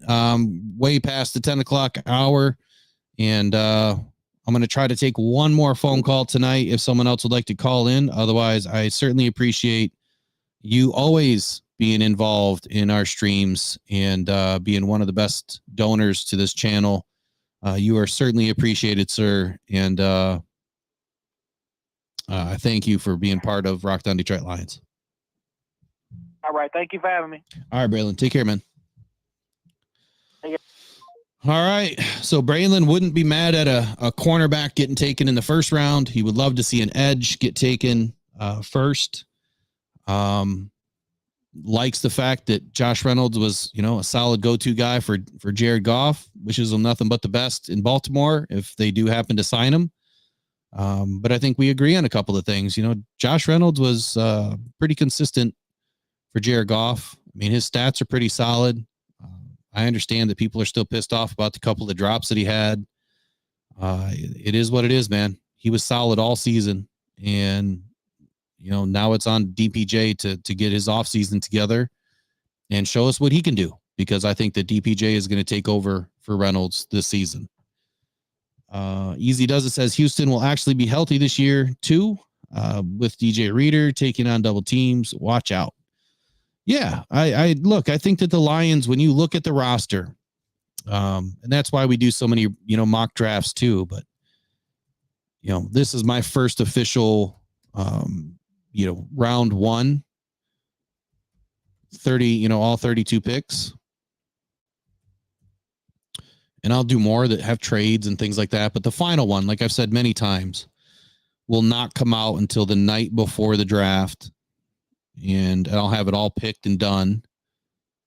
Way past the 10 o'clock hour. And I'm going to try to take one more phone call tonight if someone else would like to call in. Otherwise, I certainly appreciate you always being involved in our streams and being one of the best donors to this channel. You are certainly appreciated, sir. And I thank you for being part of Rock Down Detroit Lions. All right. Thank you for having me. All right, Braylon. Take care, man. All right. So Braylon wouldn't be mad at a cornerback getting taken in the first round. He would love to see an edge get taken first. Likes the fact that Josh Reynolds was, a solid go-to guy for Jared Goff. Wishes him nothing but the best in Baltimore if they do happen to sign him. But I think we agree on a couple of things. Josh Reynolds was pretty consistent for Jared Goff. I mean, his stats are pretty solid. I understand that people are still pissed off about the couple of drops that he had. It is what it is, man. He was solid all season. And, now it's on DPJ to get his offseason together and show us what he can do, because I think that DPJ is going to take over for Reynolds this season. Easy Does It says Houston will actually be healthy this year too, with DJ Reader taking on double teams. Watch out. Yeah, I think that the Lions, when you look at the roster, and that's why we do so many, mock drafts too. But, this is my first official, round one, 30, all 32 picks. And I'll do more that have trades and things like that. But the final one, like I've said many times, will not come out until the night before the draft. And I'll have it all picked and done.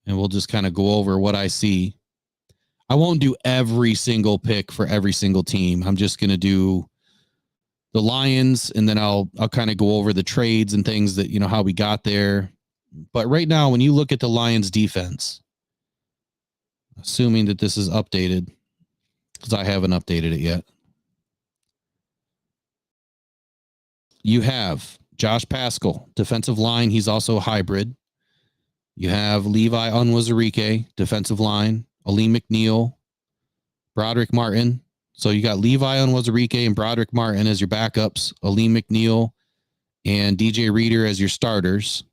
And we'll just kind of go over what I see. I won't do every single pick for every single team. I'm just going to do the Lions, and then I'll kind of go over the trades and things that, how we got there. But right now, when you look at the Lions defense, assuming that this is updated, because I haven't updated it yet, you have Josh Paschal, defensive line. He's also a hybrid. You have Levi Onwuzurike, defensive line. Aleem McNeil, Broderick Martin. So you got Levi Onwuzurike and Broderick Martin as your backups. Aleem McNeil and DJ Reader as your starters.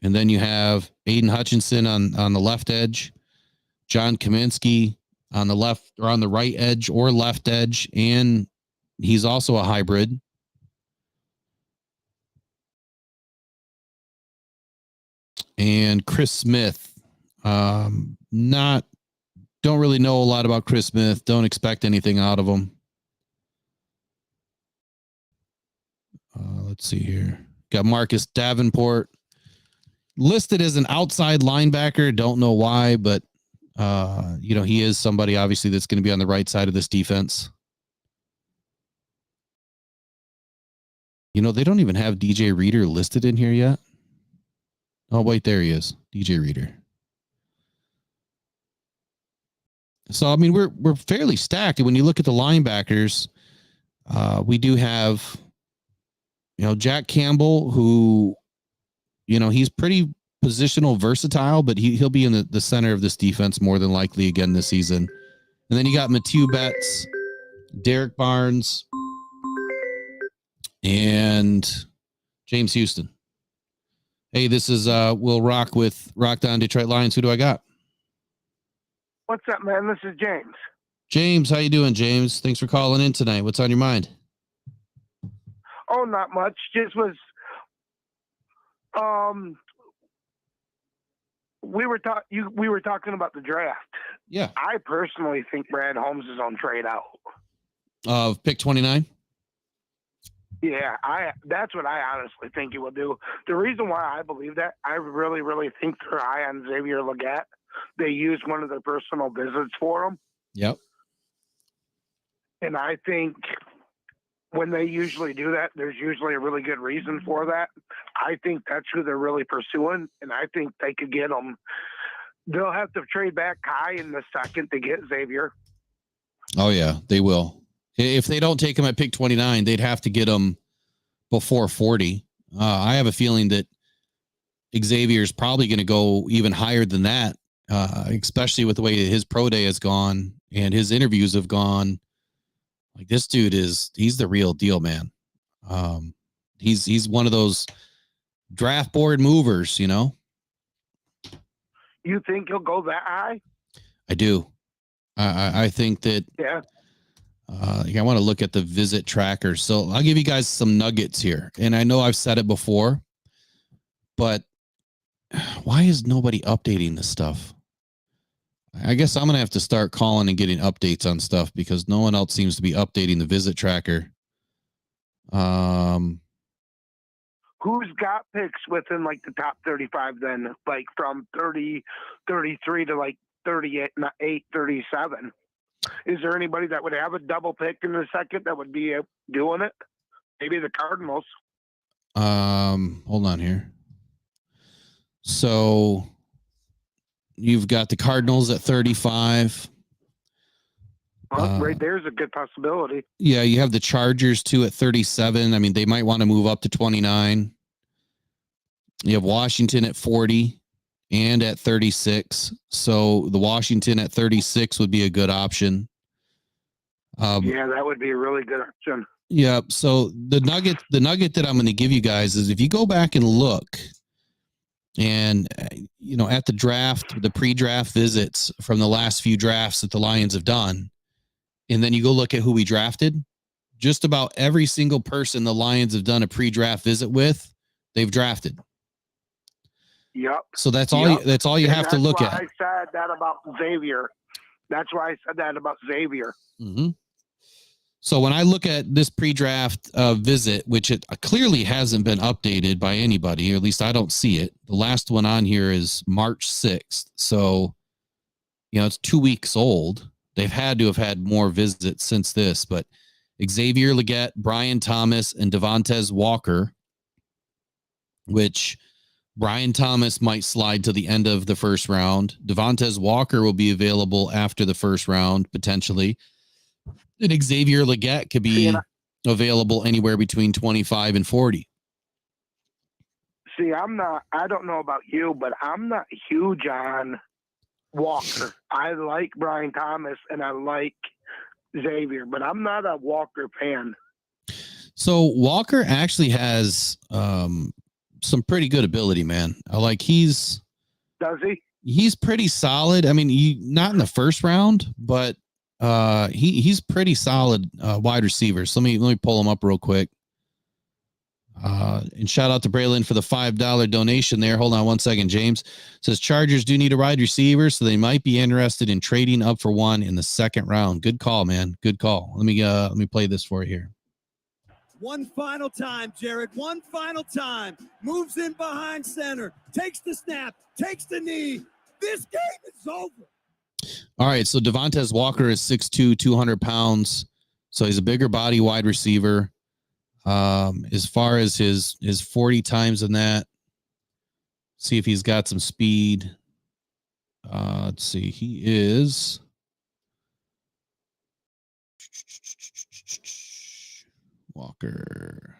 And then you have Aiden Hutchinson on the left edge. John Kaminsky on the left or on the right edge or left edge. And he's also a hybrid. And Chris Smith, don't really know a lot about Chris Smith. Don't expect anything out of him. Let's see here. Got Marcus Davenport listed as an outside linebacker. Don't know why, but he is somebody obviously that's going to be on the right side of this defense. They don't even have DJ Reader listed in here yet. Oh, wait, there he is. DJ Reader. So, I mean, we're fairly stacked. And when you look at the linebackers, we do have, Jack Campbell, who, he's pretty positional versatile, but he'll be in the center of this defense more than likely again this season. And then you got Matthew Betts, Derek Barnes, and James Houston. Hey, this is Will Rock with Rock Down Detroit Lions. Who do I got? What's up, man? This is James. James, how you doing, James? Thanks for calling in tonight. What's on your mind? Oh, not much. Just was. We were talking about the draft. Yeah. I personally think Brad Holmes is on trade out. Of pick 29. Yeah, that's what I honestly think he will do. The reason why I believe that, I really, really think they're high on Xavier Legette. They used one of their personal visits for him. Yep. And I think when they usually do that, there's usually a really good reason for that. I think that's who they're really pursuing, and I think they could get him. They'll have to trade back Kai in the second to get Xavier. Oh, yeah, they will. If they don't take him at pick 29, they'd have to get him before 40. I have a feeling that Xavier is probably going to go even higher than that, especially with the way his pro day has gone and his interviews have gone. Like, this dude he's the real deal, man. He's one of those draft board movers, you know? You think he'll go that high? I do. I think that. Yeah. I want to look at the visit tracker. So I'll give you guys some nuggets here. And I know I've said it before, but why is nobody updating this stuff? I guess I'm going to have to start calling and getting updates on stuff because no one else seems to be updating the visit tracker. Who's got picks within like the top 35 then? Like from 30, 33 to like 38, 37. Is there anybody that would have a double pick in the second that would be doing it? Maybe the Cardinals. Hold on here. So you've got the Cardinals at 35. Right there's a good possibility. Yeah, you have the Chargers too at 37. I mean, they might want to move up to 29. You have Washington at 40 and at 36. So the Washington at 36 would be a good option. Yeah, that would be a really good option. Yeah. So the nugget that I'm going to give you guys is if you go back and look and, at the draft, the pre-draft visits from the last few drafts that the Lions have done, and then you go look at who we drafted, just about every single person the Lions have done a pre-draft visit with, they've drafted. Yep. So that's all. Yep. That's all you have to look at. I said that about Xavier. That's why I said that about Xavier. Mm-hmm. So when I look at this pre-draft visit, which it clearly hasn't been updated by anybody, or at least I don't see it. The last one on here is March 6th. So, it's 2 weeks old. They've had to have had more visits since this, but Xavier Legette, Brian Thomas, and Devontae Walker, which Brian Thomas might slide to the end of the first round. Devontae Walker will be available after the first round, potentially. And Xavier Legette could be available anywhere between 25 and 40. See, I don't know about you, but I'm not huge on Walker. I like Brian Thomas and I like Xavier, but I'm not a Walker fan. So Walker actually has some pretty good ability, man. Does he? He's pretty solid. I mean, not in the first round, but he's pretty solid wide receiver. So let me pull him up real quick. And shout out to Braylon for the $5 donation there. Hold on one second. James says Chargers do need a wide receiver, so they might be interested in trading up for one in the second round. Good call, man. Good call. Let me play this for you here. One final time, Jared. One final time. Moves in behind center. Takes the snap. Takes the knee. This game is over. All right. So Devontae Walker is 6'2", 200 pounds. So he's a bigger body wide receiver. As far as his 40 times in that, see if he's got some speed. Let's see. He is Walker.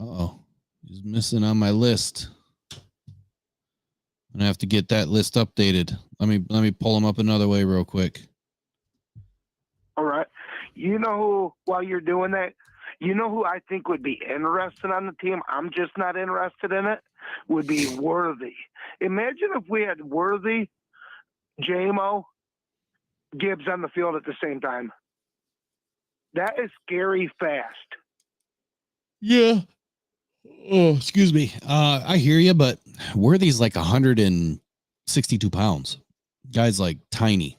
Uh-oh. He's missing on my list. I'm gonna have to get that list updated. Let me pull him up another way real quick. All right. You know who, while you're doing that, you know who I think would be interested on the team? I'm just not interested in it. Would be Worthy. Imagine if we had Worthy, J-Mo, Gibbs on the field at the same time. That is scary fast. Yeah. Oh, excuse me. I hear you, but Worthy's like 162 pounds. Guy's like tiny.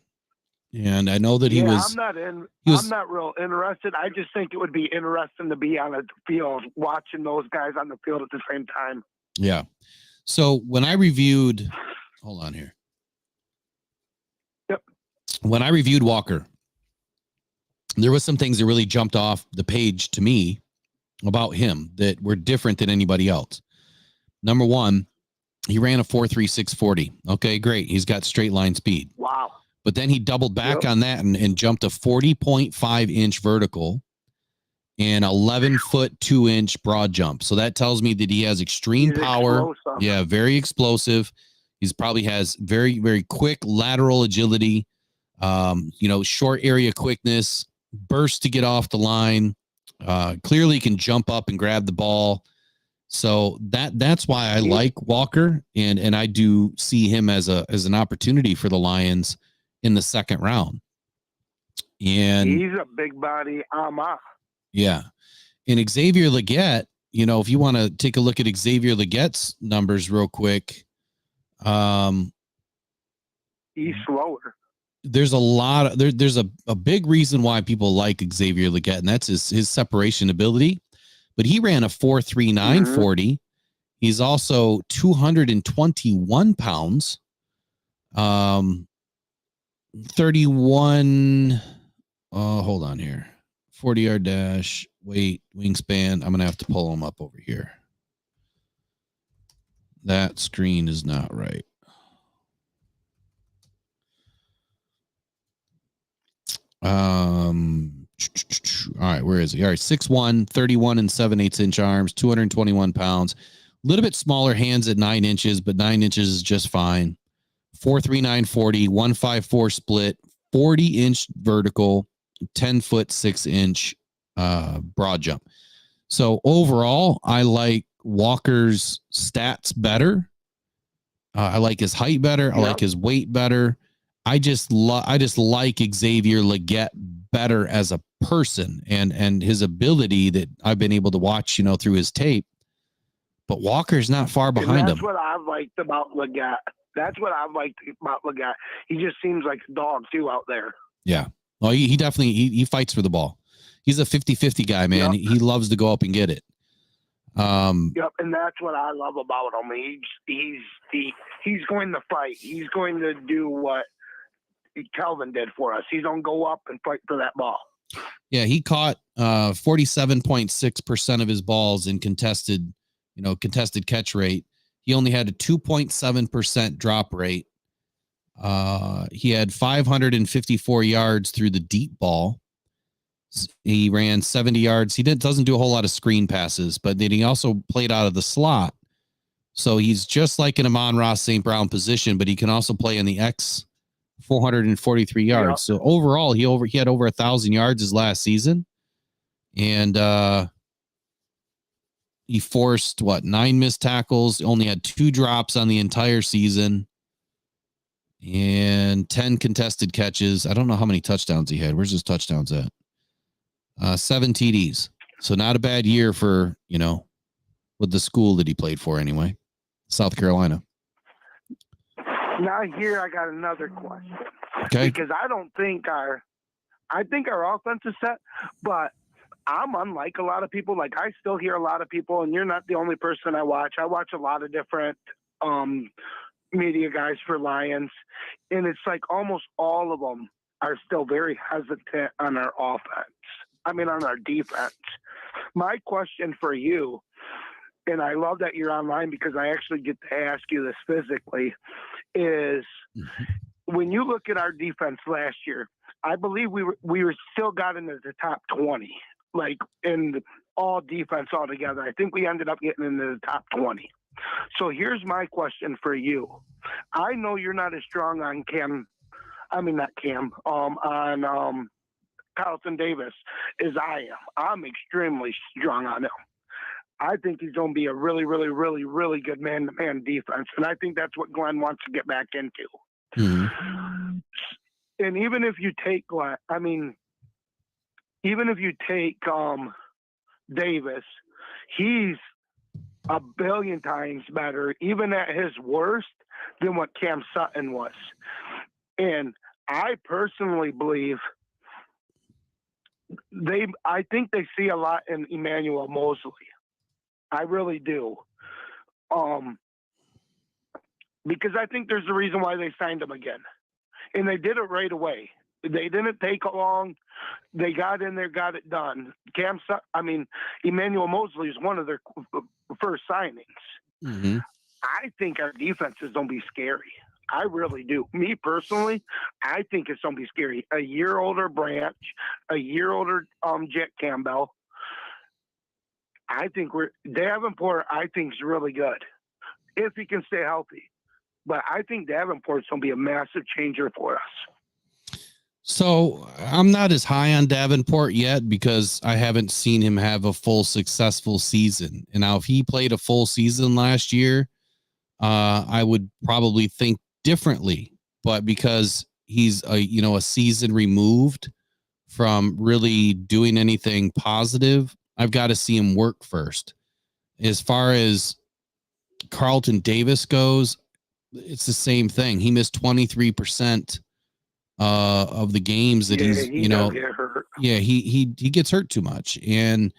And I know that he was. I'm not real interested. I just think it would be interesting to be on a field watching those guys on the field at the same time. Yeah. So when I reviewed, hold on here. Yep. When I reviewed Walker, there was some things that really jumped off the page to me about him that were different than anybody else. Number one, he ran a 4.3640. Okay, great. He's got straight line speed. Wow. But then he doubled back on that and jumped a 40.5 inch vertical and 11 foot 2 inch broad jump. So that tells me that he has extreme power. Explosive. Yeah, very explosive. He's probably has very, very quick lateral agility, short area quickness, burst to get off the line. Clearly can jump up and grab the ball. So that's why I like Walker, and I do see him as an opportunity for the Lions in the second round. And he's a big body Ama. Yeah. And Xavier Legette, if you want to take a look at Xavier Legette's numbers real quick, he's slower. There's a lot of there's a big reason why people like Xavier Legette, and that's his separation ability. But he ran a 4.3940. He's also 221 pounds. 31. Hold on here. 40-yard dash, weight, wingspan. I'm gonna have to pull him up over here. That screen is not right. All right, where is he? All right, 6'1", 31 7/8 inch arms, 221 pounds. A little bit smaller hands at 9 inches, but 9 inches is just fine. 4.3940, 1.54 split, 40-inch vertical, 10 foot 6 inch broad jump. So overall, I like Walker's stats better. I like his height better. I like his weight better. I just like Xavier Legette better as a person and his ability that I've been able to watch, through his tape. But Walker's not far behind him. That's what I liked about Legette. He just seems like a dog too out there. Yeah. Well, he definitely he fights for the ball. He's a 50-50 guy, man. Yep. He loves to go up and get it. Yep, and that's what I love about him. He's going to fight. He's going to do what Kelvin did for us. He's going to go up and fight for that ball. Yeah, he caught 47.6% of his balls in contested catch rate. He only had a 2.7% drop rate. He had 554 yards through the deep ball. He ran 70 yards. He doesn't do a whole lot of screen passes, but then he also played out of the slot. So he's just like an Amon-Ra St. Brown position, but he can also play in the X, 443 yards. Yep. So overall, he had over 1,000 yards his last season. And he forced 9 missed tackles, only had 2 drops on the entire season, and 10 contested catches. I don't know how many touchdowns he had. Where's his touchdowns at? 7 TDs. So not a bad year for, with the school that he played for anyway, South Carolina. Now here I got another question. Okay. Because I think our offense is set, but I'm unlike a lot of people. Like, I still hear a lot of people, and you're not the only person I watch. I watch a lot of different media guys for Lions, and it's like almost all of them are still very hesitant on our offense. On our defense. My question for you, and I love that you're online because I actually get to ask you this physically, is when you look at our defense last year, I believe we were still got into the top 20. Like in all defense altogether. I think we ended up getting into the top 20. So here's my question for you. I know you're not as strong on on Carlton Davis as I am. I'm extremely strong on him. I think he's going to be a really, really, really, really good man-to-man defense. And I think that's what Glenn wants to get back into. Mm-hmm. And even if you take Glenn, even if you take Davis, he's a billion times better, even at his worst, than what Cam Sutton was. And I personally believe I think they see a lot in Emmanuel Mosley. I really do. Because I think there's a reason why they signed him again. And they did it right away. They didn't take long. They got in there, got it done. Emmanuel Mosley is one of their first signings. Mm-hmm. I think our defense is going to be scary. I really do. Me personally, I think it's going to be scary. A year older Branch, a year older Jet Campbell. I think Davenport, I think, is really good if he can stay healthy. But I think Davenport's going to be a massive changer for us. So I'm not as high on Davenport yet because I haven't seen him have a full successful season. And now if he played a full season last year, I would probably think differently. But because he's a season removed from really doing anything positive, I've got to see him work first. As far as Carlton Davis goes, it's the same thing. He missed 23% of the games that he gets hurt too much. And,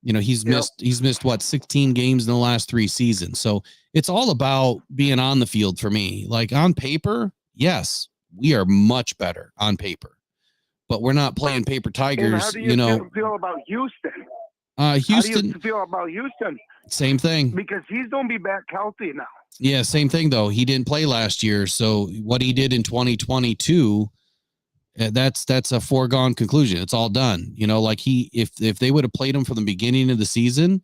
he's missed what, 16 games in the last 3 seasons. So it's all about being on the field for me. Like on paper, yes, we are much better on paper, but we're not playing paper tigers. And how do you feel about Houston? Houston. How do you feel about Houston? Same thing. Because he's going to be back healthy now. Yeah, same thing though. He didn't play last year, so what he did in 2022, that's a foregone conclusion. It's all done. If they would have played him from the beginning of the season,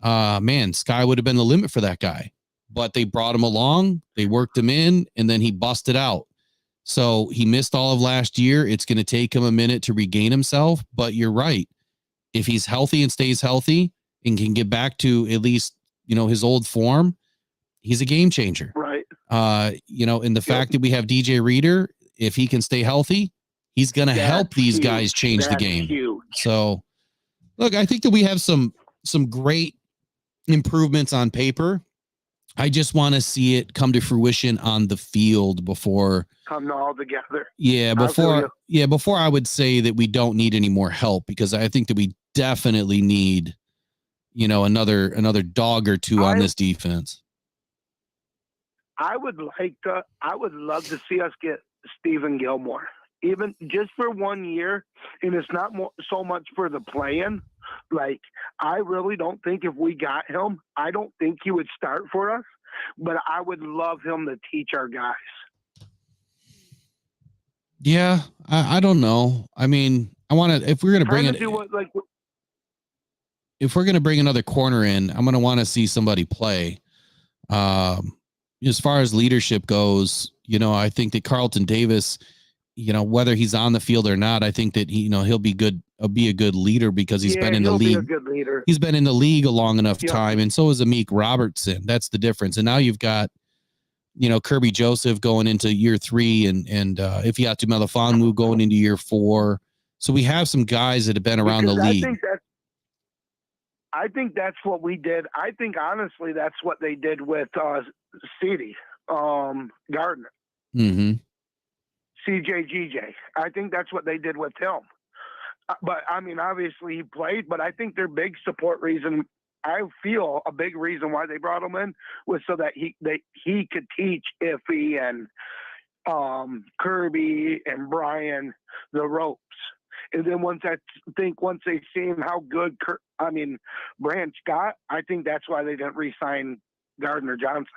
sky would have been the limit for that guy. But they brought him along, they worked him in, and then he busted out. So he missed all of last year. It's going to take him a minute to regain himself, but you're right. If he's healthy and stays healthy and can get back to at least, his old form, he's a game changer. Right. And the fact that we have DJ Reader, if he can stay healthy, he's going to help these guys change the game. Huge. So look, I think that we have some great improvements on paper. I just want to see it come to fruition on the field before come all together. Yeah. Before I would say that we don't need any more help, because I think that we definitely need, another dog or two on this defense. I would love to see us get Stephen Gilmore, even just for 1 year. And it's not so much for the playing. Like, I really don't think if we got him, I don't think he would start for us, but I would love him to teach our guys. Yeah. I don't know. I mean, if we're going to bring it, if we're going to bring another corner in, I'm going to want to see somebody play. As far as leadership goes, I think that Carlton Davis, whether he's on the field or not, I think that he'll be good. Be a good leader because he's been in the league. Be a good leader. He's been in the league a long enough time, and so is Amik Robertson. That's the difference. And now you've got, Kirby Joseph going into year 3, and Ifeatu Melifonwu going into year 4. So we have some guys that have been around the league. I think that's what we did. I think honestly that's what they did with CeeDee Gardner. Mm-hmm. CJGJ. I think that's what they did with him. But I mean, obviously he played, but I think their big support reason, I feel a big reason why they brought him in was so that he could teach Iffy and Kirby and Brian the ropes. And then once they seen how good Branch got, I think that's why they didn't re-sign Gardner Johnson.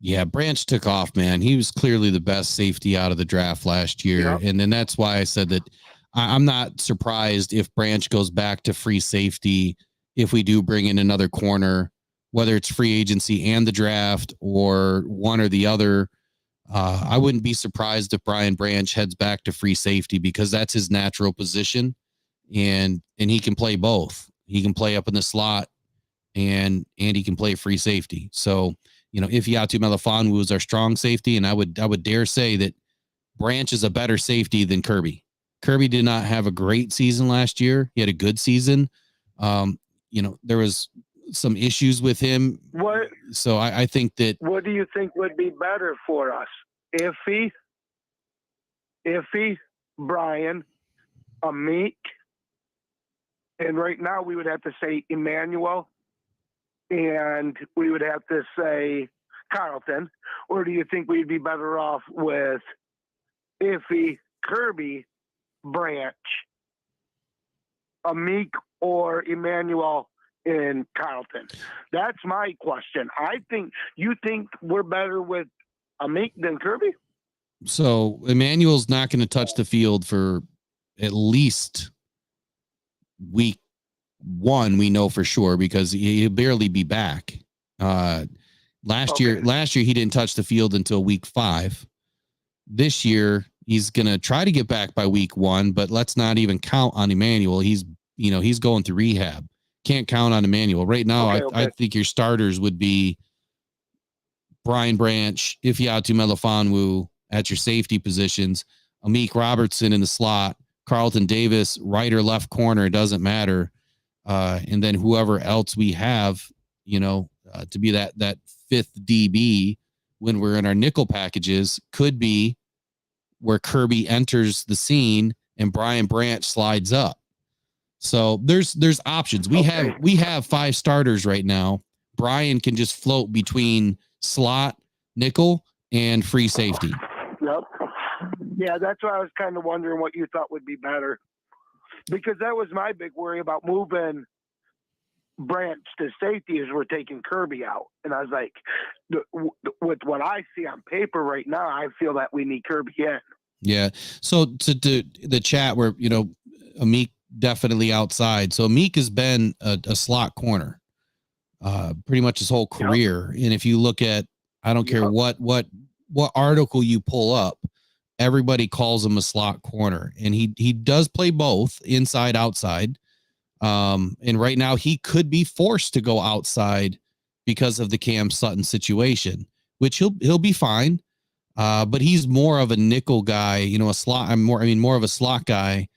Yeah, Branch took off, man. He was clearly the best safety out of the draft last year. Yep. And then that's why I said that I'm not surprised if Branch goes back to free safety if we do bring in another corner, whether it's free agency and the draft or one or the other. I wouldn't be surprised if Brian Branch heads back to free safety because that's his natural position, and he can play both. He can play up in the slot and he can play free safety. So, Ifeatu Melifonwu is our strong safety, and I would dare say that Branch is a better safety than Kirby. Kirby did not have a great season last year. He had a good season. There was some issues with him. So I think that. What do you think would be better for us? Iffy, Brian, Amik, and right now we would have to say Emmanuel, and we would have to say Carlton. Or do you think we'd be better off with Iffy, Kirby, Branch, Amik, or Emmanuel in Carlton? That's my question. You think we're better with Amik than Kirby? So Emmanuel's not going to touch the field for at least week 1. We know for sure because he'll barely be back. Last year he didn't touch the field until week 5. This year he's going to try to get back by week 1, but let's not even count on Emmanuel. He's going through rehab. Can't count on Emmanuel right now. I think your starters would be Brian Branch, Ifeatu Melifonwu at your safety positions, Amik Robertson in the slot, Carlton Davis, right or left corner, it doesn't matter. And then whoever else we have, to be that 5th DB when we're in our nickel packages could be where Kirby enters the scene and Brian Branch slides up. So there's options. We have 5 starters right now. Brian can just float between slot, nickel, and free safety. Yep. Yeah, that's why I was kind of wondering what you thought would be better. Because that was my big worry about moving Branch to safety is we're taking Kirby out. And I was like, with what I see on paper right now, I feel that we need Kirby in. Yeah. So to the chat where, Amik definitely outside. So Amik has been a slot corner pretty much his whole career. Yep. And if you look at, I don't care what article you pull up, everybody calls him a slot corner, and he does play both inside, outside. And right now he could be forced to go outside because of the Cam Sutton situation, which he'll be fine. But he's more of a nickel guy, a slot. More of a slot guy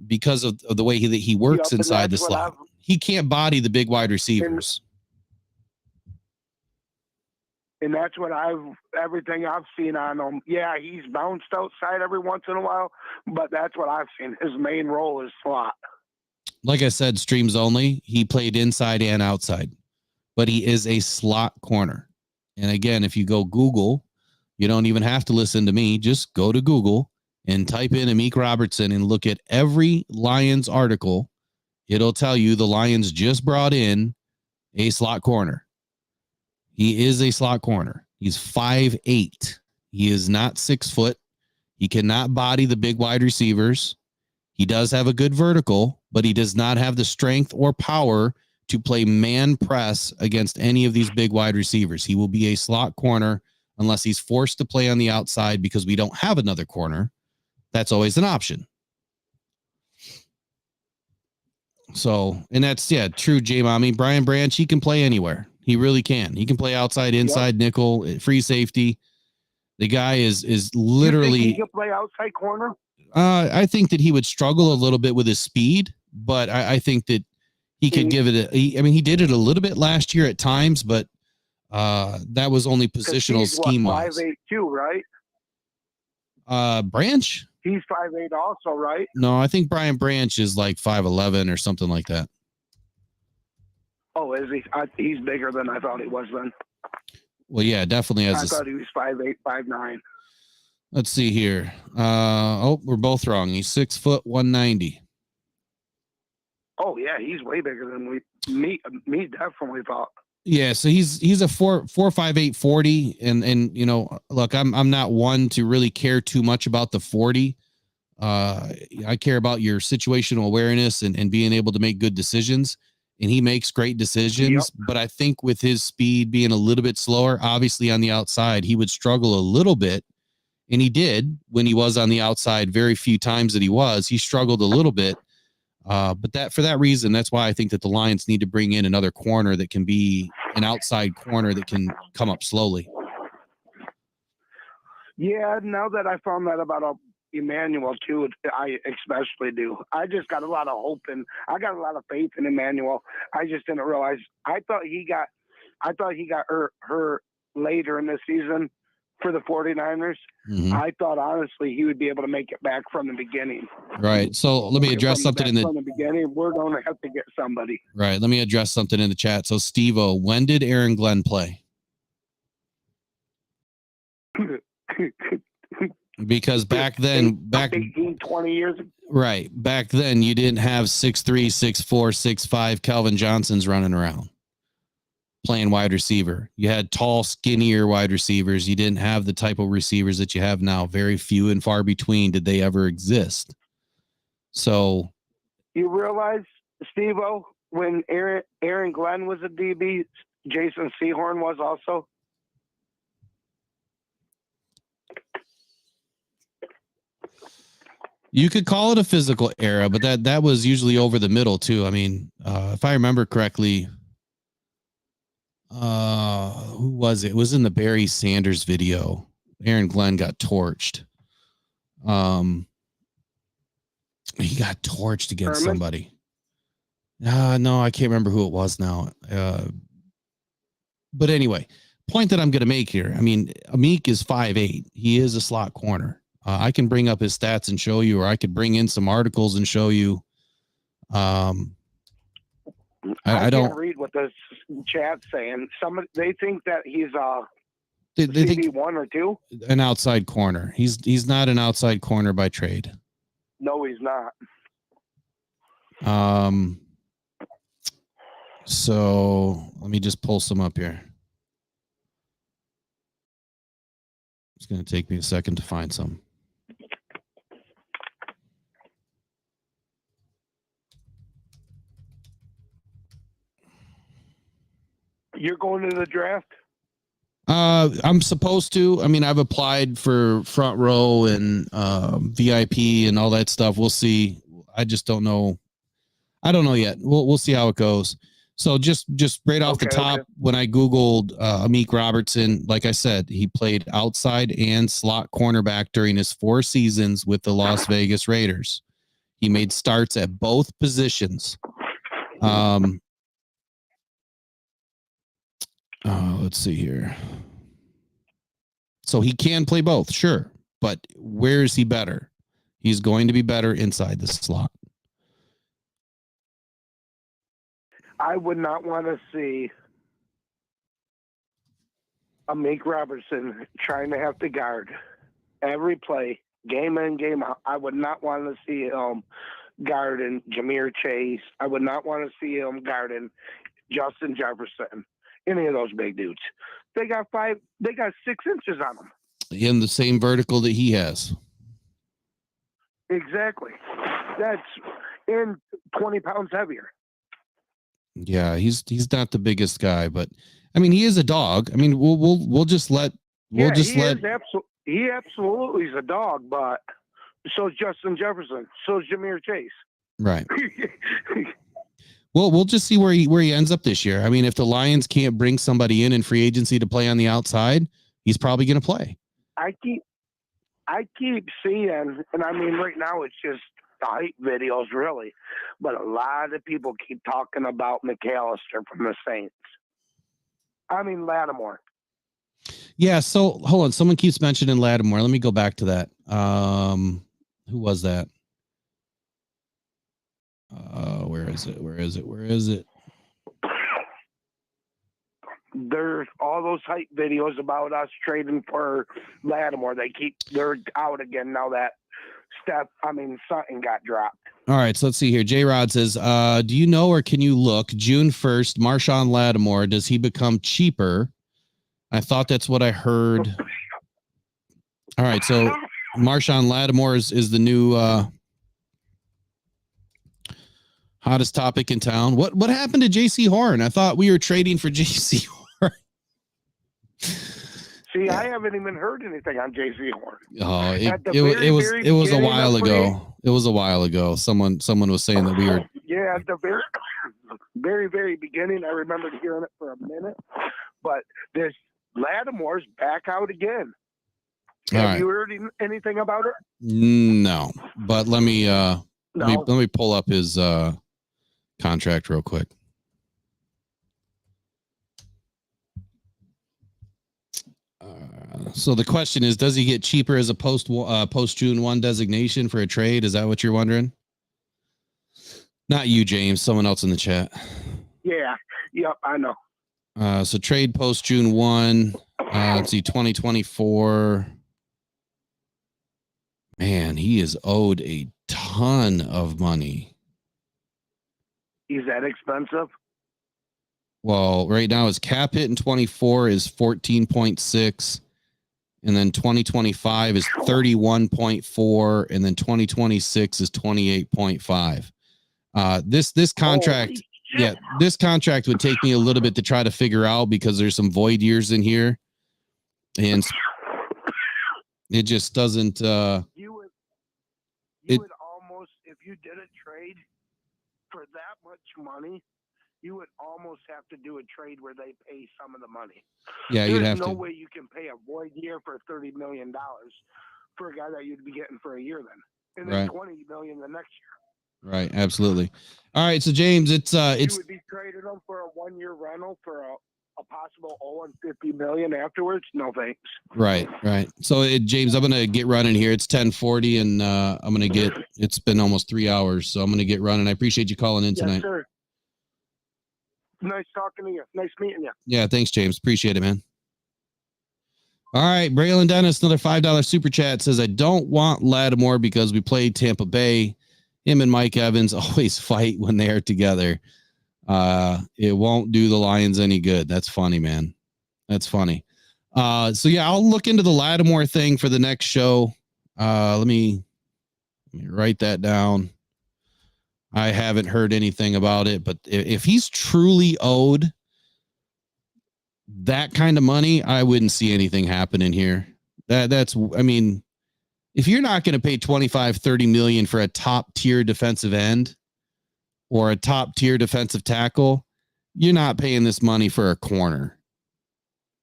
because of the way he works inside the slot. He can't body the big wide receivers. And that's what everything I've seen on him. Yeah, he's bounced outside every once in a while, but that's what I've seen. His main role is slot. Like I said, streams only. He played inside and outside, but he is a slot corner. And again, if you go Google, you don't even have to listen to me. Just go to Google and type in Amik Robertson and look at every Lions article. It'll tell you the Lions just brought in a slot corner. He is a slot corner. He's 5'8". He is not 6 foot. He cannot body the big wide receivers. He does have a good vertical, but he does not have the strength or power to play man press against any of these big wide receivers. He will be a slot corner unless he's forced to play on the outside because we don't have another corner. That's always an option. So, and that's, true, J-Mommy. Brian Branch, he can play anywhere. He really can. He can play outside, inside, nickel, free safety. The guy is literally. You think he can play outside corner? I think that he would struggle a little bit with his speed, but I think that he could give it. He did it a little bit last year at times, but that was only positional scheme wise. 5'8" too, right? Branch. He's 5'8" also, right? No, I think Brian Branch is like 5'11" or something like that. Oh, is he? He's bigger than I thought he was then. Well, yeah, definitely. I thought he was 5'8", 5'9". Let's see here. We're both wrong. He's 6 foot 190. Oh yeah, he's way bigger than me definitely thought. Yeah, so he's a 4.58 40, and look, I'm not one to really care too much about the 40. I care about your situational awareness and being able to make good decisions. And he makes great decisions, but I think with his speed being a little bit slower, obviously on the outside, he would struggle a little bit. And he did when he was on the outside. Very few times that he struggled a little bit. But for that reason, that's why I think that the Lions need to bring in another corner that can be an outside corner that can come up slowly. Yeah, now that I found that about Emmanuel too. I especially do. I just got a lot of hope and I got a lot of faith in Emmanuel. I just didn't realize. I thought he got hurt later in the season for the 49ers. Mm-hmm. I thought honestly he would be able to make it back from the beginning. Right. So let me address something from the beginning. We're going to have to get somebody. Right. Let me address something in the chat. So Steve-O, when did Aaron Glenn play? Because back then, 18, 20 years ago. Right. Back then, you didn't have 6'3", 6'4", 6'5" Calvin Johnsons running around playing wide receiver. You had tall, skinnier wide receivers. You didn't have the type of receivers that you have now. Very few and far between did they ever exist. So you realize, Steve-O, when Aaron Glenn was a DB, Jason Sehorn was also. You could call it a physical era, but that was usually over the middle too. I mean, if I remember correctly, who was it? It was in the Barry Sanders video. Aaron Glenn got torched. He got torched against somebody. No, I can't remember who it was now. But anyway, point that I'm going to make here. I mean, Amik is 5'8". He is a slot corner. I can bring up his stats and show you, or I could bring in some articles and show you. I don't read what the chat's saying. They think that he's they think 1 or 2. An outside corner. He's not an outside corner by trade. No, he's not. So let me just pull some up here. It's going to take me a second to find some. You're going to the draft? I'm supposed to. I mean, I've applied for front row and VIP and all that stuff. We'll see. I just don't know. I don't know yet. We'll see how it goes. So just right off the top, when I Googled Amik Robertson, like I said, he played outside and slot cornerback during his 4 seasons with the Las Vegas Raiders. He made starts at both positions. Let's see here. So he can play both, sure. But where is he better? He's going to be better inside the slot. I would not want to see Amik Robertson trying to have to guard every play, game in, game out. I would not want to see him guarding Ja'Marr Chase. I would not want to see him guarding Justin Jefferson. Any of those big dudes. They got 6 inches on them. In the same vertical that he has. Exactly. That's in 20 pounds heavier. Yeah, he's not the biggest guy, but I mean he is a dog. I mean we'll just let he absolutely is a dog, but so is Justin Jefferson, so is Ja'Marr Chase. Right. Well, we'll just see where he ends up this year. I mean, if the Lions can't bring somebody in free agency to play on the outside, he's probably going to play. I keep seeing, and I mean, right now it's just the hype videos, really. But a lot of people keep talking about McAllister from the Saints. I mean, Lattimore. Yeah. So hold on, someone keeps mentioning Lattimore. Let me go back to that. Who was that? Where is it? There's all those hype videos about us trading for Lattimore. They're out again now that Sutton got dropped. All right, so let's see here. J-Rod says, do you know or can you look June 1st, Marshawn Lattimore, does he become cheaper? I thought that's what I heard. All right, so Marshawn Lattimore is the new hottest topic in town. What happened to J.C. Horn? I thought we were trading for J.C. Horn. See, I haven't even heard anything on J.C. Horn. Oh, it was a while ago. It was a while ago. Someone was saying that we were. Yeah, at the very, very beginning, I remember hearing it for a minute. But this Lattimore's back out again. Have you heard anything about it? No, but let me No. let me pull up his contract real quick. So the question is, does he get cheaper as a post June 1 designation for a trade? Is that what you're wondering? Not you, James. Someone else in the chat. Yeah. Yep. I know. So trade post June 1. Let's see, 2024. Man, he is owed a ton of money. Is that expensive? Well, right now his cap hit in 24 is 14.6. And then 2025 is 31.4. And then 2026 is 28.5. This contract, this contract would take me a little bit to try to figure out because there's some void years in here. And it just doesn't, You would almost, if you did a trade for that much money, you would almost have to do a trade where they pay some of the money. Yeah, you'd have There's to. no way you can pay a void year for $30 million for a guy that you'd be getting for a year then. And then $20 million the next year. Right, absolutely. All right, so James, it's You would be trading them for a 1-year rental for a possible $50 million afterwards. No thanks. right. So James, I'm gonna get running here. It's 10:40, and I'm gonna get. It's been almost 3 hours, so I'm gonna get running. I appreciate you calling in tonight. Yes, sir. Nice talking to you. Nice meeting you. Yeah, thanks, James. Appreciate it, man. All right, Braylon Dennis, another $5 super chat says, I don't want Lattimore because we played Tampa Bay. Him and Mike Evans always fight when they are together. It won't do the Lions any good. That's funny, man. That's funny. So yeah, I'll look into the Lattimore thing for the next show. Let me write that down. I haven't heard anything about it, but if he's truly owed that kind of money, I wouldn't see anything happening here. I mean, if you're not going to pay 25, 30 million for a top tier defensive end or a top tier defensive tackle, you're not paying this money for a corner.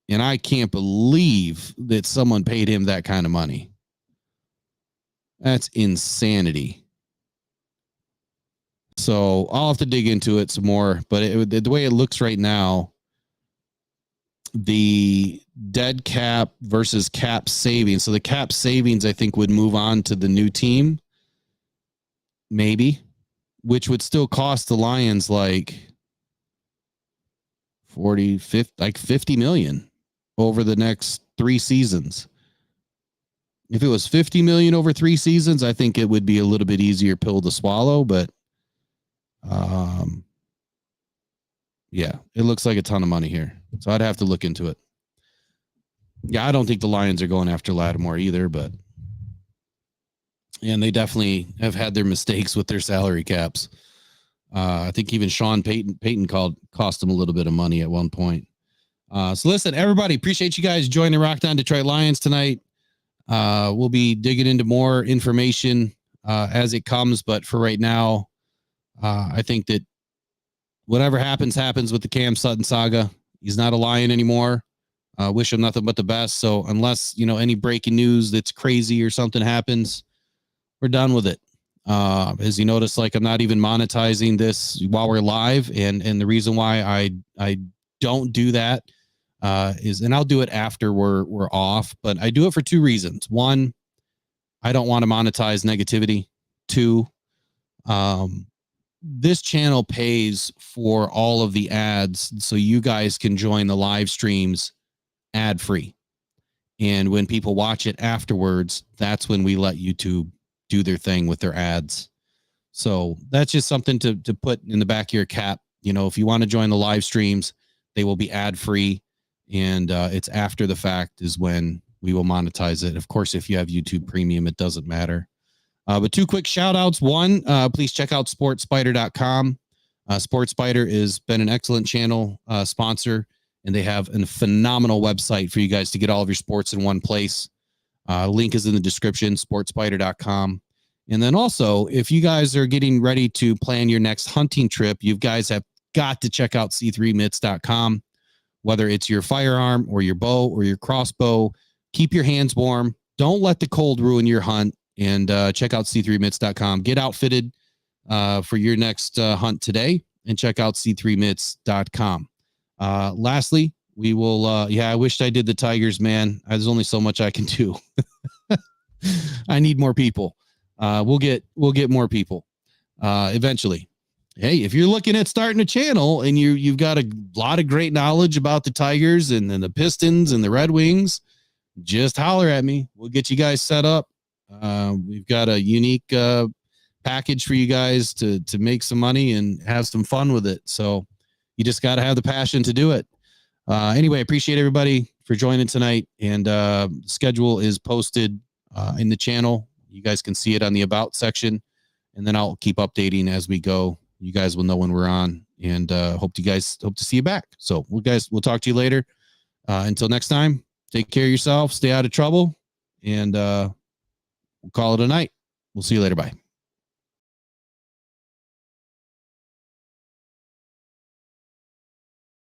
And I can't believe that someone paid him that kind of money. That's insanity. So I'll have to dig into it some more, but the way it looks right now, the dead cap versus cap savings. So the cap savings, I think, would move on to the new team, maybe, which would still cost the Lions like 50 million over the next 3 seasons. If it was 50 million over 3 seasons, I think it would be a little bit easier pill to swallow, but yeah, it looks like a ton of money here. So I'd have to look into it. Yeah, I don't think the Lions are going after Lattimore either, but and they definitely have had their mistakes with their salary caps. I think even Sean Payton cost them a little bit of money at one point. So listen, everybody, appreciate you guys joining Rock Down Detroit Lions tonight. We'll be digging into more information as it comes, but for right now, I think that whatever happens with the Cam Sutton saga. He's not a Lion anymore. Wish him nothing but the best. So unless, any breaking news that's crazy or something happens, we're done with it. As you notice, like I'm not even monetizing this while we're live. And the reason why I don't do that is, and I'll do it after we're off, but I do it for 2 reasons. 1, I don't want to monetize negativity. 2, this channel pays for all of the ads so you guys can join the live streams ad free. And when people watch it afterwards, that's when we let YouTube do their thing with their ads. So that's just something to put in the back of your cap. If you want to join the live streams, they will be ad free. And it's after the fact is when we will monetize it. Of course, if you have YouTube Premium, it doesn't matter. But 2 quick shout outs. 1, please check out sportspider.com. SportSpider has been an excellent channel sponsor, and they have a phenomenal website for you guys to get all of your sports in one place. Link is in the description, sportspider.com. And then also, if you guys are getting ready to plan your next hunting trip, you guys have got to check out c3mitts.com. Whether it's your firearm or your bow or your crossbow, keep your hands warm. don't let the cold ruin your hunt, and check out c3mitts.com. Get outfitted for your next hunt today, and check out c3mitts.com. Lastly, we will, I wished I did the Tigers, man. There's only so much I can do. I need more people. We'll get more people eventually. Hey, if you're looking at starting a channel and you've got a lot of great knowledge about the Tigers and the Pistons and the Red Wings, just holler at me. We'll get you guys set up. We've got a unique package for you guys to make some money and have some fun with it. So you just got to have the passion to do it. Anyway, appreciate everybody for joining tonight, and schedule is posted in the channel. You guys can see it on the About section, and then I'll keep updating as we go. You guys will know when we're on, and hope to see you back. So we'll talk to you later. Until next time, take care of yourself, stay out of trouble, and we'll call it a night. We'll see you later. Bye.